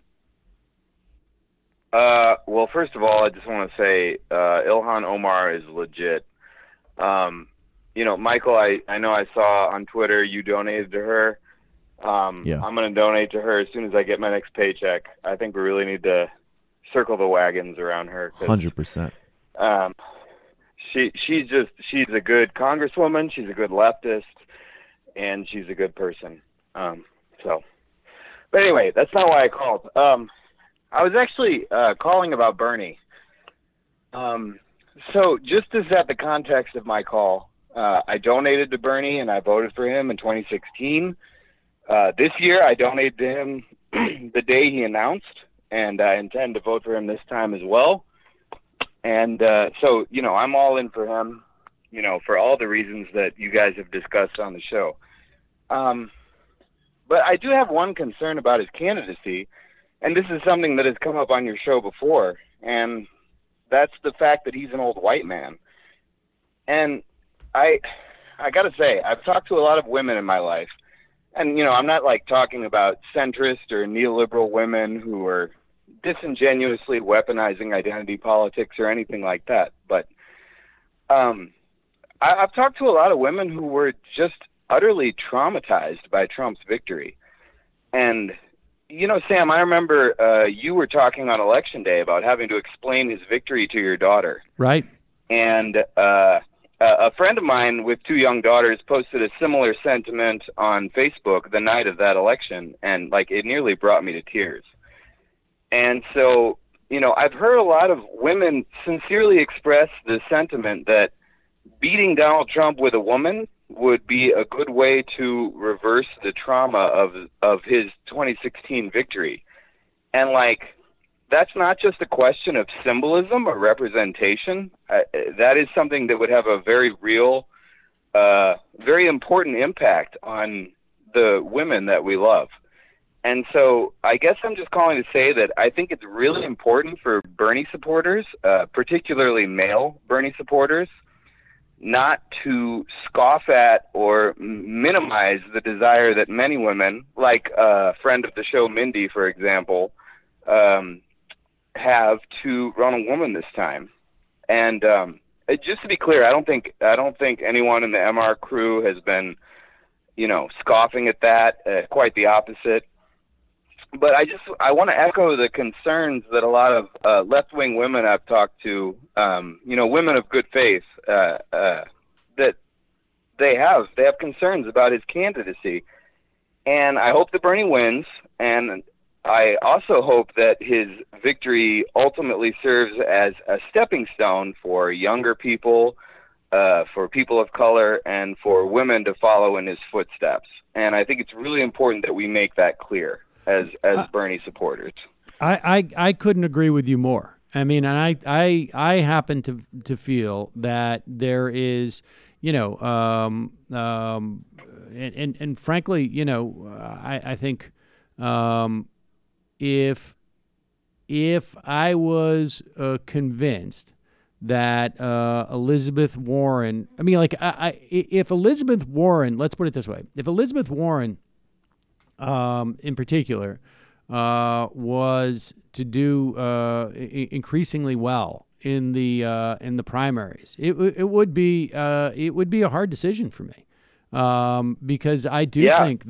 J: Well, first of all, I just want to say Ilhan Omar is legit. Michael, I know I saw on Twitter you donated to her. I'm going to donate to her as soon as I get my next paycheck. I think we really need to circle the wagons around her.
G: 100%.
J: She's a good congresswoman. She's a good leftist, and she's a good person. But anyway, that's not why I called. I was actually calling about Bernie. So just to set the context of my call, I donated to Bernie and I voted for him in 2016. This year I donated to him the day he announced, and I intend to vote for him this time as well. And so, I'm all in for him, for all the reasons that you guys have discussed on the show. But I do have one concern about his candidacy, and this is something that has come up on your show before, and that's the fact that he's an old white man. And I got to say, I've talked to a lot of women in my life, and, I'm not talking about centrist or neoliberal women who are disingenuously weaponizing identity politics or anything like that. But I've talked to a lot of women who were just utterly traumatized by Trump's victory. And, Sam, I remember you were talking on Election Day about having to explain his victory to your daughter.
F: Right.
J: And a friend of mine with 2 young daughters posted a similar sentiment on Facebook the night of that election, and it nearly brought me to tears. And so, I've heard a lot of women sincerely express the sentiment that beating Donald Trump with a woman would be a good way to reverse the trauma of his 2016 victory. And that's not just a question of symbolism or representation. That is something that would have a very real, very important impact on the women that we love. And so I guess I'm just calling to say that I think it's really important for Bernie supporters, particularly male Bernie supporters, not to scoff at or minimize the desire that many women, like a friend of the show, Mindy, for example, have to run a woman this time. And just to be clear, I don't think anyone in the MR crew has been, scoffing at that. Quite the opposite. But I want to echo the concerns that a lot of left-wing women I've talked to, women of good faith, that they have concerns about his candidacy. And I hope that Bernie wins, and I also hope that his victory ultimately serves as a stepping stone for younger people, for people of color, and for women to follow in his footsteps. And I think it's really important that we make that clear as Bernie supporters.
F: I couldn't agree with you more. I mean, and I happen to feel that there is, and frankly, I think if I was convinced that Elizabeth Warren, if Elizabeth Warren, let's put it this way, if Elizabeth Warren in particular, was to do increasingly well in the primaries, it would be a hard decision for me, because I do think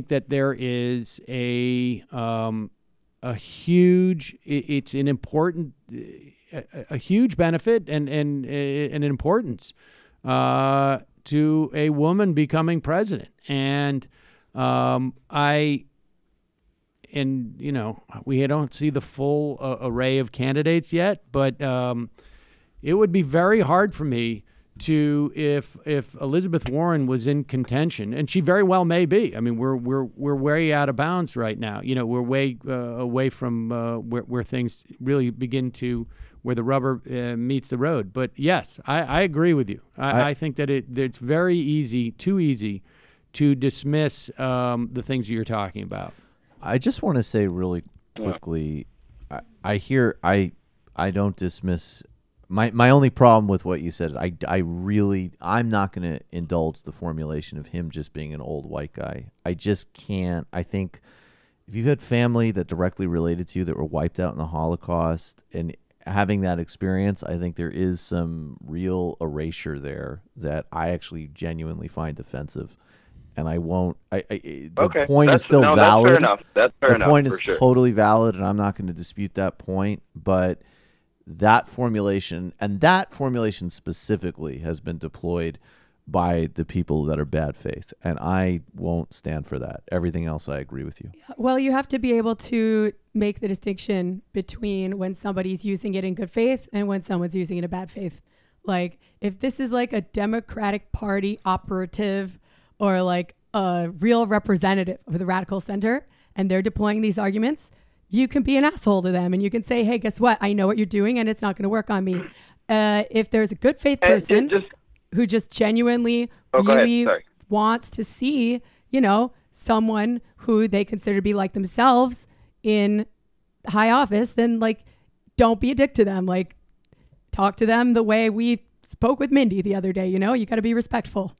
F: that there is a huge, it's an important, a huge benefit and an importance to a woman becoming president. And we don't see the full array of candidates yet, but it would be very hard for me to, if Elizabeth Warren was in contention, and she very well may be. I mean, we're way out of bounds right now. We're way away from where things really begin to, where the rubber meets the road. But yes, I agree with you. I think that it's very easy, too easy, to dismiss the things that you're talking about.
G: I just want to say really quickly, I don't dismiss. My only problem with what you said is I'm not going to indulge the formulation of him just being an old white guy. I just can't. I think if you've had family that directly related to you that were wiped out in the Holocaust, and having that experience, I think there is some real erasure there that I actually genuinely find offensive. and I won't. The
J: Okay.
G: point is still valid.
J: That's fair enough. That's fair enough.
G: The point is
J: for sure.
G: totally valid, and I'm not going to dispute that point. But that formulation, and that formulation specifically, has been deployed by the people that are bad faith, and I won't stand for that. Everything else, I agree with you.
I: Well, you have to be able to make the distinction between when somebody's using it in good faith and when someone's using it in bad faith. Like, if this is like a Democratic Party operative or like a real representative of the radical center and they're deploying these arguments, you can be an asshole to them and you can say, hey, guess what? I know what you're doing and it's not going to work on me. If there's a good faith person who just genuinely really wants to see, you know, someone who they consider to be like themselves in high office, then like, don't be a dick to them. Like, talk to them the way we spoke with Mindy the other day. You know, you got to be respectful.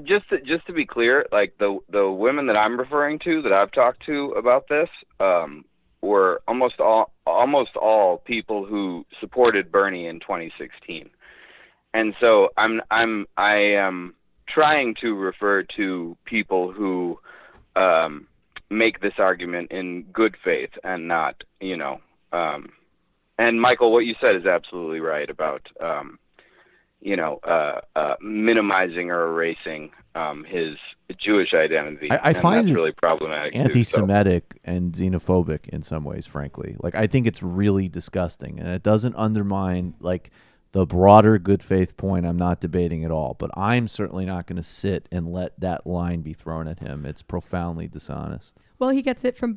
J: Just to be clear, like the women that I'm referring to that I've talked to about this were almost all people who supported Bernie in 2016. And so I am trying to refer to people who make this argument in good faith and not, you know. And Michael, what you said is absolutely right about, minimizing or erasing his Jewish identity.
G: I find
J: that's
G: it
J: really problematic.
G: anti-Semitic and xenophobic in some ways, frankly. Like, I think it's really disgusting, and it doesn't undermine like the broader good faith point. I'm not debating at all, but I'm certainly not going to sit and let that line be thrown at him. It's profoundly dishonest.
I: Well, he gets it from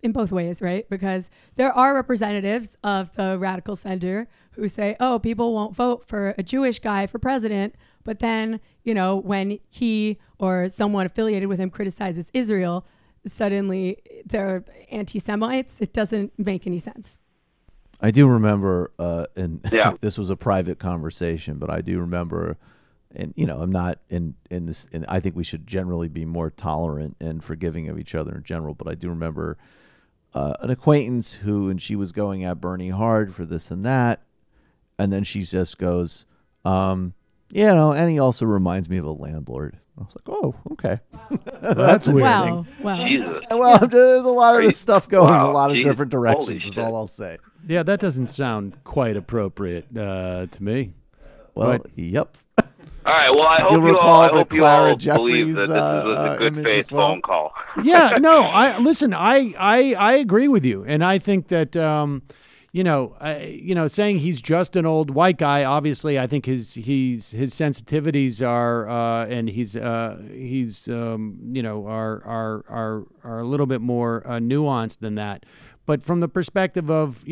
I: in both ways, right? Because there are representatives of the radical center who say, oh, people won't vote for a Jewish guy for president. But then, you know, when he or someone affiliated with him criticizes Israel, suddenly they're anti-Semites. It doesn't make any sense.
G: I do remember, this was a private conversation, but I do remember, and you know, I'm not in this, and I think we should generally be more tolerant and forgiving of each other in general. But I do remember an acquaintance who, and she was going at Bernie hard for this and that, and then she just goes, and he also reminds me of a landlord. I was like, oh, okay. That's interesting.
I: Wow.
J: Jesus.
G: Well, there's a lot of this stuff going in a lot of different directions, is all I'll say.
F: Yeah, that doesn't sound quite appropriate to me.
G: Well, yep.
J: All right. Well, I hope you all believe that this was a good faith phone call.
F: Yeah. No. I agree with you, and I think that saying he's just an old white guy. Obviously, I think his sensitivities are and he's are a little bit more nuanced than that. But from the perspective of,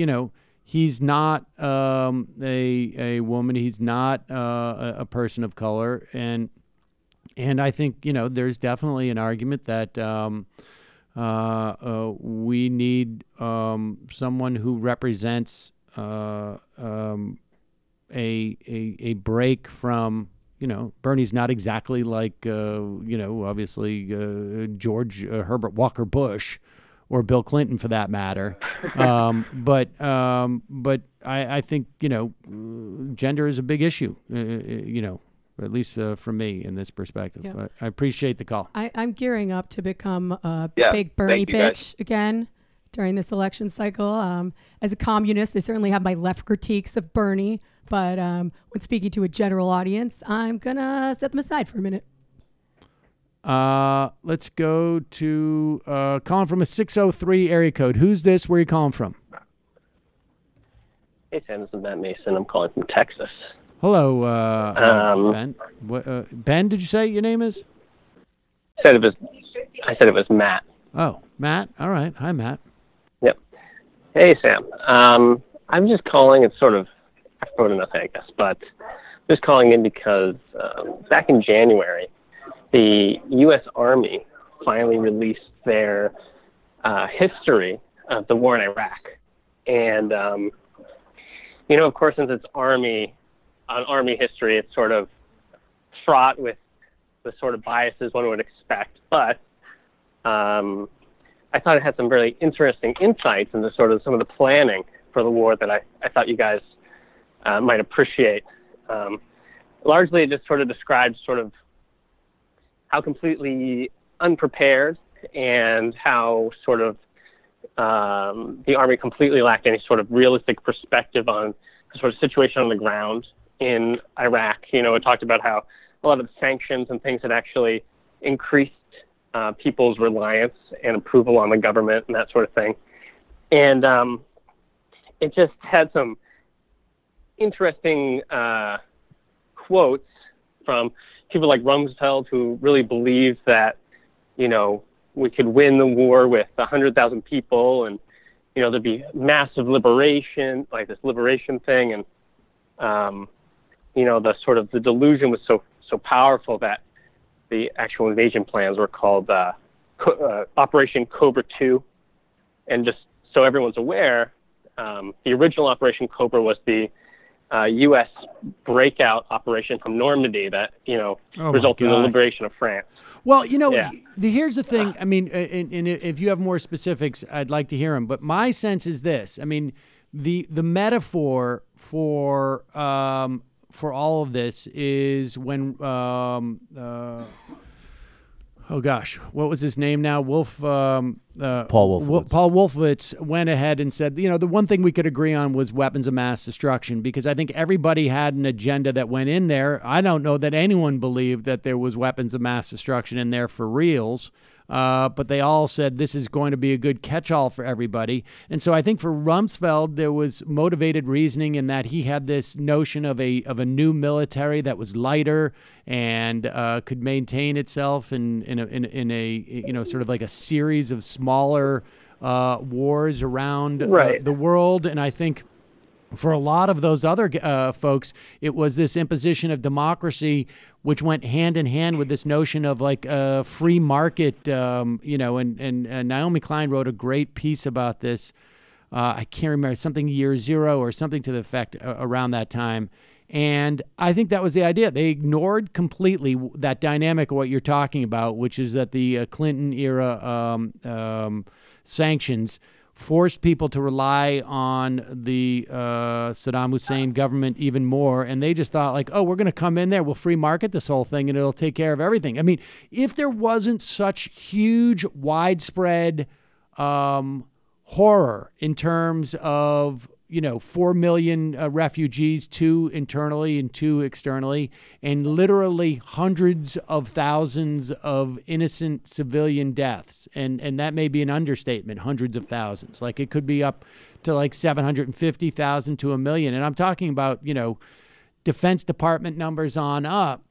F: he's not a woman, he's not a person of color, and I think there's definitely an argument that we need someone who represents a break from. Bernie's not exactly like obviously George Herbert Walker Bush. Or Bill Clinton, for that matter, but I think gender is a big issue, at least for me in this perspective. Yeah. I appreciate the call.
I: I'm gearing up to become a big Bernie bitch again during this election cycle. As a communist, I certainly have my left critiques of Bernie, but when speaking to a general audience, I'm gonna set them aside for a minute.
F: Let's go to calling from a 603 area code. Who's this? Where are you calling from?
L: Hey Sam, this is Matt Mason. I'm calling from Texas.
F: Hello, Ben. Ben, did you say your name is?
L: I said it was Matt.
F: Oh, Matt. All right. Hi, Matt.
L: Yep. Hey Sam. I'm just calling. It's sort of afternoon enough, I guess, but just calling in because back in January, the U.S. Army finally released their history of the war in Iraq. And, of course, since it's Army history, it's sort of fraught with the sort of biases one would expect. But I thought it had some really interesting insights into sort of some of the planning for the war that I thought you guys might appreciate. Largely, it just sort of describes sort of how completely unprepared and how sort of the Army completely lacked any sort of realistic perspective on the sort of situation on the ground in Iraq. You know, it talked about how a lot of the sanctions and things had actually increased people's reliance and approval on the government and that sort of thing. And it just had some interesting quotes from people like Rumsfeld, who really believed that, you know, we could win the war with 100,000 people, and, you know, there'd be massive liberation, like this liberation thing. And, you know, the sort of the delusion was so powerful that the actual invasion plans were called Operation Cobra 2. And just so everyone's aware, the original Operation Cobra was the U.S. breakout operation from Normandy that, you know, resulted in the liberation of France.
F: Well, you know, here's the thing. I mean, and if you have more specifics, I'd like to hear them. But my sense is this. I mean, the metaphor for all of this is when oh gosh, what was his name now?
G: Paul Wolfowitz.
F: Paul Wolfowitz went ahead and said, you know, the one thing we could agree on was weapons of mass destruction, because I think everybody had an agenda that went in there. I don't know that anyone believed that there was weapons of mass destruction in there for reals. But they all said this is going to be a good catch-all for everybody. And so I think for Rumsfeld, there was motivated reasoning in that he had this notion of a new military that was lighter and could maintain itself in a you know, sort of like a series of smaller wars around the world. And I think for a lot of those other folks, it was this imposition of democracy, which went hand in hand with this notion of like a free market, you know, and Naomi Klein wrote a great piece about this. I can't remember, something year zero or something to the effect around that time. And I think that was the idea. They ignored completely that dynamic of what you're talking about, which is that the Clinton era sanctions forced people to rely on the Saddam Hussein government even more. And they just thought like, oh, we're going to come in there, we'll free market this whole thing and it'll take care of everything. I mean, if there wasn't such huge, widespread horror in terms of, you know, 4 million refugees, 2 internally and 2 externally, and literally hundreds of thousands of innocent civilian deaths. And that may be an understatement, hundreds of thousands. Like it could be up to like 750,000 to 1 million. And I'm talking about, you know, Defense Department numbers on up.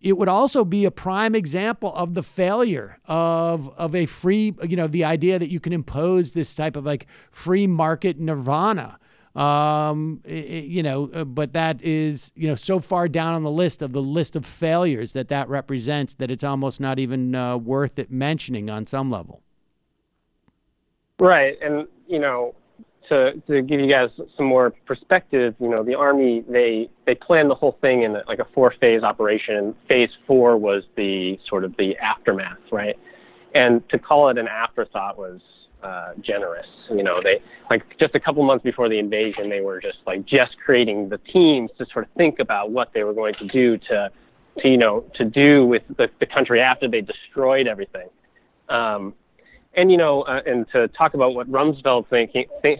F: It would also be a prime example of the failure of a free, you know, the idea that you can impose this type of like free market nirvana, you know, but that is, you know, so far down on the list of failures that represents that it's almost not even worth it mentioning on some level.
L: Right. And, you know, to give you guys some more perspective, you know, the Army, they planned the whole thing in like a 4-phase operation. Phase 4 was the sort of the aftermath, right? And to call it an afterthought was generous. You know, they, like, just a couple months before the invasion, they were just creating the teams to sort of think about what they were going to do to you know, to do with the country after they destroyed everything. And, you know, and to talk about what Rumsfeld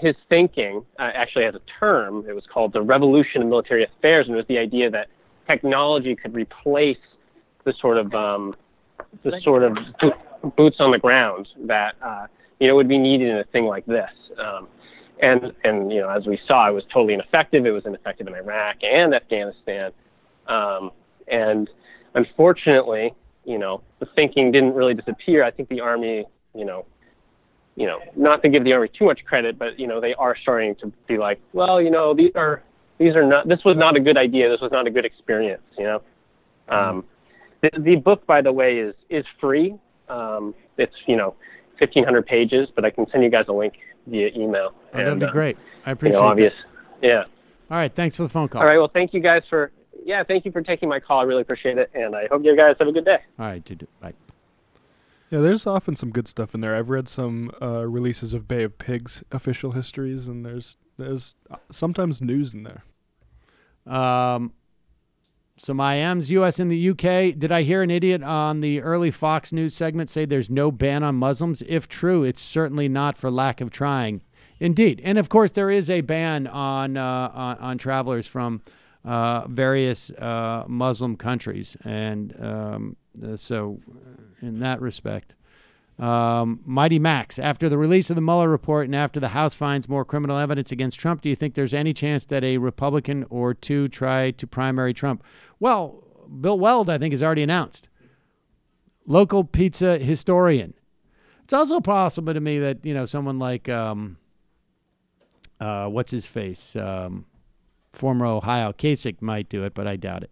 L: his thinking actually has a term. It was called the Revolution of Military Affairs, and it was the idea that technology could replace the sort of boots on the ground that you know, would be needed in a thing like this. And you know, as we saw, it was totally ineffective. It was ineffective in Iraq and Afghanistan. And unfortunately, you know, the thinking didn't really disappear. I think the Army, you know, not to give the Army too much credit, but, you know, they are starting to be like, well, you know, this was not a good idea. This was not a good experience, you know. The book, by the way, is free. It's, you know, 1,500 pages, but I can send you guys a link via email.
F: Oh, that'd be great. I appreciate
L: it. Yeah.
F: All right. Thanks for the phone call.
L: All right. Well, thank you guys thank you for taking my call. I really appreciate it. And I hope you guys have a good day.
F: All right. Bye.
H: Yeah, there's often some good stuff in there. I've read some releases of Bay of Pigs official histories, and there's sometimes news in there.
F: So my M's, U.S. and the U.K. Did I hear an idiot on the early Fox News segment say there's no ban on Muslims? If true, it's certainly not for lack of trying. Indeed. And, of course, there is a ban on travelers from various Muslim countries. And so in that respect, Mighty Max, after the release of the Mueller report and after the House finds more criminal evidence against Trump, do you think there's any chance that a Republican or two try to primary Trump? Well, Bill Weld, I think, has already announced. Local pizza historian. It's also possible to me that, someone like, what's his face? Former Ohio Kasich might do it, but I doubt it.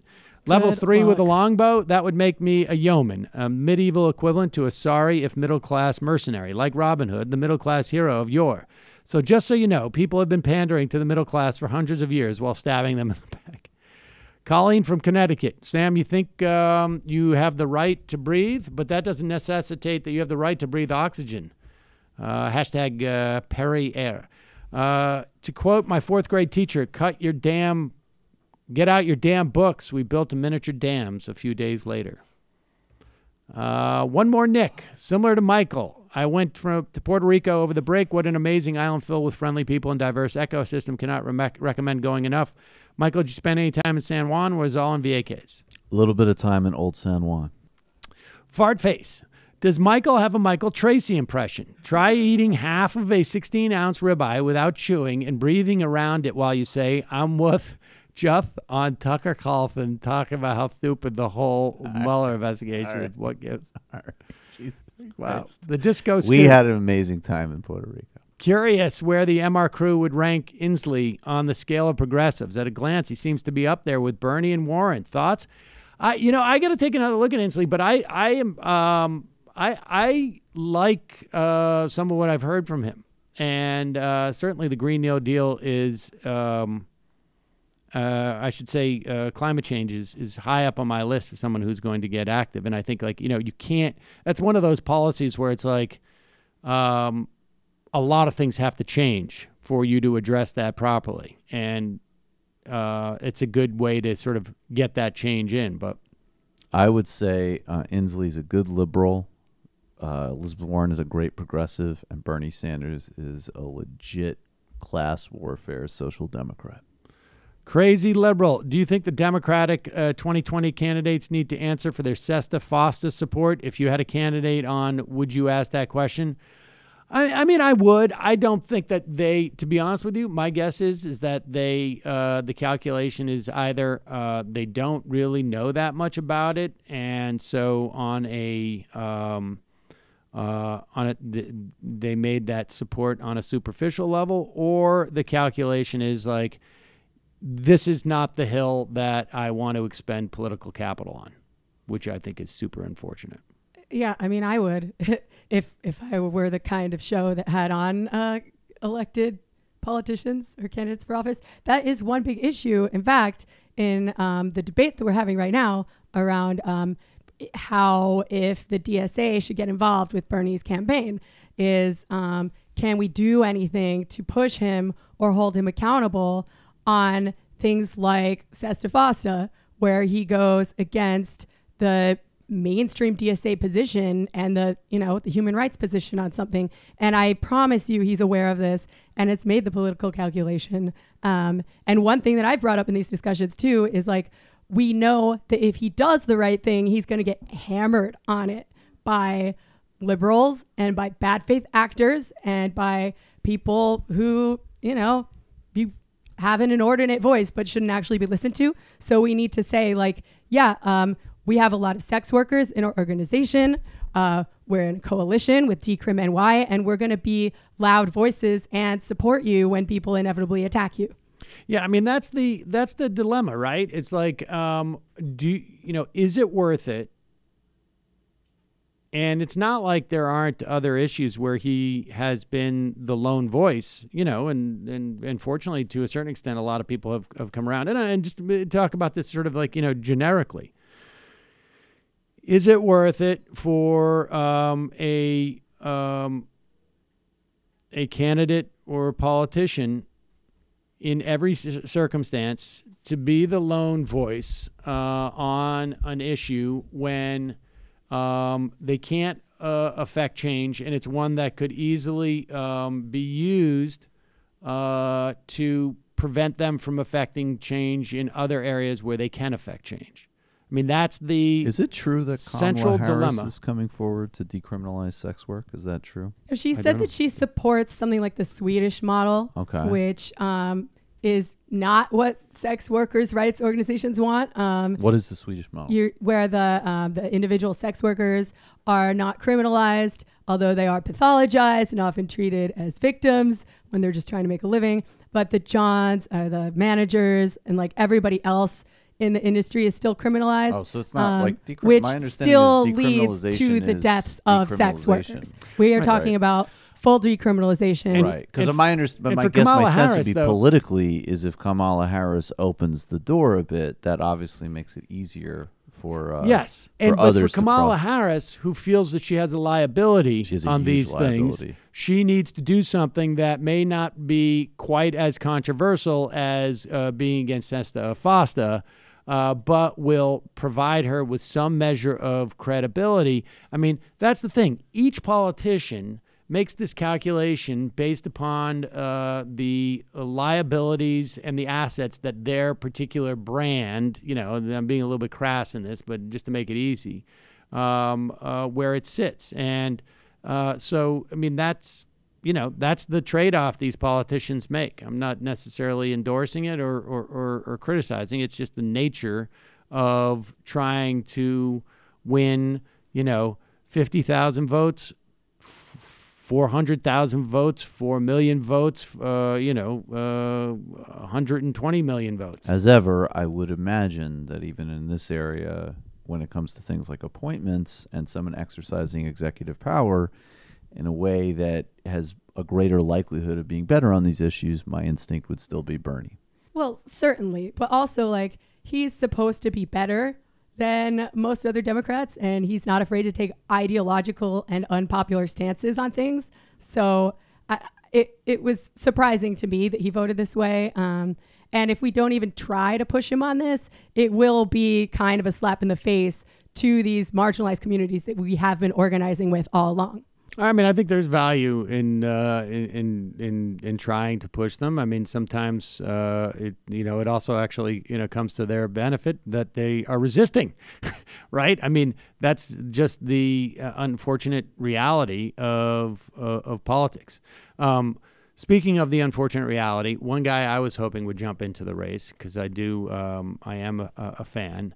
F: Level 3 with a longbow, that would make me a yeoman, a medieval equivalent to a sorry if middle-class mercenary, like Robin Hood, the middle-class hero of yore. So just so you know, people have been pandering to the middle class for hundreds of years while stabbing them in the back. Colleen from Connecticut. Sam, you think you have the right to breathe, but that doesn't necessitate that you have the right to breathe oxygen. Hashtag Perry Air. To quote my 4th grade teacher, get out your damn books. We built a miniature dams a few days later. One more Nick, similar to Michael. I went to Puerto Rico over the break. What an amazing island filled with friendly people and diverse ecosystem. Cannot recommend going enough. Michael, did you spend any time in San Juan or was it all in VAKs?
G: A little bit of time in Old San Juan.
F: Fart face. Does Michael have a Michael Tracy impression? Try eating half of a 16-ounce ribeye without chewing and breathing around it while you say, I'm with Jeff on Tucker Carlson talking about how stupid the whole Mueller investigation is. What gives?
G: Jesus
F: wow.
G: Christ.
F: The disco
G: We had an amazing time in Puerto Rico.
F: Curious where the MR crew would rank Inslee on the scale of progressives. At a glance, he seems to be up there with Bernie and Warren. Thoughts? I got to take another look at Inslee, but I like some of what I've heard from him, and certainly the Green New Deal is, I should say, climate change is high up on my list for someone who's going to get active. And I think, you can't. That's one of those policies where it's like a lot of things have to change for you to address that properly, and it's a good way to sort of get that change in. But
G: I would say Inslee's a good liberal. Elizabeth Warren is a great progressive, and Bernie Sanders is a legit class warfare social democrat.
F: Crazy liberal. Do you think the Democratic 2020 candidates need to answer for their Sesta Fosta support? If you had a candidate on, would you ask that question? I mean, I would. I don't think that to be honest with you, my guess is that the calculation is either they don't really know that much about it, and so they made that support on a superficial level, or the calculation is like, this is not the hill that I want to expend political capital on, which I think is super unfortunate.
I: Yeah, I mean, I would if I were the kind of show that had on elected politicians or candidates for office. That is one big issue. In fact, in the debate that we're having right now around how if the DSA should get involved with Bernie's campaign is can we do anything to push him or hold him accountable on things like Sesta Fosta, where he goes against the mainstream DSA position and the human rights position on something. And I promise you he's aware of this and it's made the political calculation. And one thing that I've brought up in these discussions too is like, we know that if he does the right thing, he's going to get hammered on it by liberals and by bad faith actors and by people who, you have an inordinate voice but shouldn't actually be listened to. So we need to say like, we have a lot of sex workers in our organization. We're in a coalition with Decrim NY, and we're going to be loud voices and support you when people inevitably attack you.
F: Yeah, I mean that's the dilemma, right? It's like, is it worth it? And it's not like there aren't other issues where he has been the lone voice, and fortunately, to a certain extent, a lot of people have come around. And just talk about this sort of like, generically. Is it worth it for a candidate or a politician in every circumstance to be the lone voice on an issue when they can't affect change, and it's one that could easily be used to prevent them from affecting change in other areas where they can affect change. I mean, that's the
G: Is it true that
F: central
G: Kamala Harris
F: dilemma
G: is coming forward to decriminalize sex work? Is that true?
I: She said that she supports something like the Swedish model, which is not what sex workers' rights organizations want.
G: What is the Swedish model?
I: Where the individual sex workers are not criminalized, although they are pathologized and often treated as victims when they're just trying to make a living. But the Johns, the managers, and like everybody else in the industry is still criminalized.
G: Oh, so it's not like
I: which
G: my understanding
I: still
G: is
I: leads to the
G: is
I: deaths of sex workers. We are talking about full decriminalization.
G: Right, because my sense would be politically is if Kamala Harris opens the door a bit, that obviously makes it easier for
F: yes,
G: for
F: but
G: others
F: for Kamala Harris, who feels that she has a liability on these things, she needs to do something that may not be quite as controversial as being against Sesta FOSTA, but will provide her with some measure of credibility. I mean, that's the thing. Each politician makes this calculation based upon the liabilities and the assets that their particular brand, you know, and I'm being a little bit crass in this, but just to make it easy, where it sits. And so, I mean, that's, you know, that's the trade-off these politicians make. I'm not necessarily endorsing it or criticizing. It's just the nature of trying to win, you know, 50,000 votes, 400,000 votes, 4 million votes, 120 million votes.
G: As ever, I would imagine that even in this area, when it comes to things like appointments and someone exercising executive power in a way that has a greater likelihood of being better on these issues, my instinct would still be Bernie.
I: Well, certainly. But also, like, he's supposed to be better than most other Democrats, and he's not afraid to take ideological and unpopular stances on things. So it was surprising to me that he voted this way. And if we don't even try to push him on this, it will be kind of a slap in the face to these marginalized communities that we have been organizing with all along.
F: I mean, I think there's value in trying to push them. I mean, sometimes it also actually comes to their benefit that they are resisting, right? I mean, that's just the unfortunate reality of politics. Speaking of the unfortunate reality, one guy I was hoping would jump into the race because I am a fan.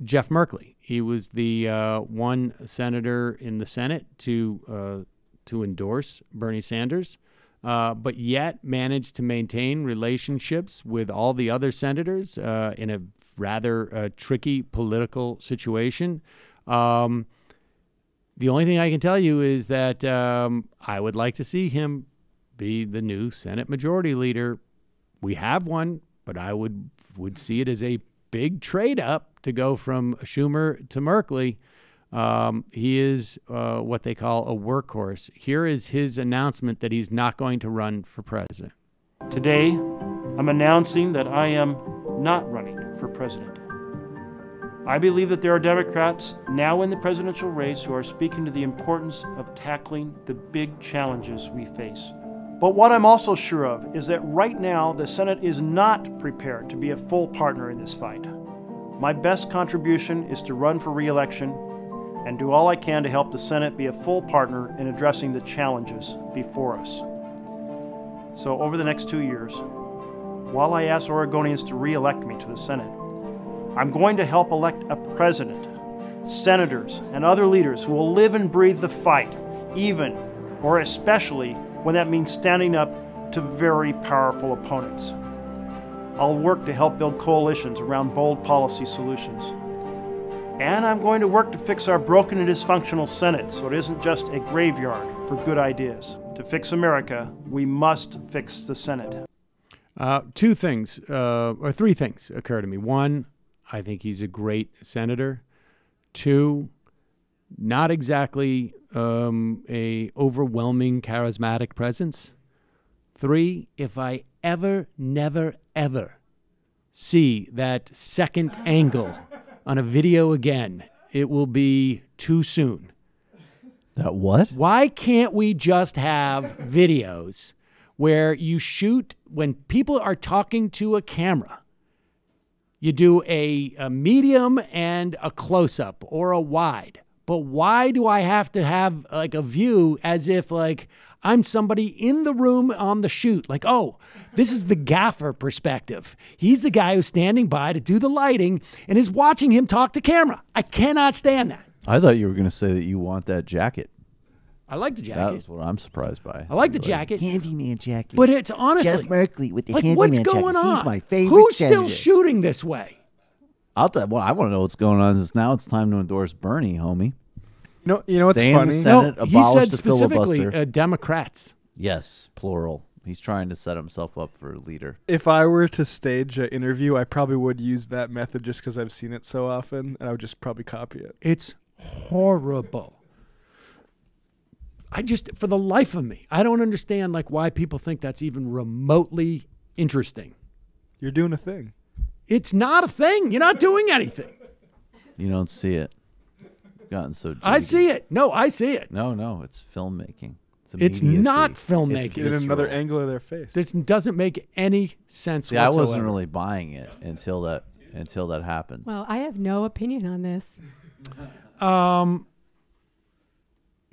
F: Jeff Merkley. He was the one senator in the Senate to endorse Bernie Sanders, but yet managed to maintain relationships with all the other senators in a rather tricky political situation. The only thing I can tell you is that I would like to see him be the new Senate Majority Leader. We have one, but I would see it as a big trade up to go from Schumer to Merkley. He is what they call a workhorse. Here is his announcement that he's not going to run for president.
M: Today, I'm announcing that I am not running for president. I believe that there are Democrats now in the presidential race who are speaking to the importance of tackling the big challenges we face. But what I'm also sure of is that right now the Senate is not prepared to be a full partner in this fight. My best contribution is to run for re-election and do all I can to help the Senate be a full partner in addressing the challenges before us. So over the next 2 years, while I ask Oregonians to re-elect me to the Senate, I'm going to help elect a president, senators, and other leaders who will live and breathe the fight, even or especially when that means standing up to very powerful opponents. I'll work to help build coalitions around bold policy solutions. And I'm going to work to fix our broken and dysfunctional Senate so it isn't just a graveyard for good ideas. To fix America, we must fix the Senate.
F: Three things occur to me. One, I think he's a great senator. Two, not exactly a overwhelming charismatic presence. Three, if I ever, never, ever see that second angle on a video again, it will be too soon.
G: That what?
F: Why can't we just have videos where you shoot when people are talking to a camera? You do a medium and a close-up or a wide. But why do I have to have like a view as if like I'm somebody in the room on the shoot? Like, oh, this is the gaffer perspective. He's the guy who's standing by to do the lighting and is watching him talk to camera. I cannot stand that.
G: I thought you were going to say that you want that jacket.
F: I like the jacket.
G: That was what I'm surprised by.
F: I like the jacket.
N: Handyman jacket.
F: But it's honestly
N: Jeff Merkley with the
F: like,
N: handyman
F: what's
N: jacket.
F: going on?
N: He's my favorite
F: Who's
N: senator.
F: still shooting this way?
G: I'll tell you, well, I want to know what's going on since now it's time to endorse Bernie, homie.
H: No, you know what's
G: Stay in
H: funny?
G: the Senate,
F: No, he
G: abolish
F: said
G: the
F: specifically
G: filibuster.
F: Democrats.
G: Yes, plural. He's trying to set himself up for a leader.
H: If I were to stage an interview, I probably would use that method just because I've seen it so often, and I would just probably copy it.
F: It's horrible. I just, for the life of me, I don't understand like why people think that's even remotely interesting.
H: You're doing a thing.
F: It's not a thing. You're not doing anything.
G: You don't see it. You've gotten so jaded.
F: I see it. No, I see it.
G: No, it's filmmaking.
F: It's not filmmaking.
H: It's getting another angle of their face.
F: It doesn't make any sense
G: See,
F: whatsoever.
G: I wasn't really buying it until that happened.
I: Well, I have no opinion on this.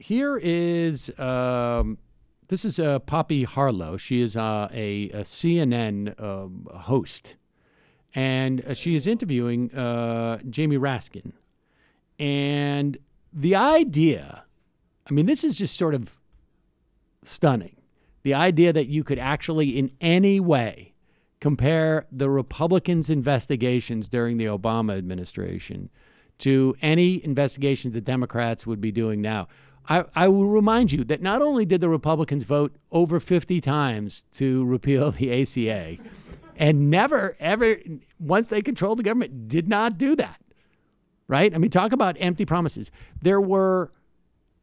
F: Here is this is Poppy Harlow. She is a CNN host, and she is interviewing Jamie Raskin. And the idea, I mean, this is just sort of stunning. The idea that you could actually in any way compare the Republicans' investigations during the Obama administration to any investigations the Democrats would be doing now. I will remind you that not only did the Republicans vote over 50 times to repeal the ACA, and never, ever, once they controlled the government, did not do that, right? I mean, talk about empty promises. There were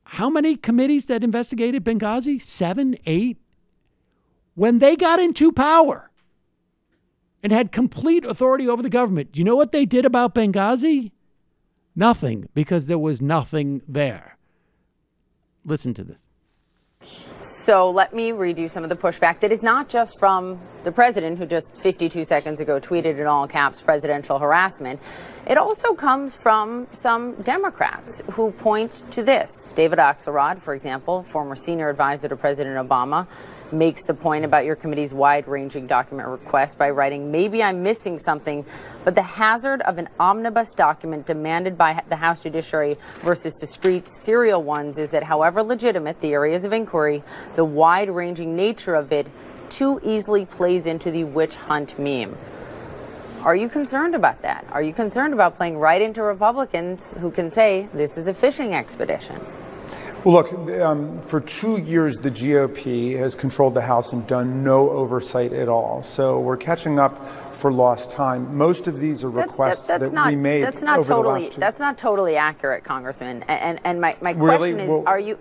F: how many committees that investigated Benghazi? 7, 8? When they got into power and had complete authority over the government, do you know what they did about Benghazi? Nothing, because there was nothing there. Listen to this.
Q: So let me read you some of the pushback that is not just from the president, who just 52 seconds ago tweeted in all caps presidential harassment. It also comes from some Democrats who point to this. David Axelrod, for example, former senior advisor to President Obama, makes the point about your committee's wide-ranging document request by writing, maybe I'm missing something, but the hazard of an omnibus document demanded by the House Judiciary versus discrete serial ones is that however legitimate the areas of inquiry, the wide-ranging nature of it too easily plays into the witch hunt meme. Are you concerned about that? Are you concerned about playing right into Republicans who can say this is a fishing expedition?
W: Well, look, for 2 years, the GOP has controlled the House and done no oversight at all. So we're catching up for lost time. Most of these are requests that we made
Q: That's not totally accurate, Congressman. And my question is, are you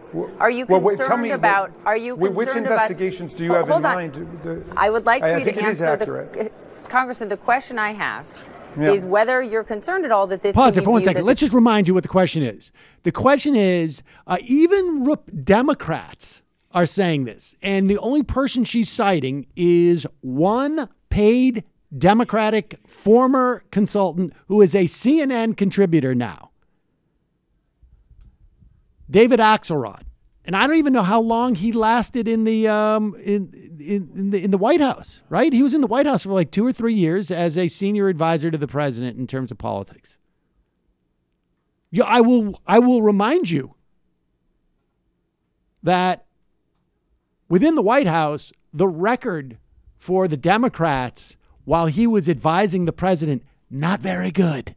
Q: concerned about? Are you concerned
W: which investigations do you have in mind?
Q: I would like for you to answer
W: the
Q: Congressman. The question I have is whether you're concerned at all that this.
F: Pause it for 1 second. Let's just remind you what the question is. The question is, even Democrats are saying this, and the only person she's citing is one paid Democratic former consultant who is a CNN contributor now, David Axelrod. And I don't even know how long he lasted in the in the White House, right? He was in the White House for like 2 or 3 years as a senior advisor to the president in terms of politics. Yeah, I will remind you that within the White House, the record for the Democrats while he was advising the president, not very good.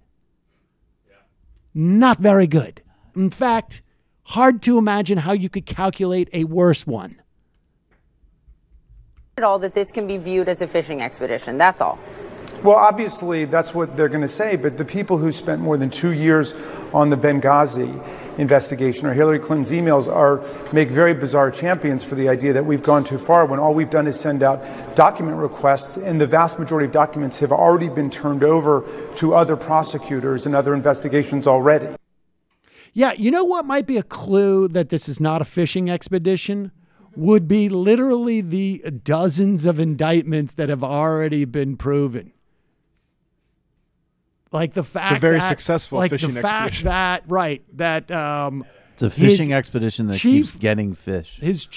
F: Not very good. In fact, hard to imagine how you could calculate a worse one.
Q: At all that this can be viewed as a fishing expedition. That's all.
W: Well, obviously, that's what they're going to say, but the people who spent more than 2 years on the Benghazi investigation or Hillary Clinton's emails make very bizarre champions for the idea that we've gone too far when all we've done is send out document requests, and the vast majority of documents have already been turned over to other prosecutors and other investigations already.
F: Yeah, you know what might be a clue that this is not a fishing expedition? Would be literally the dozens of indictments that have already been proven. Like the fact
H: it's a very
F: that,
H: successful
F: like
H: fishing
F: the fact
H: expedition.
F: that
G: it's a fishing expedition that keeps getting fish.
F: His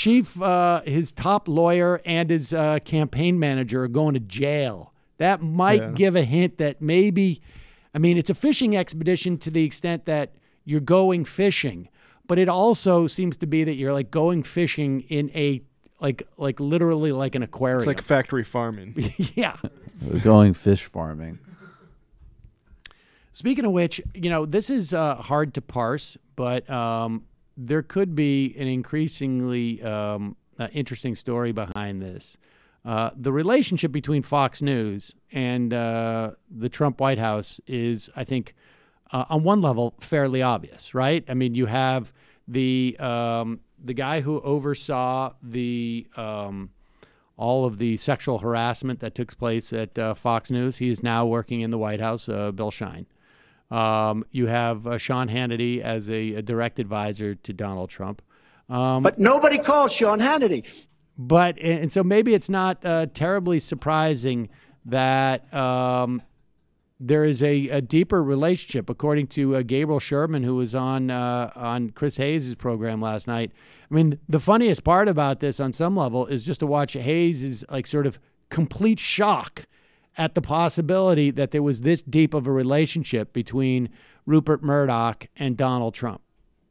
F: his top lawyer and his campaign manager are going to jail. That might give a hint that maybe, I mean, it's a fishing expedition to the extent that you're going fishing, but it also seems to be that you're like going fishing in a like literally like an aquarium.
H: It's like factory farming.
F: Yeah,
G: we're going fish farming.
F: Speaking of which, this is hard to parse, but there could be an increasingly interesting story behind this. The relationship between Fox News and the Trump White House is, I think, on one level, fairly obvious, right? I mean, you have the guy who oversaw the all of the sexual harassment that took place at Fox News. He is now working in the White House, Bill Shine. You have Sean Hannity as a direct advisor to Donald Trump.
N: But nobody calls Sean Hannity.
F: And so maybe it's not terribly surprising that there is a deeper relationship, according to Gabriel Sherman, who was on Chris Hayes' program last night. I mean, the funniest part about this on some level is just to watch Hayes' like sort of complete shock at the possibility that there was this deep of a relationship between Rupert Murdoch and Donald Trump.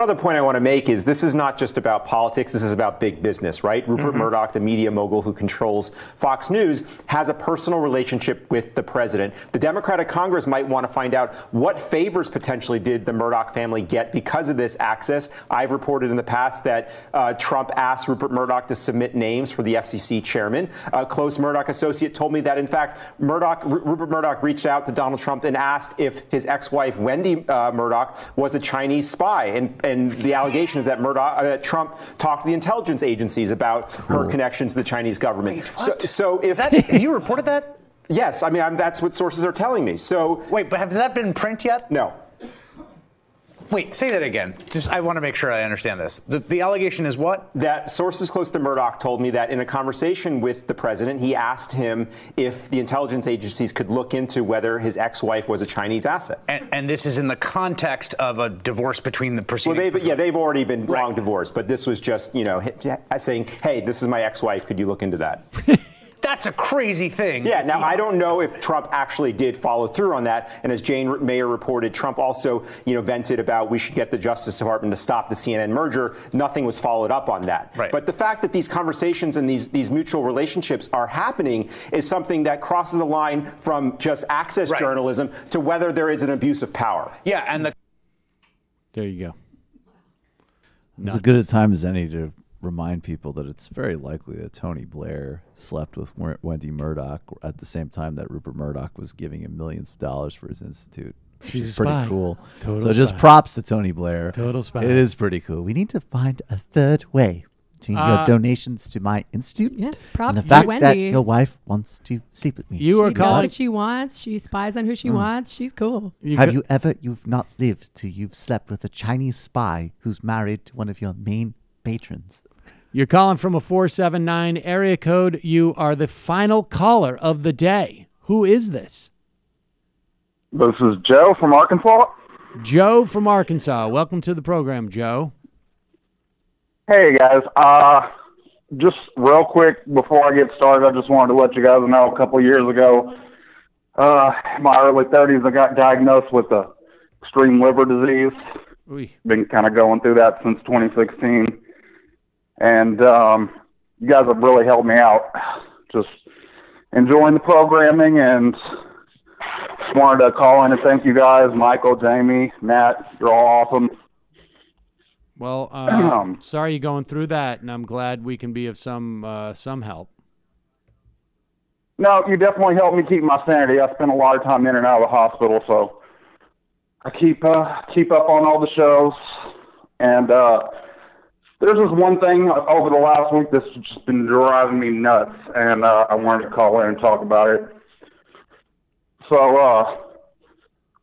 O: Another point I want to make is this is not just about politics. This is about big business, right? Rupert Murdoch, the media mogul who controls Fox News, has a personal relationship with the president. The Democratic Congress might want to find out what favors potentially did the Murdoch family get because of this access. I've reported in the past that Trump asked Rupert Murdoch to submit names for the FCC chairman. A close Murdoch associate told me that, in fact, Rupert Murdoch reached out to Donald Trump and asked if his ex-wife, Wendy Murdoch, was a Chinese spy. And the allegation is that Trump talked to the intelligence agencies about her connections to the Chinese government. So if
R: have you reported that?
O: Yes, I mean that's what sources are telling me. So
R: wait, but has that been in print yet?
O: No.
R: Wait, say that again. I want to make sure I understand this. The allegation is what?
O: That sources close to Murdoch told me that in a conversation with the president, he asked him if the intelligence agencies could look into whether his ex-wife was a Chinese asset.
R: And this is in the context of a divorce between the proceedings?
O: Well, they've already been long divorced, but this was just, saying, hey, this is my ex-wife. Could you look into that?
R: That's a crazy thing.
O: Yeah, now I don't know if Trump actually did follow through on that. And as Jane Mayer reported, Trump also, vented about we should get the Justice Department to stop the CNN merger. Nothing was followed up on that.
R: Right.
O: But the fact that these conversations and these mutual relationships are happening is something that crosses the line from just access journalism to whether there is an abuse of power.
R: Yeah, and
F: there you go.
G: It's as good a time as any to remind people that it's very likely that Tony Blair slept with Wendy Murdoch at the same time that Rupert Murdoch was giving him millions of dollars for his institute.
F: She's
G: pretty
F: spy.
G: Cool.
F: Total
G: so just
F: spy.
G: props to Tony Blair.
F: Total spy.
G: It is pretty cool. We need to find a third way to your donations to my institute.
I: Yeah, props
G: and the
I: to
G: fact
I: Wendy.
G: that your wife wants to sleep with me.
F: You are
I: She does
F: calling.
I: what she wants. She spies on who she wants. She's cool.
G: You've not lived till you've slept with a Chinese spy who's married to one of your main patrons.
F: You're calling from a 479 area code. You are the final caller of the day. Who is this?
X: This is Joe from Arkansas.
F: Joe from Arkansas. Welcome to the program, Joe.
X: Hey, guys. Just real quick before I get started, I just wanted to let you guys know a couple of years ago, in my early 30s, I got diagnosed with extreme liver disease.
F: Oy.
X: Been kind of going through that since 2016. And you guys have really helped me out. Just enjoying the programming, and just wanted to call in and thank you guys, Michael, Jamie, Matt. You're all awesome.
F: Well, sorry you're going through that, and I'm glad we can be of some help.
X: No, you definitely helped me keep my sanity. I spent a lot of time in and out of the hospital, so I keep up on all the shows. And there's this one thing over the last week that's just been driving me nuts, and I wanted to call in and talk about it. So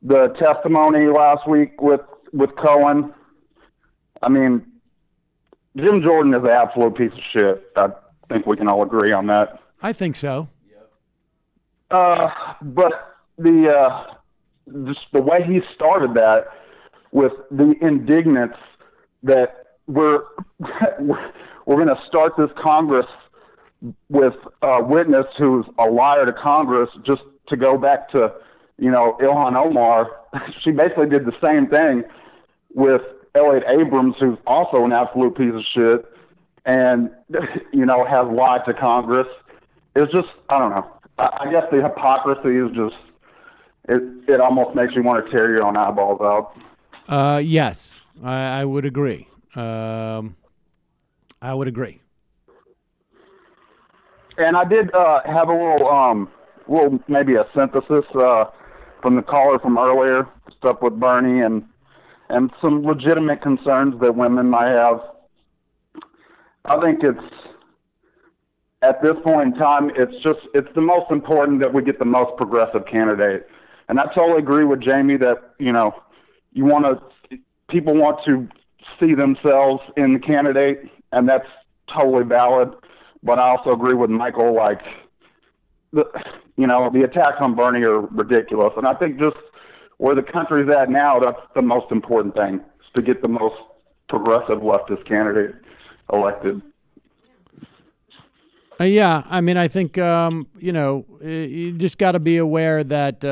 X: the testimony last week with Cohen, I mean, Jim Jordan is an absolute piece of shit. I think we can all agree on that.
F: I think so.
X: But just the way he started that with the indignance that we're going to start this Congress with a witness who's a liar to Congress, just to go back to, Ilhan Omar. She basically did the same thing with Elliot Abrams, who's also an absolute piece of shit, and, has lied to Congress. It's just, I don't know. I guess the hypocrisy is just, it almost makes you want to tear your own eyeballs out.
F: Yes, I would agree. I would agree.
X: And I did have a little maybe a synthesis from the caller from earlier, stuff with Bernie and some legitimate concerns that women might have. I think at this point in time, it's the most important that we get the most progressive candidate. And I totally agree with Jamie that, people want to see themselves in the candidate, and that's totally valid. But I also agree with Michael, the attacks on Bernie are ridiculous. And I think just where the country's at now, that's the most important thing, is to get the most progressive leftist candidate elected.
F: Yeah, I mean, I think, you just got to be aware that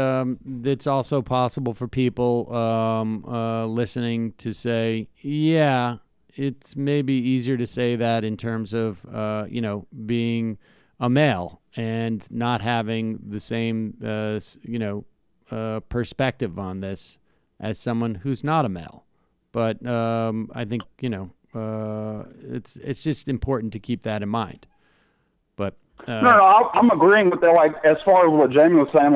F: it's also possible for people listening to say, yeah, it's maybe easier to say that in terms of, being a male and not having the same, perspective on this as someone who's not a male. But I think, it's just important to keep that in mind. But
X: no, I'm agreeing with that. As far as what Jamie was saying,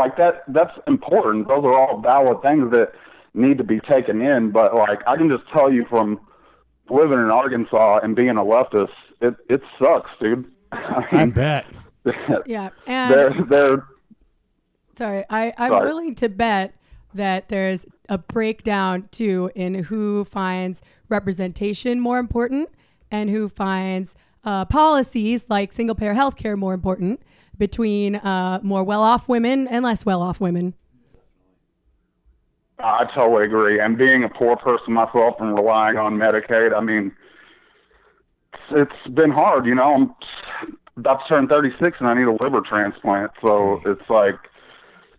X: that's important. Those are all valid things that need to be taken in. But I can just tell you from living in Arkansas and being a leftist, it sucks, dude.
F: I bet.
I: Yeah, and
X: they're
I: sorry, I'm willing to bet that there's a breakdown too in who finds representation more important and who finds policies like single-payer health care more important between more well-off women and less well-off women.
X: I totally agree. And being a poor person myself and relying on Medicaid, I mean, it's been hard, I'm about to turn 36 and I need a liver transplant. So it's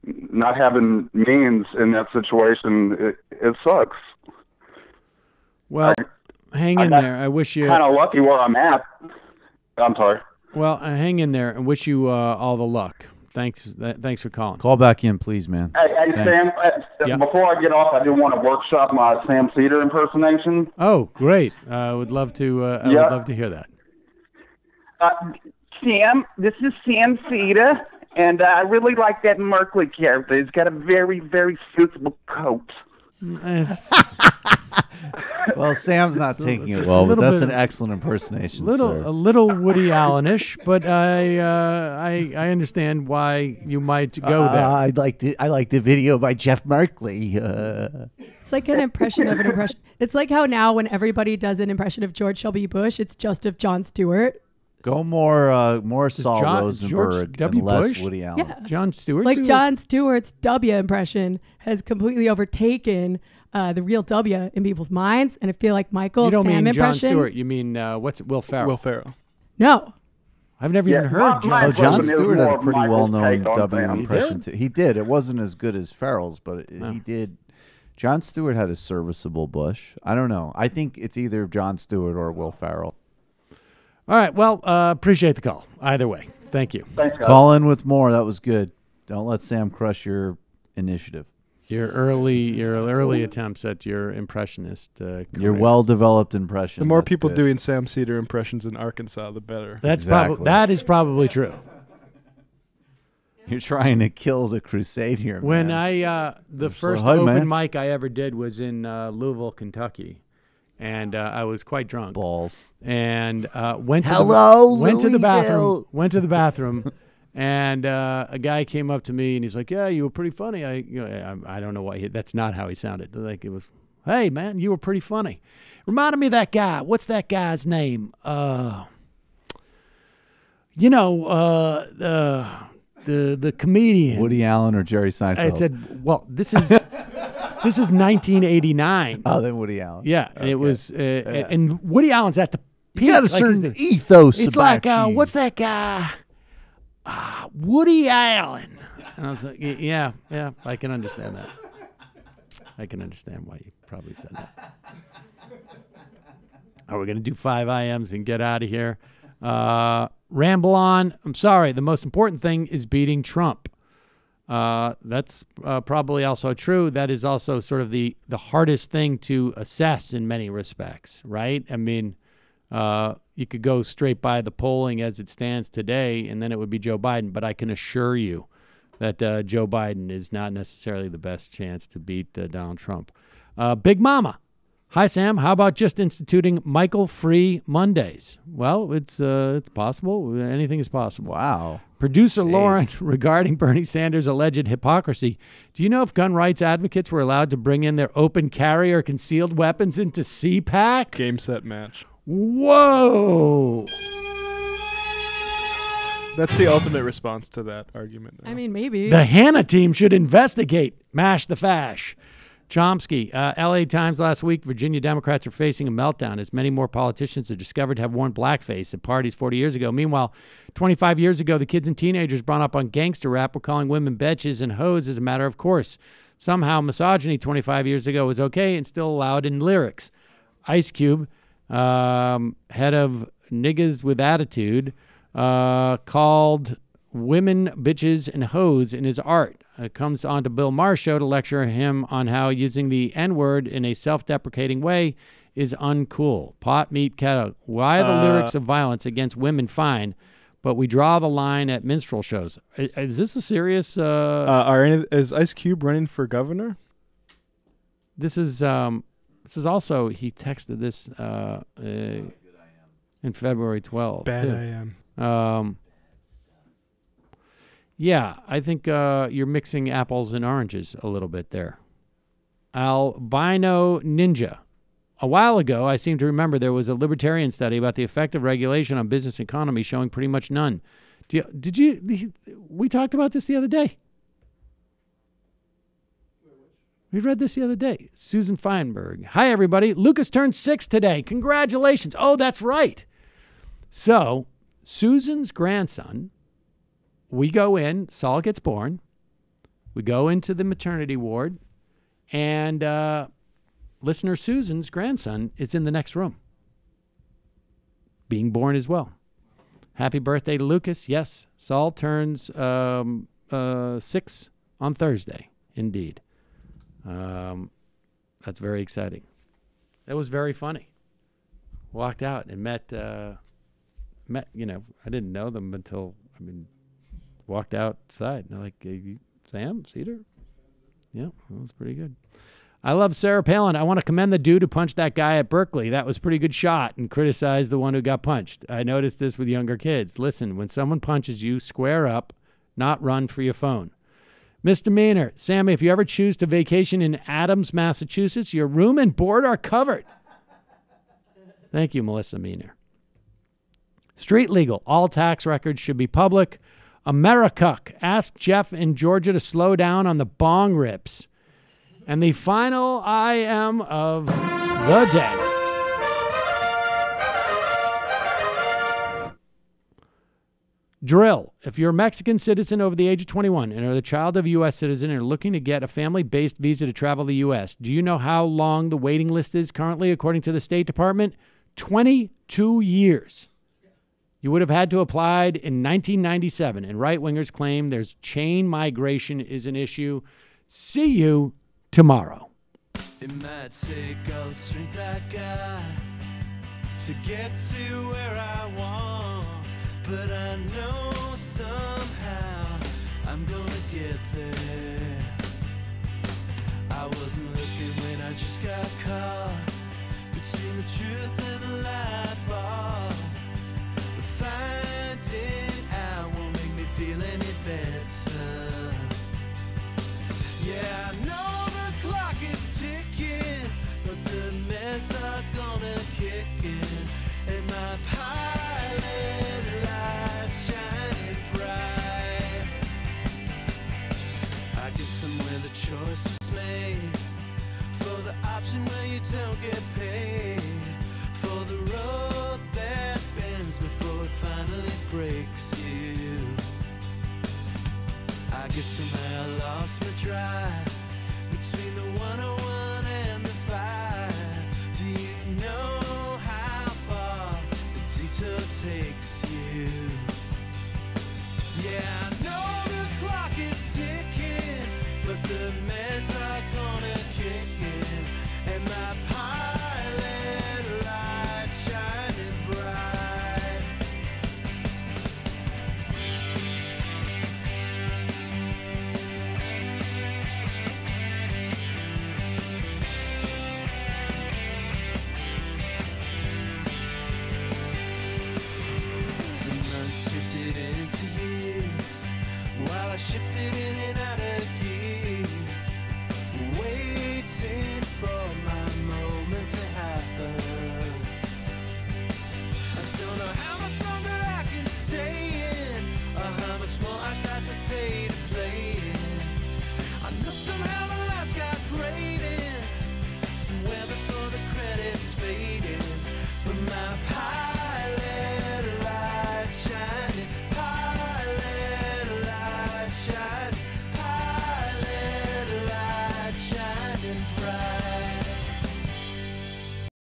X: not having means in that situation, it sucks.
F: Well, hang in there. I wish you...
X: kind of lucky where I'm at. I'm sorry.
F: Well, hang in there and wish you all the luck. Thanks for calling.
G: Call back in, please, man.
X: Hey Sam, before I get off, I do want to workshop my Sam Seder impersonation.
F: Oh, great. I would love to would love to hear that.
P: Sam, this is Sam Seder, and I really like that Merkley character. He's got a very, very suitable coat.
G: Well, Sam's not taking it well, but that's an excellent impersonation.
F: A little Woody Allen-ish, but I understand why you might go there.
G: I like the video by Jeff Merkley.
I: It's like an impression of an impression. It's like how now when everybody does an impression of George W. Bush, it's just of Jon Stewart.
G: Go more Saul Rosenberg and less
F: Bush?
G: Woody Allen.
I: Yeah.
F: Jon Stewart.
I: Like Jon Stewart's W impression has completely overtaken the real W in people's minds, and I feel like Michael's
F: You don't
I: Sam
F: mean
I: impression.
F: Jon Stewart. You mean what's it? Will Ferrell.
H: Will Ferrell.
I: No.
F: I've never even heard Jon.
G: Jon Stewart had a pretty well-known W
X: Sam.
G: impression too. He did. It wasn't as good as Ferrell's, but he did. Jon Stewart had a serviceable Bush. I don't know. I think it's either Jon Stewart or Will Ferrell.
F: All right. Well, appreciate the call. Either way, thank you.
X: Thanks, guys.
G: Call in with more. That was good. Don't let Sam crush your initiative.
F: Your early attempts at your impressionist career.
G: Your well-developed impression.
H: The more people doing Sam Seder impressions in Arkansas, the better.
F: That is probably true.
G: You're trying to kill the crusade here,
F: When
G: man.
F: The first
G: hi,
F: open
G: man.
F: mic I ever did was in Louisville, Kentucky. And I was quite drunk.
G: Balls.
F: And went to the bathroom. Went to the bathroom. And a guy came up to me and he's like, "Yeah, you were pretty funny." I don't know why. That's not how he sounded. Like it was, "Hey, man, you were pretty funny." Reminded me of that guy. What's that guy's name? The comedian.
G: Woody Allen or Jerry Seinfeld?
F: I said, "Well, this is 1989."
G: Oh, then Woody Allen.
F: Yeah, and it was, and Woody Allen's at the peak.
G: You got a certain ethos
F: It's
G: about
F: like,
G: you.
F: what's that guy? Woody Allen. And I was like, yeah, I can understand that. I can understand why you probably said that. Are we going to do 5 IMs and get out of here? Ramble on. I'm sorry. The most important thing is beating Trump. That's probably also true. That is also sort of the hardest thing to assess in many respects, right? I mean, you could go straight by the polling as it stands today, and then it would be Joe Biden. But I can assure you that Joe Biden is not necessarily the best chance to beat Donald Trump. Big Mama. Hi, Sam. How about just instituting Michael-free Mondays? Well, it's possible. Anything is possible.
G: Wow.
F: Producer Lauren, regarding Bernie Sanders' alleged hypocrisy, do you know if gun rights advocates were allowed to bring in their open carry or concealed weapons into CPAC?
H: Game, set, match.
F: Whoa.
H: That's the ultimate response to that argument.
I: I mean, maybe.
F: The Hannah team should investigate. Mash the fash. Chomsky, LA Times last week, Virginia Democrats are facing a meltdown as many more politicians are discovered to have worn blackface at parties 40 years ago. Meanwhile, 25 years ago, the kids and teenagers brought up on gangster rap were calling women bitches and hoes as a matter of course. Somehow misogyny 25 years ago was okay and still allowed in lyrics. Ice Cube, head of Niggas with Attitude, called women bitches and hoes in his art. Comes on to Bill Maher's show to lecture him on how using the N-word in a self-deprecating way is uncool. Pot, meat, kettle. Why are the lyrics of violence against women fine, but we draw the line at minstrel shows? Is this a serious...
H: is Ice Cube running for governor?
F: This is also... He texted this in February 12th.
H: Bad
F: too.
H: I am.
F: Yeah, I think you're mixing apples and oranges a little bit there. Albino Ninja. A while ago, I seem to remember there was a libertarian study about the effect of regulation on business economy showing pretty much none. We talked about this the other day. We read this the other day. Susan Feinberg. Hi, everybody. Lucas turned 6 today. Congratulations. Oh, that's right. So, Susan's grandson... We go in, Saul gets born, we go into the maternity ward, and listener Susan's grandson is in the next room, being born as well. Happy birthday to Lucas. Yes, Saul turns 6 on Thursday, indeed. That's very exciting. That was very funny. Walked out and met, I didn't know them until, walked outside and they're like, Sam, Seder? Yeah, that was pretty good. I love Sarah Palin. I want to commend the dude who punched that guy at Berkeley. That was a pretty good shot, and criticize the one who got punched. I noticed this with younger kids. Listen, when someone punches you, square up, not run for your phone. Misdemeanor. Sammy, if you ever choose to vacation in Adams, Massachusetts, your room and board are covered. Thank you, Melissa Meaner. Street legal. All tax records should be public. Americuck. Ask Jeff in Georgia to slow down on the bong rips. And the final IM of the day. Drill. If you're a Mexican citizen over the age of 21 and are the child of a U.S. citizen and are looking to get a family-based visa to travel the U.S., do you know how long the waiting list is currently, according to the State Department? 22 years. You would have had to applied in 1997, and right-wingers claim there's chain migration is an issue. See you tomorrow.
B: It might take all the strength I got to get to where I want, but I know somehow I'm gonna get there. I wasn't looking when I just got caught between the truth and the light bar. But finding out won't make me feel any better. Yeah, I know the clock is ticking, but the meds are gonna kick in, and my pilot light shining bright. I get somewhere the choice is made, for the option where you don't get paid, for the road that bends before it finally breaks you. I guess somehow I lost my drive between the 101 and the 5. Do you know how far the detour takes you? Yeah, I know the clock is ticking, but the meds